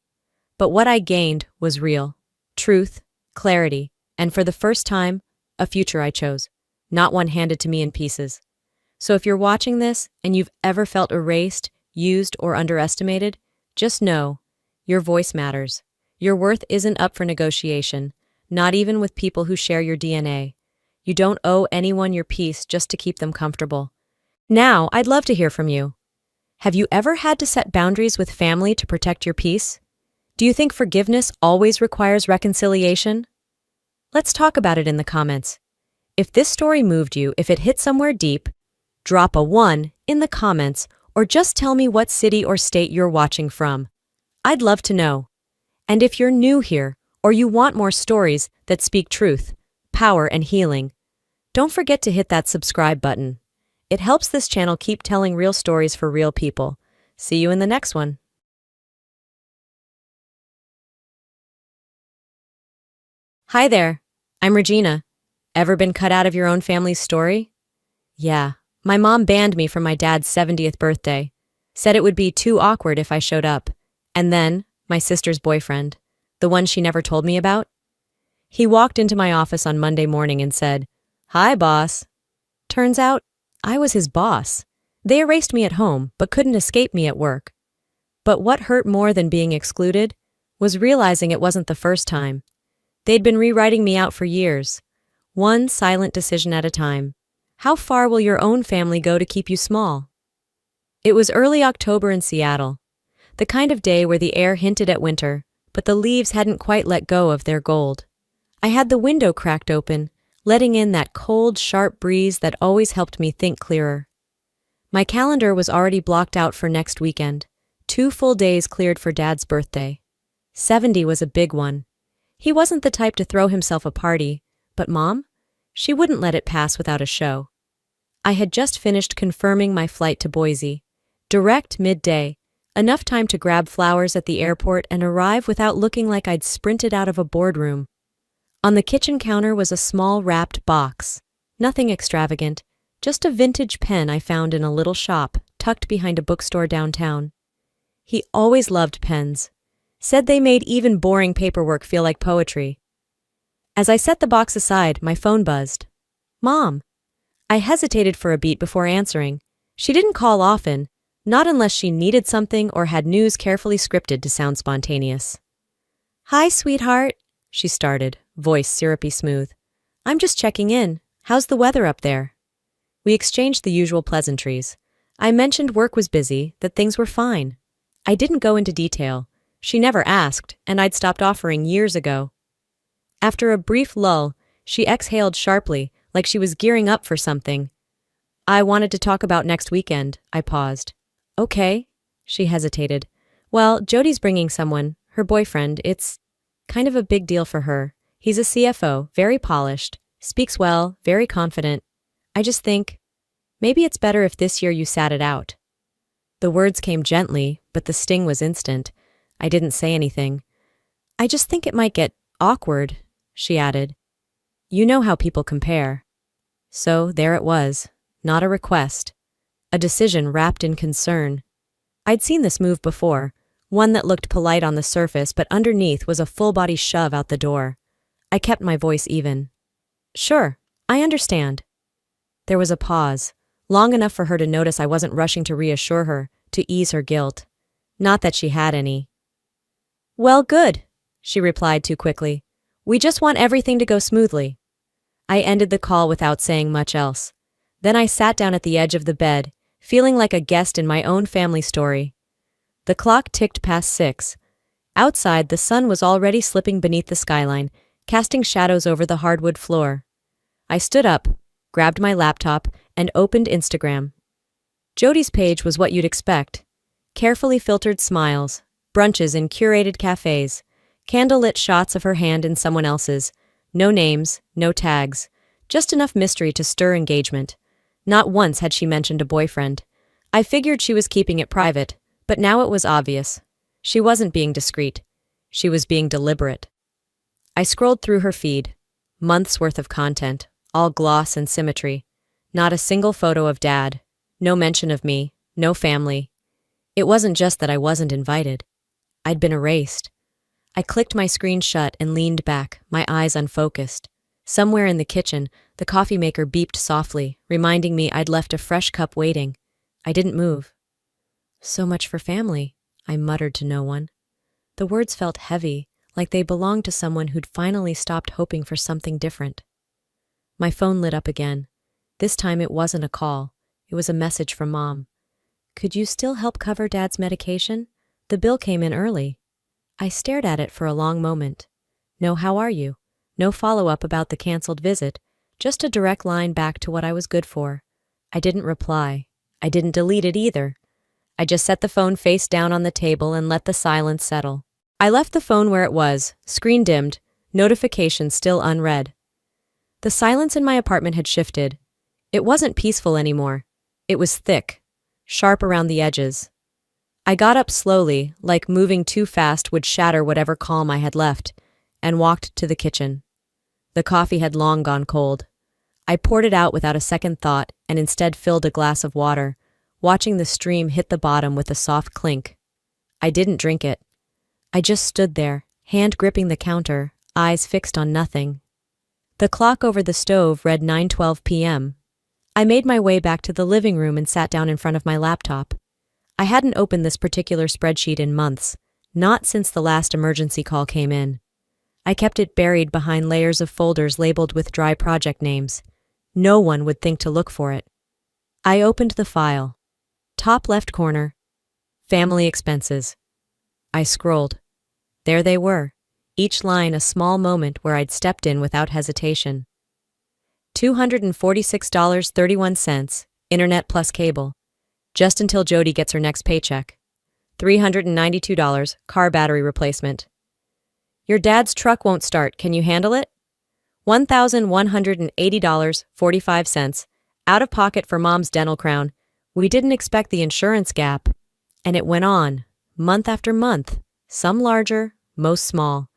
But what I gained was real. Truth, clarity, and for the first time, a future I chose, not one handed to me in pieces. So if you're watching this and you've ever felt erased, used, or underestimated, just know, your voice matters. Your worth isn't up for negotiation, not even with people who share your DNA. You don't owe anyone your peace just to keep them comfortable. Now, I'd love to hear from you. Have you ever had to set boundaries with family to protect your peace? Do you think forgiveness always requires reconciliation? Let's talk about it in the comments. If this story moved you, if it hit somewhere deep, drop a 1 in the comments or just tell me what city or state you're watching from. I'd love to know. And if you're new here or you want more stories that speak truth, power, and healing, don't forget to hit that subscribe button. It helps this channel keep telling real stories for real people. See you in the next one. Hi there, I'm Regina. Ever been cut out of your own family's story? Yeah, my mom banned me from my dad's 70th birthday. Said it would be too awkward if I showed up. And then, my sister's boyfriend, the one she never told me about, he walked into my office on Monday morning and said, "Hi, boss." Turns out, I was his boss. They erased me at home, but couldn't escape me at work. But what hurt more than being excluded was realizing it wasn't the first time. They'd been rewriting me out for years, one silent decision at a time. How far will your own family go to keep you small? It was early October in Seattle, the kind of day where the air hinted at winter, but the leaves hadn't quite let go of their gold. I had the window cracked open, letting in that cold, sharp breeze that always helped me think clearer. My calendar was already blocked out for next weekend, 2 full days cleared for Dad's birthday. 70 was a big one. He wasn't the type to throw himself a party, but Mom? She wouldn't let it pass without a show. I had just finished confirming my flight to Boise. Direct midday, enough time to grab flowers at the airport and arrive without looking like I'd sprinted out of a boardroom. On the kitchen counter was a small wrapped box. Nothing extravagant, just a vintage pen I found in a little shop tucked behind a bookstore downtown. He always loved pens. Said they made even boring paperwork feel like poetry. As I set the box aside, my phone buzzed. Mom. I hesitated for a beat before answering. She didn't call often, not unless she needed something or had news carefully scripted to sound spontaneous. Hi, sweetheart, she started, voice syrupy smooth. I'm just checking in. How's the weather up there? We exchanged the usual pleasantries. I mentioned work was busy, that things were fine. I didn't go into detail. She never asked, and I'd stopped offering years ago. After a brief lull, she exhaled sharply, like she was gearing up for something. I wanted to talk about next weekend, I paused. Okay, she hesitated. Well, Jody's bringing someone, her boyfriend. It's kind of a big deal for her. He's a CFO, very polished, speaks well, very confident. I just think, maybe it's better if this year you sat it out. The words came gently, but the sting was instant. I didn't say anything. I just think it might get awkward, she added. You know how people compare. So there it was, not a request. A decision wrapped in concern. I'd seen this move before, one that looked polite on the surface but underneath was a full-body shove out the door. I kept my voice even. Sure, I understand. There was a pause, long enough for her to notice I wasn't rushing to reassure her, to ease her guilt. Not that she had any. Well, good, she replied too quickly. We just want everything to go smoothly. I ended the call without saying much else. Then I sat down at the edge of the bed, feeling like a guest in my own family story. The clock ticked past 6. Outside, the sun was already slipping beneath the skyline, casting shadows over the hardwood floor. I stood up, grabbed my laptop, and opened Instagram. Jody's page was what you'd expect. Carefully filtered smiles, brunches in curated cafes, candlelit shots of her hand in someone else's. No names, no tags, just enough mystery to stir engagement. Not once had she mentioned a boyfriend. I figured she was keeping it private, but now it was obvious. She wasn't being discreet. She was being deliberate. I scrolled through her feed. Months worth of content, all gloss and symmetry. Not a single photo of Dad. No mention of me. No family. It wasn't just that I wasn't invited. I'd been erased. I clicked my screen shut and leaned back, my eyes unfocused. Somewhere in the kitchen, the coffee maker beeped softly, reminding me I'd left a fresh cup waiting. I didn't move. So much for family, I muttered to no one. The words felt heavy, like they belonged to someone who'd finally stopped hoping for something different. My phone lit up again. This time it wasn't a call. It was a message from Mom. Could you still help cover Dad's medication? The bill came in early. I stared at it for a long moment. No, how are you? No follow-up about the canceled visit, just a direct line back to what I was good for. I didn't reply. I didn't delete it either. I just set the phone face down on the table and let the silence settle. I left the phone where it was, screen dimmed, notifications still unread. The silence in my apartment had shifted. It wasn't peaceful anymore. It was thick, sharp around the edges. I got up slowly, like moving too fast would shatter whatever calm I had left, and walked to the kitchen. The coffee had long gone cold. I poured it out without a second thought and instead filled a glass of water, watching the stream hit the bottom with a soft clink. I didn't drink it. I just stood there, hand gripping the counter, eyes fixed on nothing. The clock over the stove read 9:12 p.m. I made my way back to the living room and sat down in front of my laptop. I hadn't opened this particular spreadsheet in months, not since the last emergency call came in. I kept it buried behind layers of folders labeled with dry project names. No one would think to look for it. I opened the file. Top left corner. Family expenses. I scrolled. There they were, each line a small moment where I'd stepped in without hesitation. $246.31, internet plus cable. Just until Jody gets her next paycheck. $392, car battery replacement. Your dad's truck won't start. Can you handle it? $1,180.45. Out of pocket for mom's dental crown. We didn't expect the insurance gap. And it went on, month after month, some larger, most small.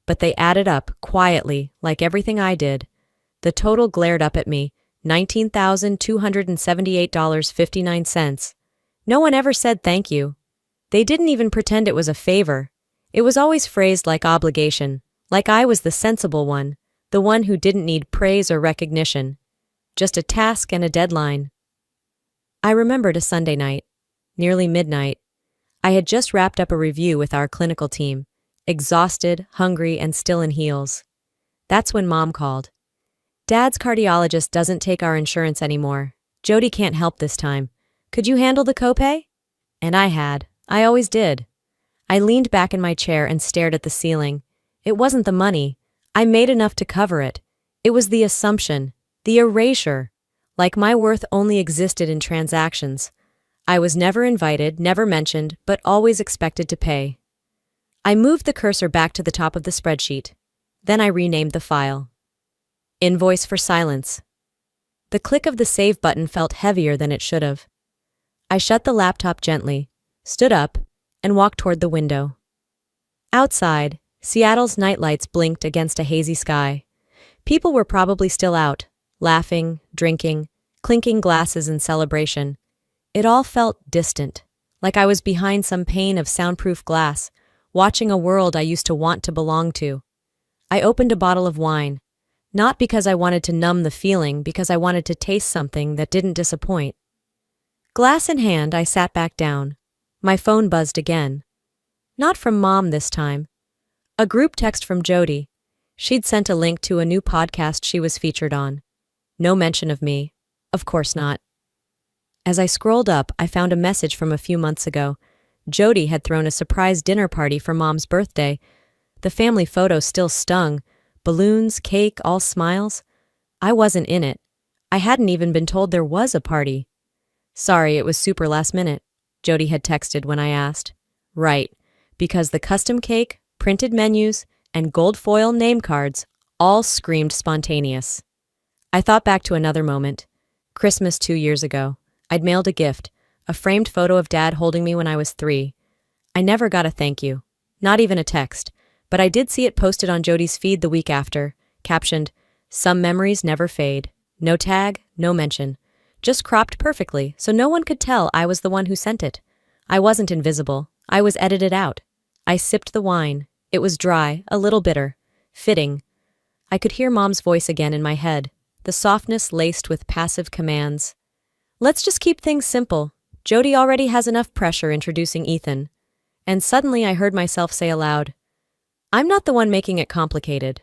But they added up, quietly, like everything I did. The total glared up at me, $19,278.59. No one ever said thank you. They didn't even pretend it was a favor. It was always phrased like obligation, like I was the sensible one, the one who didn't need praise or recognition. Just a task and a deadline. I remembered a Sunday night, nearly midnight. I had just wrapped up a review with our clinical team, exhausted, hungry, and still in heels. That's when Mom called. Dad's cardiologist doesn't take our insurance anymore. Jody can't help this time. Could you handle the copay? And I had. I always did. I leaned back in my chair and stared at the ceiling. It wasn't the money. I made enough to cover it. It was the assumption, the erasure. Like my worth only existed in transactions. I was never invited, never mentioned, but always expected to pay. I moved the cursor back to the top of the spreadsheet. Then I renamed the file. Invoice for silence. The click of the save button felt heavier than it should have. I shut the laptop gently, stood up, and walked toward the window. Outside, Seattle's nightlights blinked against a hazy sky. People were probably still out, laughing, drinking, clinking glasses in celebration. It all felt distant, like I was behind some pane of soundproof glass, watching a world I used to want to belong to. I opened a bottle of wine, not because I wanted to numb the feeling, because I wanted to taste something that didn't disappoint. Glass in hand, I sat back down. My phone buzzed again. Not from Mom this time. A group text from Jody. She'd sent a link to a new podcast she was featured on. No mention of me. Of course not. As I scrolled up, I found a message from a few months ago. Jody had thrown a surprise dinner party for Mom's birthday. The family photo still stung. Balloons, cake, all smiles. I wasn't in it. I hadn't even been told there was a party. Sorry, it was super last minute, Jody had texted when I asked. Right, because the custom cake, printed menus, and gold foil name cards all screamed spontaneous. I thought back to another moment. Christmas 2 years ago. I'd mailed a gift, a framed photo of Dad holding me when I was 3. I never got a thank you, not even a text, but I did see it posted on Jody's feed the week after, captioned, "Some memories never fade." No tag, no mention. Just cropped perfectly, so no one could tell I was the one who sent it. I wasn't invisible. I was edited out. I sipped the wine. It was dry, a little bitter. Fitting. I could hear Mom's voice again in my head, the softness laced with passive commands. Let's just keep things simple. Jody already has enough pressure introducing Ethan. And suddenly I heard myself say aloud, I'm not the one making it complicated.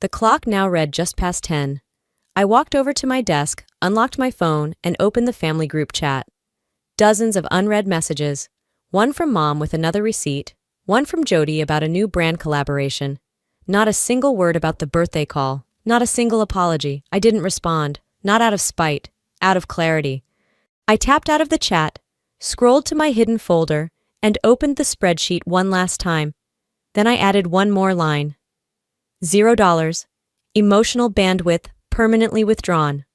The clock now read just past 10. I walked over to my desk, unlocked my phone, and opened the family group chat. Dozens of unread messages, one from Mom with another receipt, one from Jody about a new brand collaboration. Not a single word about the birthday call, not a single apology. I didn't respond, not out of spite, out of clarity. I tapped out of the chat, scrolled to my hidden folder, and opened the spreadsheet one last time. Then I added one more line. $0. Emotional bandwidth permanently withdrawn.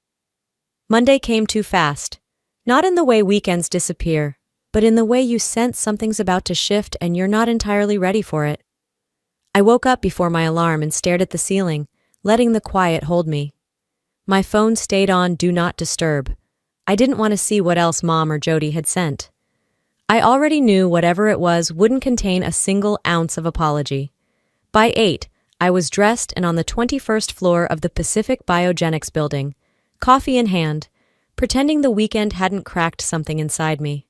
Monday came too fast. Not in the way weekends disappear, but in the way you sense something's about to shift and you're not entirely ready for it. I woke up before my alarm and stared at the ceiling, letting the quiet hold me. My phone stayed on Do Not Disturb. I didn't want to see what else Mom or Jody had sent. I already knew whatever it was wouldn't contain a single ounce of apology. By 8, I was dressed and on the 21st floor of the Pacific Biogenics building, coffee in hand, pretending the weekend hadn't cracked something inside me.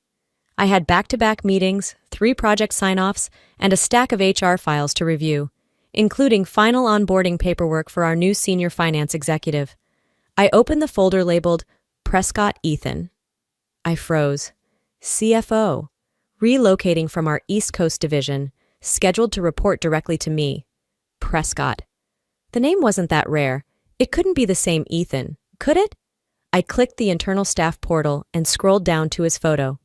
I had back-to-back meetings, 3 project sign-offs, and a stack of HR files to review, including final onboarding paperwork for our new senior finance executive. I opened the folder labeled Prescott Ethan. I froze. CFO, relocating from our East Coast division, scheduled to report directly to me. Prescott. The name wasn't that rare. It couldn't be the same Ethan, could it? I clicked the internal staff portal and scrolled down to his photo.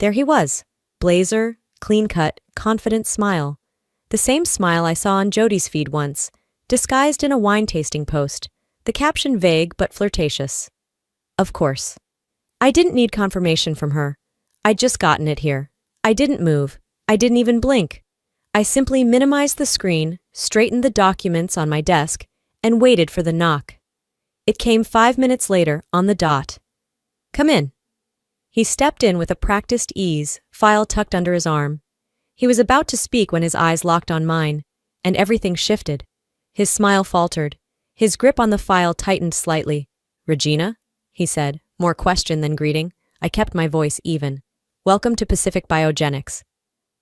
There he was, blazer, clean-cut, confident smile. The same smile I saw on Jody's feed once, disguised in a wine tasting post, the caption vague but flirtatious. Of course. I didn't need confirmation from her. I'd just gotten it here. I didn't move. I didn't even blink. I simply minimized the screen, straightened the documents on my desk, and waited for the knock. It came 5 minutes later, on the dot. Come in. He stepped in with a practiced ease, file tucked under his arm. He was about to speak when his eyes locked on mine, and everything shifted. His smile faltered. His grip on the file tightened slightly. Regina? He said, more question than greeting. I kept my voice even. Welcome to Pacific Biogenics.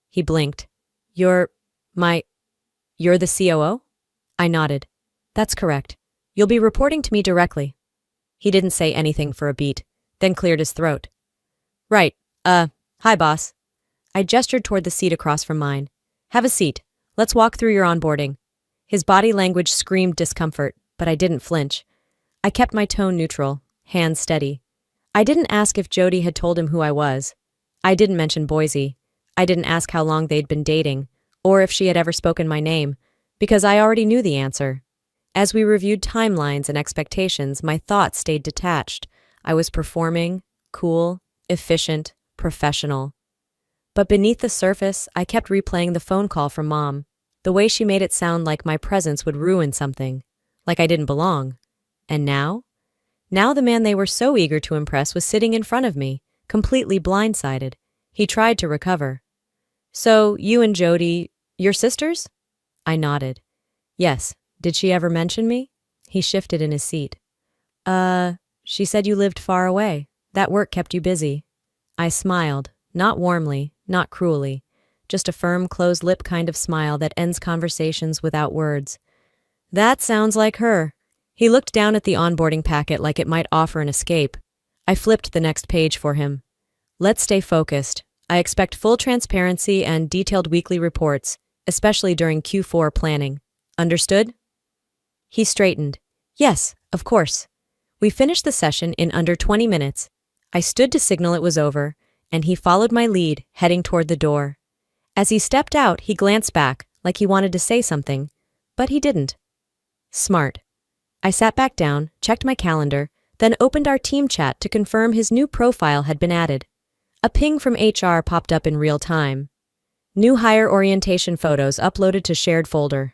He blinked. You're the COO? I nodded. That's correct. You'll be reporting to me directly. He didn't say anything for a beat, then cleared his throat. Right, hi boss. I gestured toward the seat across from mine. Have a seat. Let's walk through your onboarding. His body language screamed discomfort, but I didn't flinch. I kept my tone neutral, hands steady. I didn't ask if Jody had told him who I was. I didn't mention Boise. I didn't ask how long they'd been dating, or if she had ever spoken my name, because I already knew the answer. As we reviewed timelines and expectations, my thoughts stayed detached. I was performing, cool, efficient, professional. But beneath the surface, I kept replaying the phone call from Mom, the way she made it sound like my presence would ruin something, like I didn't belong. And now? Now the man they were so eager to impress was sitting in front of me, completely blindsided. He tried to recover. So, you and Jody, you're sisters? I nodded. Yes. Did she ever mention me? He shifted in his seat. She said you lived far away. That work kept you busy. I smiled, not warmly, not cruelly, just a firm, closed lip kind of smile that ends conversations without words. That sounds like her. He looked down at the onboarding packet like it might offer an escape. I flipped the next page for him. Let's stay focused. I expect full transparency and detailed weekly reports, especially during Q4 planning. Understood? He straightened. Yes, of course. We finished the session in under 20 minutes. I stood to signal it was over, and he followed my lead, heading toward the door. As he stepped out, he glanced back, like he wanted to say something, but he didn't. Smart. I sat back down, checked my calendar, then opened our team chat to confirm his new profile had been added. A ping from HR popped up in real time. New hire orientation photos uploaded to shared folder.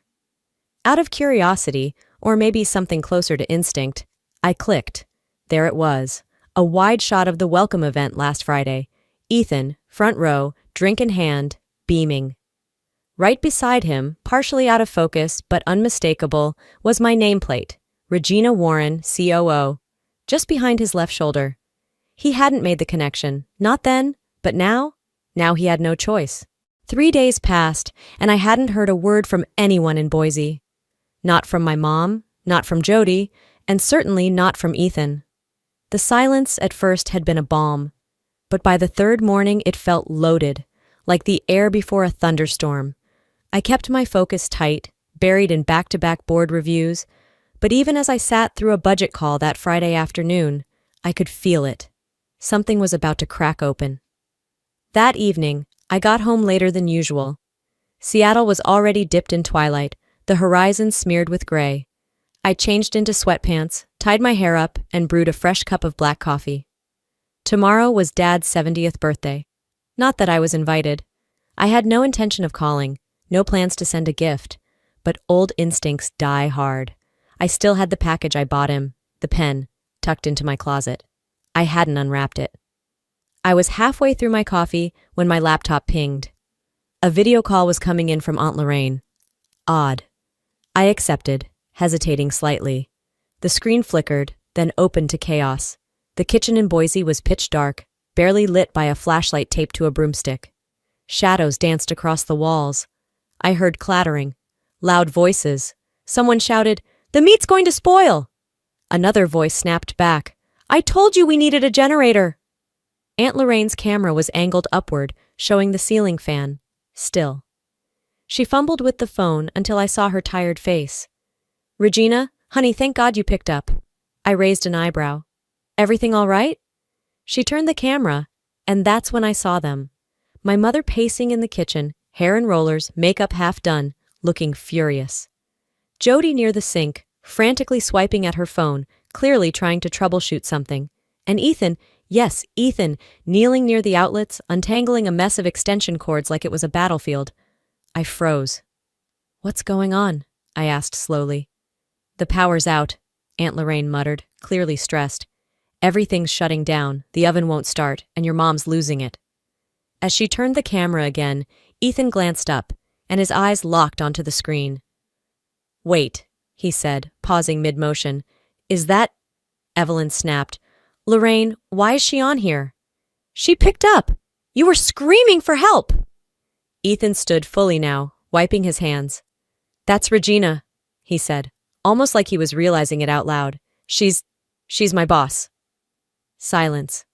Out of curiosity, or maybe something closer to instinct, I clicked. There it was, a wide shot of the welcome event last Friday. Ethan, front row, drink in hand, beaming. Right beside him, partially out of focus but unmistakable, was my nameplate, Regina Warren, COO, just behind his left shoulder. He hadn't made the connection, not then, but now he had no choice. 3 days passed, and I hadn't heard a word from anyone in Boise. Not from my mom, not from Jody, and certainly not from Ethan. The silence at first had been a balm, but by the third morning it felt loaded, like the air before a thunderstorm. I kept my focus tight, buried in back-to-back board reviews, but even as I sat through a budget call that Friday afternoon, I could feel it. Something was about to crack open. That evening, I got home later than usual. Seattle was already dipped in twilight, the horizon smeared with gray. I changed into sweatpants, tied my hair up, and brewed a fresh cup of black coffee. Tomorrow was Dad's 70th birthday. Not that I was invited. I had no intention of calling, no plans to send a gift, but old instincts die hard. I still had the package I bought him, the pen, tucked into my closet. I hadn't unwrapped it. I was halfway through my coffee when my laptop pinged. A video call was coming in from Aunt Lorraine. Odd. I accepted, hesitating slightly. The screen flickered, then opened to chaos. The kitchen in Boise was pitch dark, barely lit by a flashlight taped to a broomstick. Shadows danced across the walls. I heard clattering, loud voices. Someone shouted, "The meat's going to spoil!" Another voice snapped back, "I told you we needed a generator!" Aunt Lorraine's camera was angled upward, showing the ceiling fan. Still. She fumbled with the phone until I saw her tired face. "Regina, honey, thank God you picked up." I raised an eyebrow. "Everything all right?" She turned the camera, and that's when I saw them. My mother pacing in the kitchen, hair in rollers, makeup half done, looking furious. Jody near the sink, frantically swiping at her phone, clearly trying to troubleshoot something. And Ethan, yes, Ethan, kneeling near the outlets, untangling a mess of extension cords like it was a battlefield. I froze. "What's going on?" I asked slowly. "The power's out," Aunt Lorraine muttered, clearly stressed. "Everything's shutting down, the oven won't start, and your mom's losing it." As she turned the camera again, Ethan glanced up, and his eyes locked onto the screen. "Wait," he said, pausing mid-motion. "Is that—" Evelyn snapped. "Lorraine, why is she on here?" "She picked up! You were screaming for help!" Ethan stood fully now, wiping his hands. "That's Regina," he said, almost like he was realizing it out loud. She's my boss." Silence.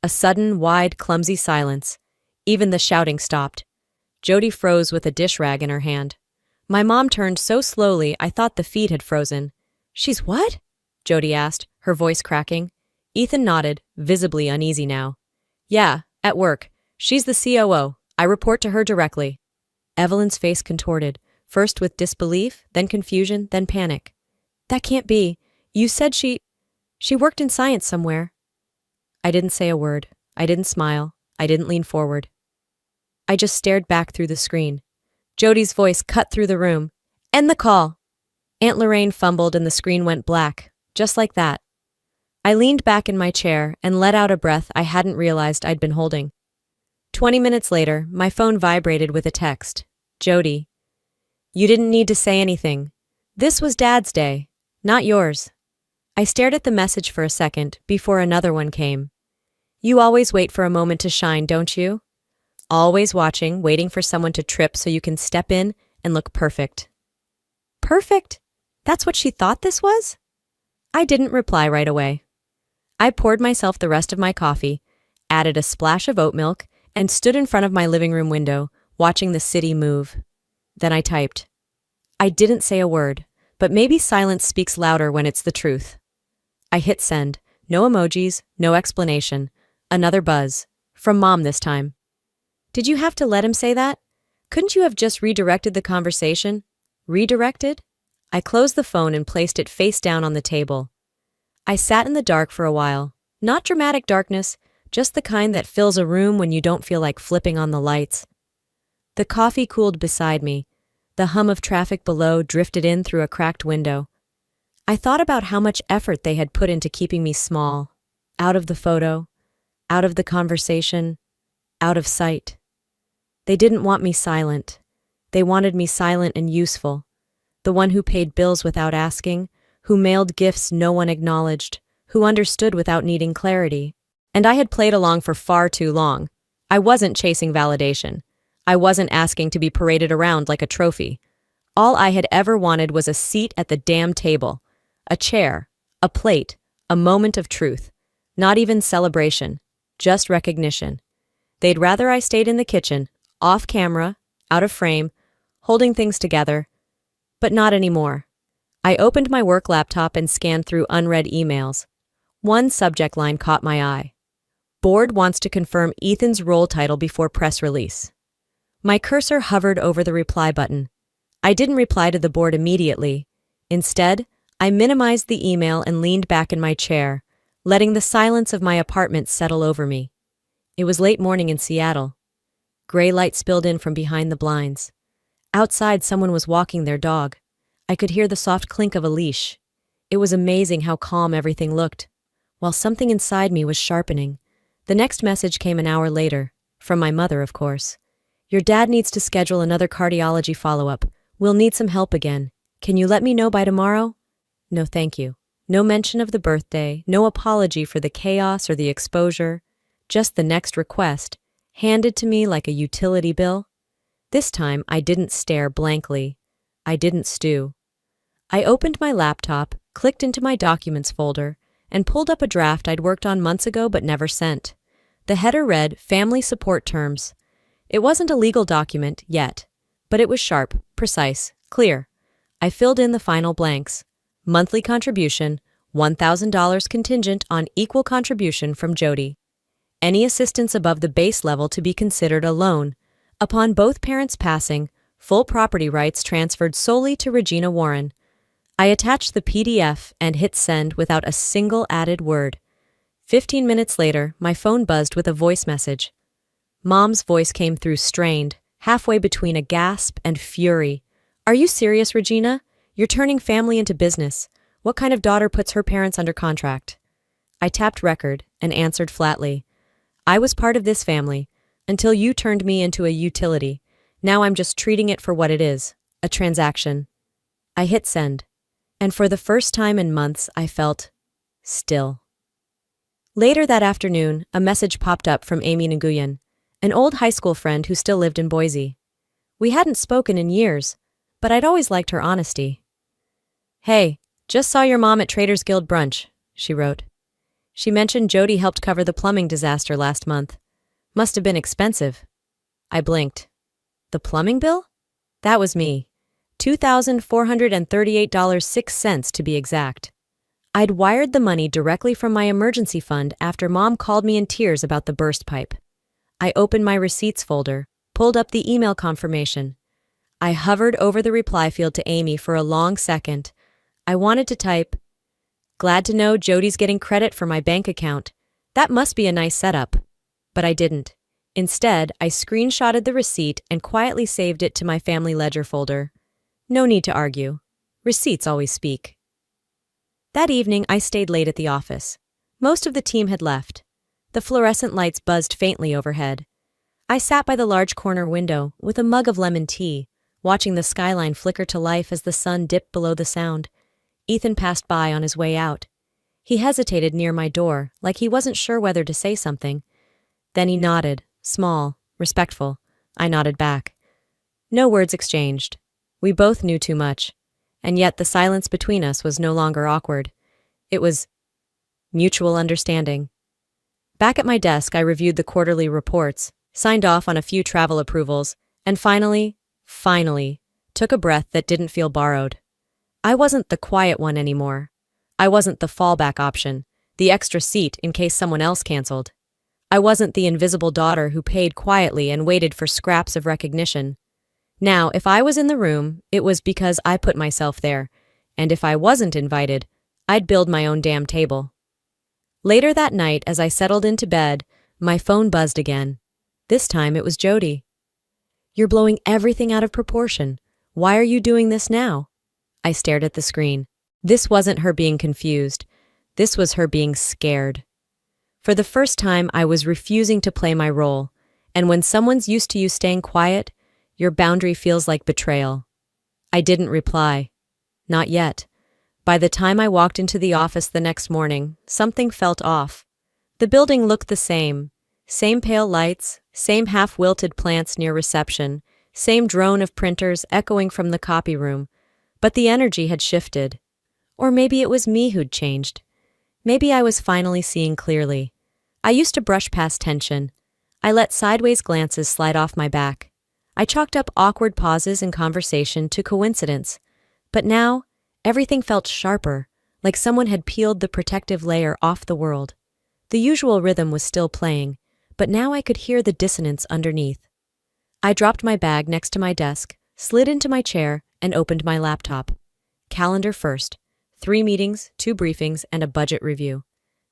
A sudden, wide, clumsy silence. Even the shouting stopped. Jody froze with a dish rag in her hand. My mom turned so slowly I thought the feed had frozen. "She's what?" Jody asked, her voice cracking. Ethan nodded, visibly uneasy now. "Yeah, at work. She's the COO. I report to her directly." Evelyn's face contorted, first with disbelief, then confusion, then panic. "That can't be. You said she worked in science somewhere." I didn't say a word. I didn't smile. I didn't lean forward. I just stared back through the screen. Jody's voice cut through the room. "End the call." Aunt Lorraine fumbled and the screen went black, just like that. I leaned back in my chair and let out a breath I hadn't realized I'd been holding. 20 minutes later, my phone vibrated with a text. "Jody, you didn't need to say anything. This was Dad's day, not yours." I stared at the message for a second before another one came. "You always wait for a moment to shine, don't you? Always watching, waiting for someone to trip so you can step in and look perfect." Perfect? That's what she thought this was? I didn't reply right away. I poured myself the rest of my coffee, added a splash of oat milk, and stood in front of my living room window, watching the city move. Then I typed. I didn't say a word, but maybe silence speaks louder when it's the truth. I hit send. No emojis, no explanation. Another buzz. From Mom this time. "Did you have to let him say that? Couldn't you have just redirected the conversation?" Redirected? I closed the phone and placed it face down on the table. I sat in the dark for a while. Not dramatic darkness, just the kind that fills a room when you don't feel like flipping on the lights. The coffee cooled beside me. The hum of traffic below drifted in through a cracked window. I thought about how much effort they had put into keeping me small, out of the photo, out of the conversation, out of sight. They didn't want me silent. They wanted me silent and useful. The one who paid bills without asking, who mailed gifts no one acknowledged, who understood without needing clarity. And I had played along for far too long. I wasn't chasing validation. I wasn't asking to be paraded around like a trophy. All I had ever wanted was a seat at the damn table, a chair, a plate, a moment of truth. Not even celebration, just recognition. They'd rather I stayed in the kitchen, off camera, out of frame, holding things together. But not anymore. I opened my work laptop and scanned through unread emails. One subject line caught my eye. Board wants to confirm Ethan's role title before press release. My cursor hovered over the reply button. I didn't reply to the board immediately. Instead, I minimized the email and leaned back in my chair, letting the silence of my apartment settle over me. It was late morning in Seattle. Gray light spilled in from behind the blinds. Outside, someone was walking their dog. I could hear the soft clink of a leash. It was amazing how calm everything looked, while something inside me was sharpening. The next message came an hour later, from my mother, of course. "Your dad needs to schedule another cardiology follow-up. We'll need some help again. Can you let me know by tomorrow?" No, thank you. No mention of the birthday, no apology for the chaos or the exposure, just the next request, handed to me like a utility bill. This time, I didn't stare blankly. I didn't stew. I opened my laptop, clicked into my documents folder, and pulled up a draft I'd worked on months ago but never sent. The header read, "Family Support Terms." It wasn't a legal document yet, but it was sharp, precise, clear. I filled in the final blanks. Monthly contribution, $1,000 contingent on equal contribution from Jody. Any assistance above the base level to be considered a loan. Upon both parents' passing, full property rights transferred solely to Regina Warren. I attached the PDF and hit send without a single added word. 15 minutes later, my phone buzzed with a voice message. Mom's voice came through strained, halfway between a gasp and fury. "Are you serious, Regina? You're turning family into business. What kind of daughter puts her parents under contract?" I tapped record and answered flatly. "I was part of this family until you turned me into a utility. Now I'm just treating it for what it is, a transaction." I hit send, and for the first time in months I felt still. Later that afternoon, a message popped up from Amy Nguyen, an old high school friend who still lived in Boise. We hadn't spoken in years, but I'd always liked her honesty. "Hey, just saw your mom at Traders Guild brunch," she wrote. "She mentioned Jody helped cover the plumbing disaster last month. Must have been expensive." I blinked. The plumbing bill? That was me. $2,438.06 to be exact. I'd wired the money directly from my emergency fund after Mom called me in tears about the burst pipe. I opened my receipts folder, pulled up the email confirmation. I hovered over the reply field to Amy for a long second. I wanted to type, "Glad to know Jody's getting credit for my bank account. That must be a nice setup." But I didn't. Instead, I screenshotted the receipt and quietly saved it to my family ledger folder. No need to argue. Receipts always speak. That evening, I stayed late at the office. Most of the team had left. The fluorescent lights buzzed faintly overhead. I sat by the large corner window with a mug of lemon tea, watching the skyline flicker to life as the sun dipped below the sound. Ethan passed by on his way out. He hesitated near my door, like he wasn't sure whether to say something. Then he nodded, small, respectful. I nodded back. No words exchanged. We both knew too much, and yet the silence between us was no longer awkward. It was mutual understanding. Back at my desk, I reviewed the quarterly reports, signed off on a few travel approvals, and finally, took a breath that didn't feel borrowed. I wasn't the quiet one anymore. I wasn't the fallback option, the extra seat in case someone else canceled. I wasn't the invisible daughter who paid quietly and waited for scraps of recognition. Now, if I was in the room, it was because I put myself there, and if I wasn't invited, I'd build my own damn table. Later that night, as I settled into bed, my phone buzzed again. This time it was Jody. "You're blowing everything out of proportion. Why are you doing this now?" I stared at the screen. This wasn't her being confused. This was her being scared. For the first time, I was refusing to play my role, and when someone's used to you staying quiet, your boundary feels like betrayal. I didn't reply. Not yet. By the time I walked into the office the next morning, something felt off. The building looked the same. Same pale lights, same half-wilted plants near reception, same drone of printers echoing from the copy room. But the energy had shifted. Or maybe it was me who'd changed. Maybe I was finally seeing clearly. I used to brush past tension. I let sideways glances slide off my back. I chalked up awkward pauses in conversation to coincidence. But now, everything felt sharper, like someone had peeled the protective layer off the world. The usual rhythm was still playing, but now I could hear the dissonance underneath. I dropped my bag next to my desk, slid into my chair, and opened my laptop. Calendar first. 3 meetings, 2 briefings, and a budget review.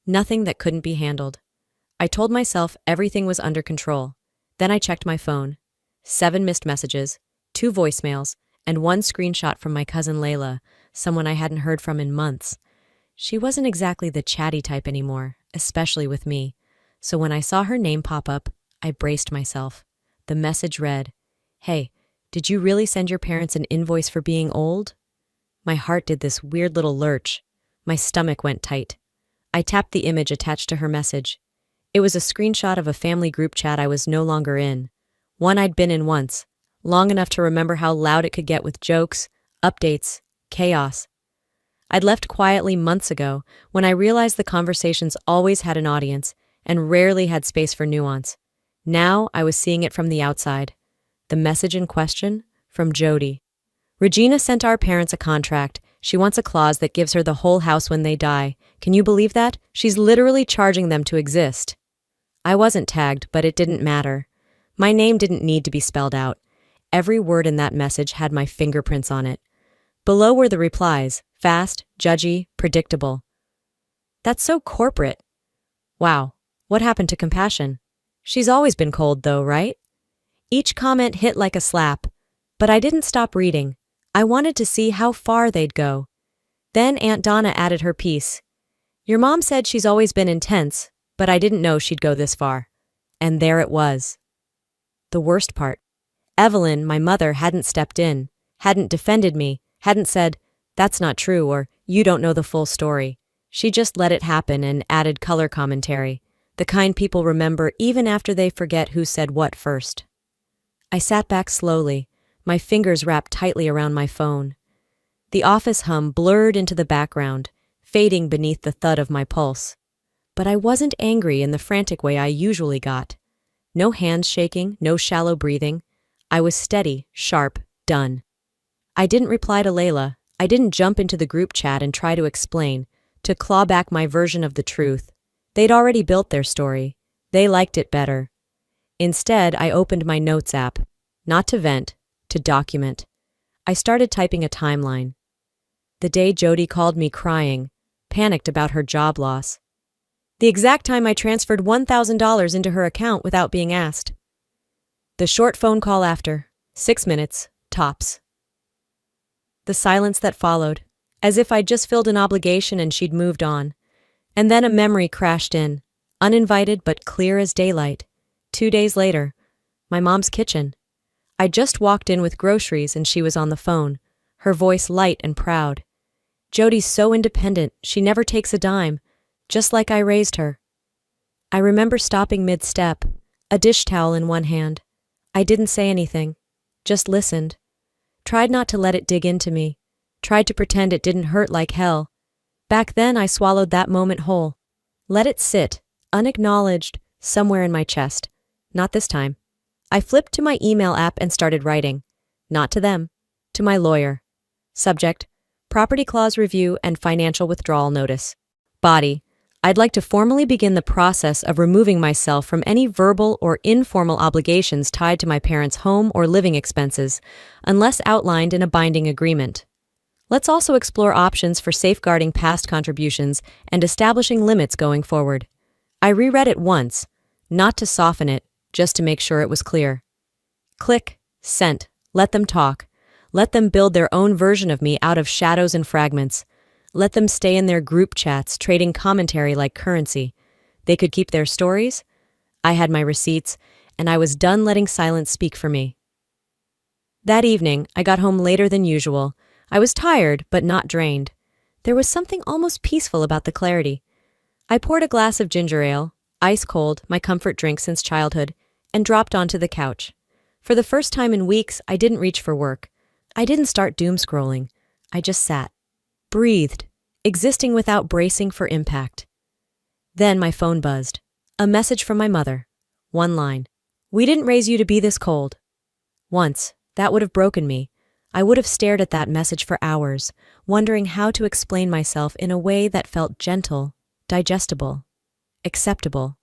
Nothing that couldn't be handled. I told myself everything was under control. Then I checked my phone. 7 missed messages, 2 voicemails, and 1 screenshot from my cousin Layla, someone I hadn't heard from in months. She wasn't exactly the chatty type anymore, especially with me. So when I saw her name pop up, I braced myself. The message read, "Hey, did you really send your parents an invoice for being old?" My heart did this weird little lurch. My stomach went tight. I tapped the image attached to her message. It was a screenshot of a family group chat I was no longer in. One I'd been in once, long enough to remember how loud it could get with jokes, updates, chaos. I'd left quietly months ago when I realized the conversations always had an audience and rarely had space for nuance. Now I was seeing it from the outside. The message in question? From Jody. "Regina sent our parents a contract. She wants a clause that gives her the whole house when they die. Can you believe that? She's literally charging them to exist." I wasn't tagged, but it didn't matter. My name didn't need to be spelled out. Every word in that message had my fingerprints on it. Below were the replies, fast, judgy, predictable. That's so corporate. Wow, what happened to compassion? She's always been cold though, right? Each comment hit like a slap, but I didn't stop reading. I wanted to see how far they'd go. Then Aunt Donna added her piece. Your mom said she's always been intense, but I didn't know she'd go this far. And there it was. The worst part. Evelyn, my mother, hadn't stepped in, hadn't defended me, hadn't said, that's not true, or you don't know the full story. She just let it happen and added color commentary, the kind people remember even after they forget who said what first. I sat back slowly, my fingers wrapped tightly around my phone. The office hum blurred into the background, fading beneath the thud of my pulse. But I wasn't angry in the frantic way I usually got. No hands shaking, no shallow breathing. I was steady, sharp, done. I didn't reply to Layla. I didn't jump into the group chat and try to explain, to claw back my version of the truth. They'd already built their story. They liked it better. Instead, I opened my notes app, not to vent, to document. I started typing a timeline. The day Jody called me crying, panicked about her job loss. The exact time I transferred $1,000 into her account without being asked. The short phone call after, 6 minutes, tops. The silence that followed, as if I'd just filled an obligation and she'd moved on. And then a memory crashed in, uninvited but clear as daylight. 2 days later, my mom's kitchen. I just walked in with groceries and she was on the phone, her voice light and proud. Jody's so independent, she never takes a dime, just like I raised her. I remember stopping mid-step, a dish towel in one hand. I didn't say anything, just listened. Tried not to let it dig into me, tried to pretend it didn't hurt like hell. Back then I swallowed that moment whole. Let it sit, unacknowledged, somewhere in my chest. Not this time. I flipped to my email app and started writing. Not to them, to my lawyer. Subject, property clause review and financial withdrawal notice. Body, I'd like to formally begin the process of removing myself from any verbal or informal obligations tied to my parents' home or living expenses, unless outlined in a binding agreement. Let's also explore options for safeguarding past contributions and establishing limits going forward. I reread it once, not to soften it, just to make sure it was clear. Click, sent, let them talk. Let them build their own version of me out of shadows and fragments. Let them stay in their group chats, trading commentary like currency. They could keep their stories. I had my receipts, and I was done letting silence speak for me. That evening, I got home later than usual. I was tired, but not drained. There was something almost peaceful about the clarity. I poured a glass of ginger ale, ice cold, my comfort drink since childhood, and dropped onto the couch. For the first time in weeks, I didn't reach for work. I didn't start doom scrolling. I just sat. Breathed, existing without bracing for impact. Then my phone buzzed. A message from my mother. One line. We didn't raise you to be this cold. Once, that would have broken me. I would have stared at that message for hours, wondering how to explain myself in a way that felt gentle, digestible, acceptable.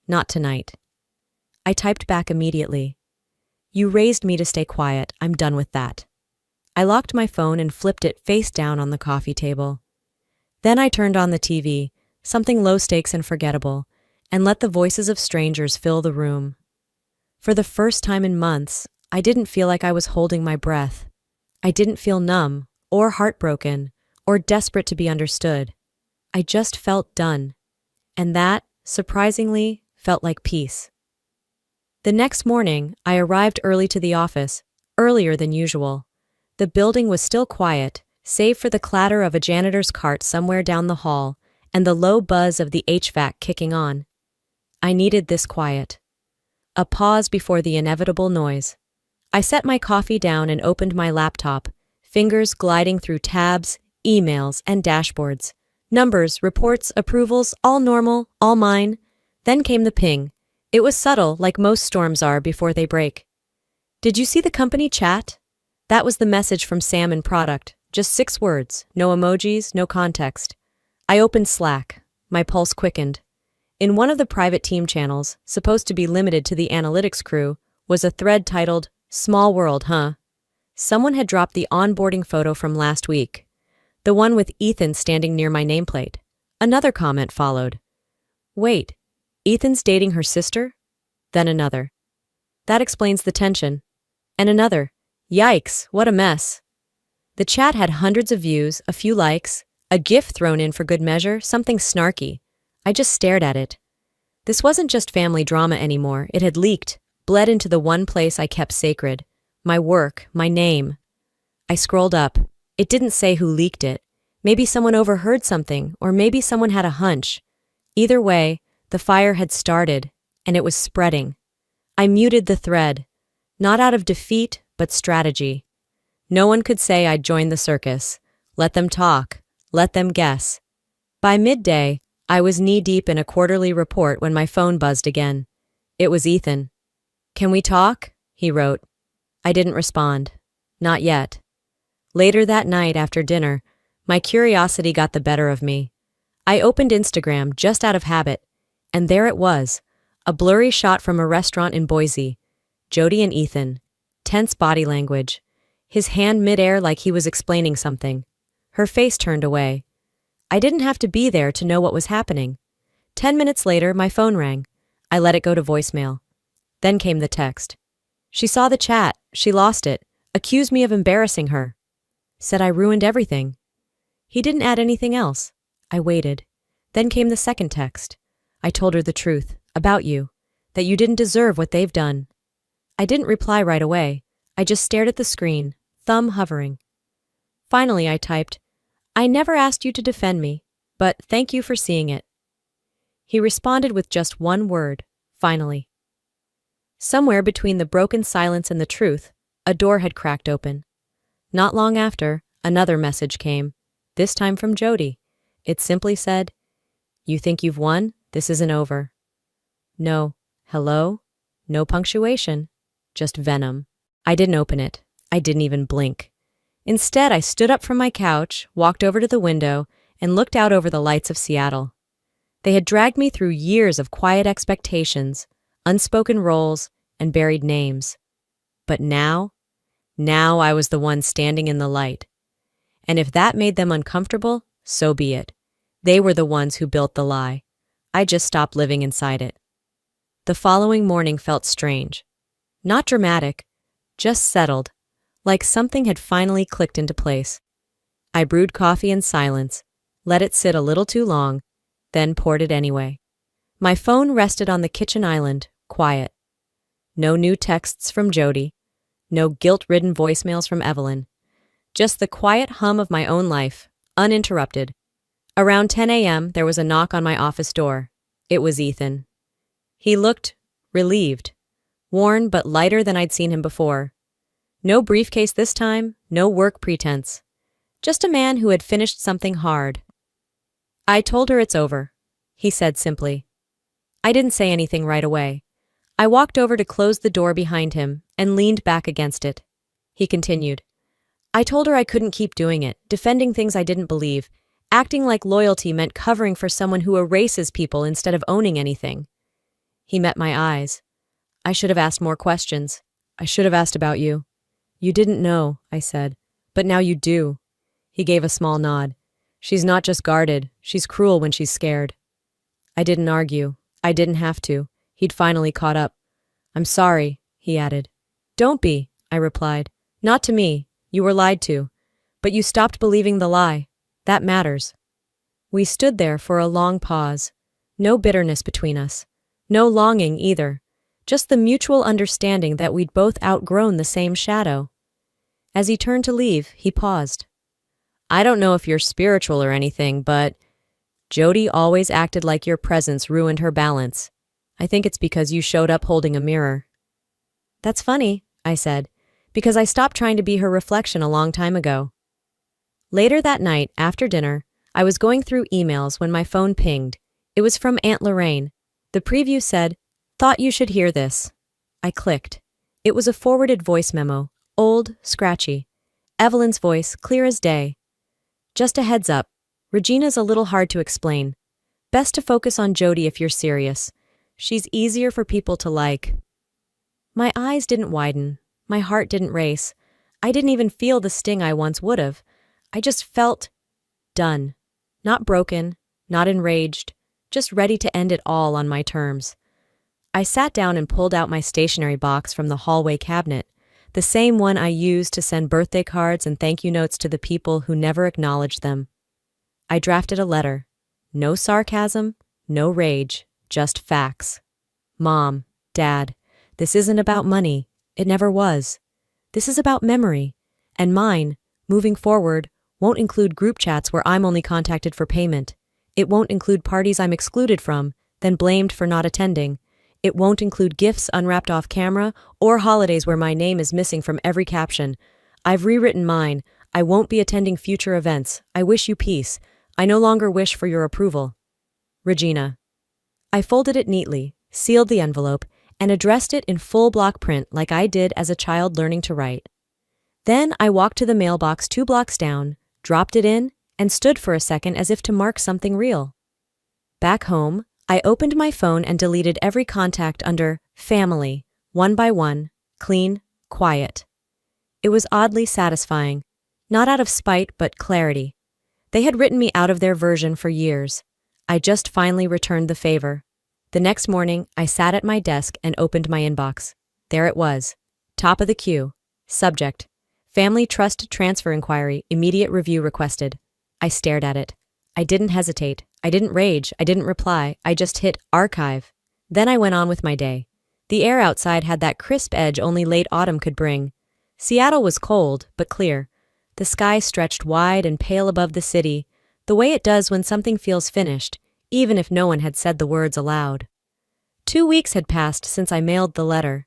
Not tonight. I typed back immediately. You raised me to stay quiet. I'm done with that. I locked my phone and flipped it face down on the coffee table. Then I turned on the TV, something low stakes and forgettable, and let the voices of strangers fill the room. For the first time in months, I didn't feel like I was holding my breath. I didn't feel numb, or heartbroken, or desperate to be understood. I just felt done. And that, surprisingly, felt like peace. The next morning, I arrived early to the office, earlier than usual. The building was still quiet, save for the clatter of a janitor's cart somewhere down the hall and the low buzz of the HVAC kicking on. I needed this quiet. A pause before the inevitable noise. I set my coffee down and opened my laptop, fingers gliding through tabs, emails, and dashboards. Numbers, reports, approvals, all normal, all mine. Then came the ping. It was subtle, like most storms are before they break. Did you see the company chat? That was the message from Sam in product. Just 6 words, no emojis, no context. I opened Slack. My pulse quickened. In one of the private team channels, supposed to be limited to the analytics crew, was a thread titled, "Small World, huh?" Someone had dropped the onboarding photo from last week, the one with Ethan standing near my nameplate. Another comment followed. Wait, Ethan's dating her sister? Then another. That explains the tension. And another. Yikes, what a mess. The chat had hundreds of views, a few likes, a GIF thrown in for good measure, something snarky. I just stared at it. This wasn't just family drama anymore. It had leaked, bled into the one place I kept sacred. My work, my name. I scrolled up. It didn't say who leaked it. Maybe someone overheard something, or maybe someone had a hunch. Either way, the fire had started, and it was spreading. I muted the thread, not out of defeat, but strategy. No one could say I'd joined the circus. Let them talk. Let them guess. By midday, I was knee-deep in a quarterly report when my phone buzzed again. It was Ethan. "Can we talk?" he wrote. I didn't respond. Not yet. Later that night after dinner, my curiosity got the better of me. I opened Instagram just out of habit, and there it was, a blurry shot from a restaurant in Boise. Jody and Ethan. Tense body language. His hand midair like he was explaining something. Her face turned away. I didn't have to be there to know what was happening. 10 minutes later, my phone rang. I let it go to voicemail. Then came the text. She saw the chat. She lost it. Accused me of embarrassing her. Said I ruined everything. He didn't add anything else. I waited. Then came the second text. I told her the truth, about you, that you didn't deserve what they've done. I didn't reply right away. I just stared at the screen, thumb hovering. Finally, I typed, "I never asked you to defend me, but thank you for seeing it." He responded with just one word, "Finally." Somewhere between the broken silence and the truth, a door had cracked open. Not long after, another message came, this time from Jody. It simply said, "You think you've won? This isn't over." No hello, no punctuation, just venom. I didn't open it. I didn't even blink. Instead, I stood up from my couch, walked over to the window, and looked out over the lights of Seattle. They had dragged me through years of quiet expectations, unspoken roles, and buried names. But now I was the one standing in the light. And if that made them uncomfortable, so be it. They were the ones who built the lie. I just stopped living inside it. The following morning felt strange. Not dramatic, just settled, like something had finally clicked into place. I brewed coffee in silence, let it sit a little too long, then poured it anyway. My phone rested on the kitchen island, quiet. No new texts from Jody, no guilt-ridden voicemails from Evelyn. Just the quiet hum of my own life, uninterrupted. Around 10 a.m., there was a knock on my office door. It was Ethan. He looked relieved, worn but lighter than I'd seen him before. No briefcase this time, no work pretense. Just a man who had finished something hard. "I told her it's over," he said simply. I didn't say anything right away. I walked over to close the door behind him and leaned back against it. He continued. "I told her I couldn't keep doing it, defending things I didn't believe, acting like loyalty meant covering for someone who erases people instead of owning anything." He met my eyes. "I should have asked more questions. I should have asked about you." "You didn't know," I said, "but now you do." He gave a small nod. "She's not just guarded, she's cruel when she's scared." I didn't argue. I didn't have to. He'd finally caught up. "I'm sorry," he added. "Don't be," I replied. "Not to me. You were lied to. But you stopped believing the lie. That matters." We stood there for a long pause. No bitterness between us. No longing either. Just the mutual understanding that we'd both outgrown the same shadow. As he turned to leave, he paused. "I don't know if you're spiritual or anything, but Jody always acted like your presence ruined her balance. I think it's because you showed up holding a mirror." "That's funny," I said, "because I stopped trying to be her reflection a long time ago." Later that night, after dinner, I was going through emails when my phone pinged. It was from Aunt Lorraine. The preview said, "Thought you should hear this." I clicked. It was a forwarded voice memo, old, scratchy. Evelyn's voice, clear as day. "Just a heads up. Regina's a little hard to explain. Best to focus on Jody if you're serious. She's easier for people to like." My eyes didn't widen. My heart didn't race. I didn't even feel the sting I once would have. I just felt done. Not broken, not enraged, just ready to end it all on my terms. I sat down and pulled out my stationery box from the hallway cabinet, the same one I used to send birthday cards and thank you notes to the people who never acknowledged them. I drafted a letter. No sarcasm, no rage, just facts. Mom, Dad, this isn't about money. It never was. This is about memory. And mine, moving forward, won't include group chats where I'm only contacted for payment. It won't include parties I'm excluded from, then blamed for not attending. It won't include gifts unwrapped off camera or holidays where my name is missing from every caption. I've rewritten mine. I won't be attending future events. I wish you peace. I no longer wish for your approval. Regina. I folded it neatly, sealed the envelope, and addressed it in full block print like I did as a child learning to write. Then I walked to the mailbox 2 blocks down, dropped it in, and stood for a second as if to mark something real. Back home, I opened my phone and deleted every contact under family, one by one, clean, quiet. It was oddly satisfying, not out of spite but clarity. They had written me out of their version for years. I just finally returned the favor. The next morning, I sat at my desk and opened my inbox. There it was. Top of the queue. Subject: Family Trust Transfer Inquiry, immediate review requested. I stared at it. I didn't hesitate. I didn't rage. I didn't reply. I just hit archive. Then I went on with my day. The air outside had that crisp edge only late autumn could bring. Seattle was cold, but clear. The sky stretched wide and pale above the city, the way it does when something feels finished, even if no one had said the words aloud. 2 weeks had passed since I mailed the letter.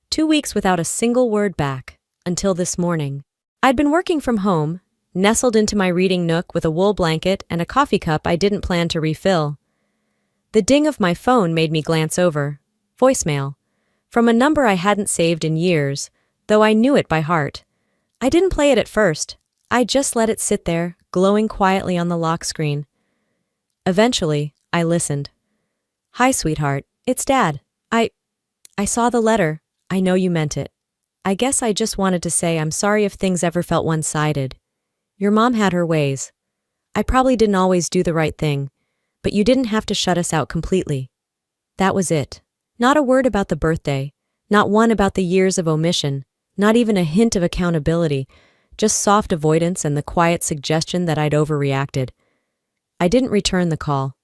2 weeks without a single word back, until this morning. I'd been working from home, nestled into my reading nook with a wool blanket and a coffee cup I didn't plan to refill. The ding of my phone made me glance over. Voicemail. From a number I hadn't saved in years, though I knew it by heart. I didn't play it at first. I just let it sit there, glowing quietly on the lock screen. Eventually, I listened. Hi, sweetheart. It's Dad. I saw the letter. I know you meant it. I guess I just wanted to say I'm sorry if things ever felt one-sided. Your mom had her ways. I probably didn't always do the right thing, but you didn't have to shut us out completely. That was it. Not a word about the birthday, not one about the years of omission, not even a hint of accountability, just soft avoidance and the quiet suggestion that I'd overreacted. I didn't return the call.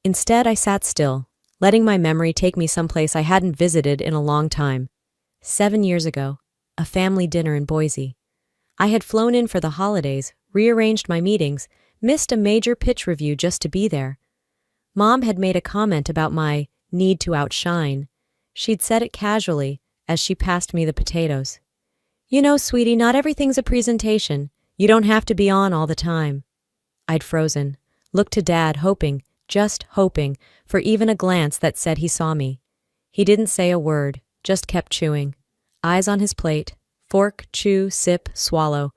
Instead, I sat still, letting my memory take me someplace I hadn't visited in a long time. 7 years ago, a family dinner in Boise. I had flown in for the holidays, rearranged my meetings, missed a major pitch review just to be there. Mom had made a comment about my need to outshine. She'd said it casually as she passed me the potatoes. You know, sweetie, not everything's a presentation. You don't have to be on all the time. I'd frozen, looked to Dad, hoping, just hoping, for even a glance that said he saw me. He didn't say a word, just kept chewing. Eyes on his plate, fork, chew, sip, swallow.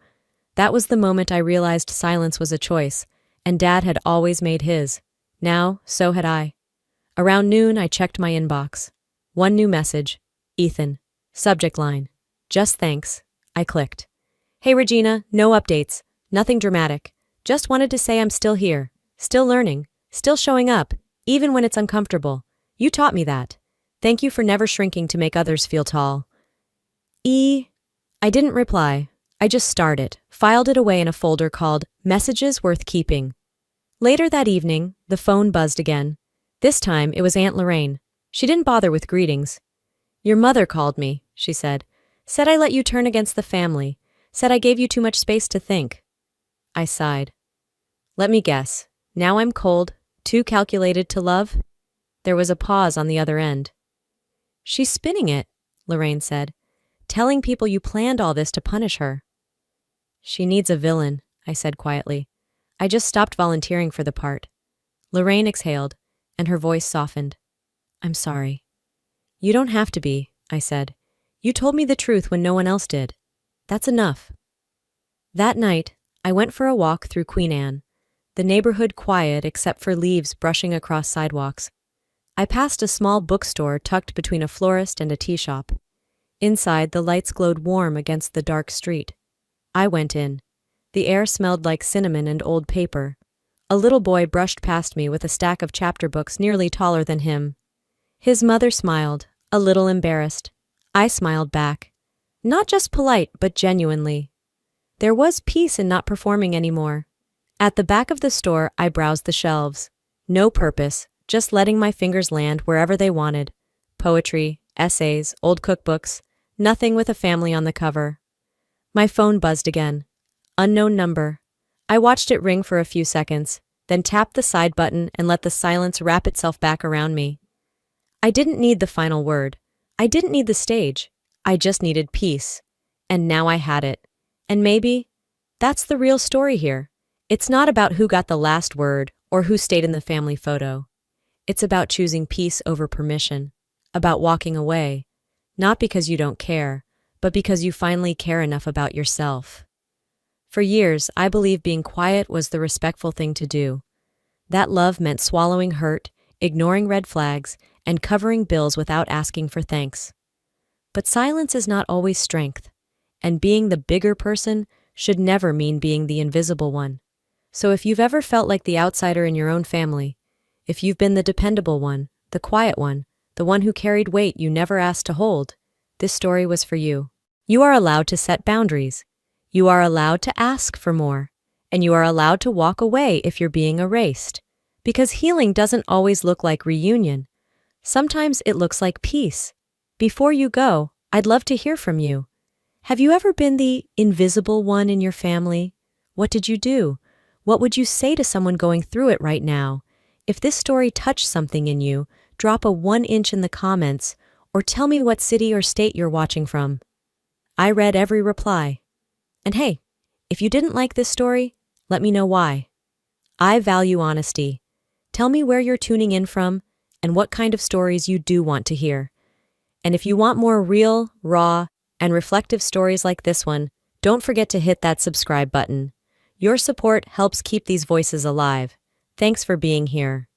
That was the moment I realized silence was a choice, and Dad had always made his. Now, so had I. Around noon, I checked my inbox. One new message. Ethan. Subject line. Just thanks. I clicked. Hey Regina, no updates. Nothing dramatic. Just wanted to say I'm still here. Still learning. Still showing up, even when it's uncomfortable. You taught me that. Thank you for never shrinking to make others feel tall. I didn't reply. I just starred it, filed it away in a folder called Messages Worth Keeping. Later that evening, the phone buzzed again. This time, it was Aunt Lorraine. She didn't bother with greetings. Your mother called me, she said. Said I let you turn against the family. Said I gave you too much space to think. I sighed. Let me guess. Now I'm cold, too calculated to love? There was a pause on the other end. She's spinning it, Lorraine said. Telling people you planned all this to punish her. She needs a villain, I said quietly. I just stopped volunteering for the part. Lorraine exhaled, and her voice softened. I'm sorry. You don't have to be, I said. You told me the truth when no one else did. That's enough. That night, I went for a walk through Queen Anne, the neighborhood quiet except for leaves brushing across sidewalks. I passed a small bookstore tucked between a florist and a tea shop. Inside, the lights glowed warm against the dark street. I went in. The air smelled like cinnamon and old paper. A little boy brushed past me with a stack of chapter books nearly taller than him. His mother smiled, a little embarrassed. I smiled back. Not just polite, but genuinely. There was peace in not performing anymore. At the back of the store, I browsed the shelves. No purpose, just letting my fingers land wherever they wanted. Poetry, essays, old cookbooks, nothing with a family on the cover. My phone buzzed again. Unknown number. I watched it ring for a few seconds, then tapped the side button and let the silence wrap itself back around me. I didn't need the final word. I didn't need the stage. I just needed peace. And now I had it. And maybe that's the real story here. It's not about who got the last word or who stayed in the family photo. It's about choosing peace over permission, about walking away, not because you don't care, but because you finally care enough about yourself. For years, I believed being quiet was the respectful thing to do. That love meant swallowing hurt, ignoring red flags, and covering bills without asking for thanks. But silence is not always strength, and being the bigger person should never mean being the invisible one. So if you've ever felt like the outsider in your own family, if you've been the dependable one, the quiet one, the one who carried weight you never asked to hold, this story was for you. You are allowed to set boundaries. You are allowed to ask for more, and you are allowed to walk away if you're being erased. Because healing doesn't always look like reunion. Sometimes it looks like peace. Before you go, I'd love to hear from you. Have you ever been the invisible one in your family? What did you do? What would you say to someone going through it right now? If this story touched something in you, drop a 1-inch in the comments, or tell me what city or state you're watching from. I read every reply. And hey, if you didn't like this story, let me know why. I value honesty. Tell me where you're tuning in from and what kind of stories you do want to hear. And if you want more real, raw, and reflective stories like this one, don't forget to hit that subscribe button. Your support helps keep these voices alive. Thanks for being here.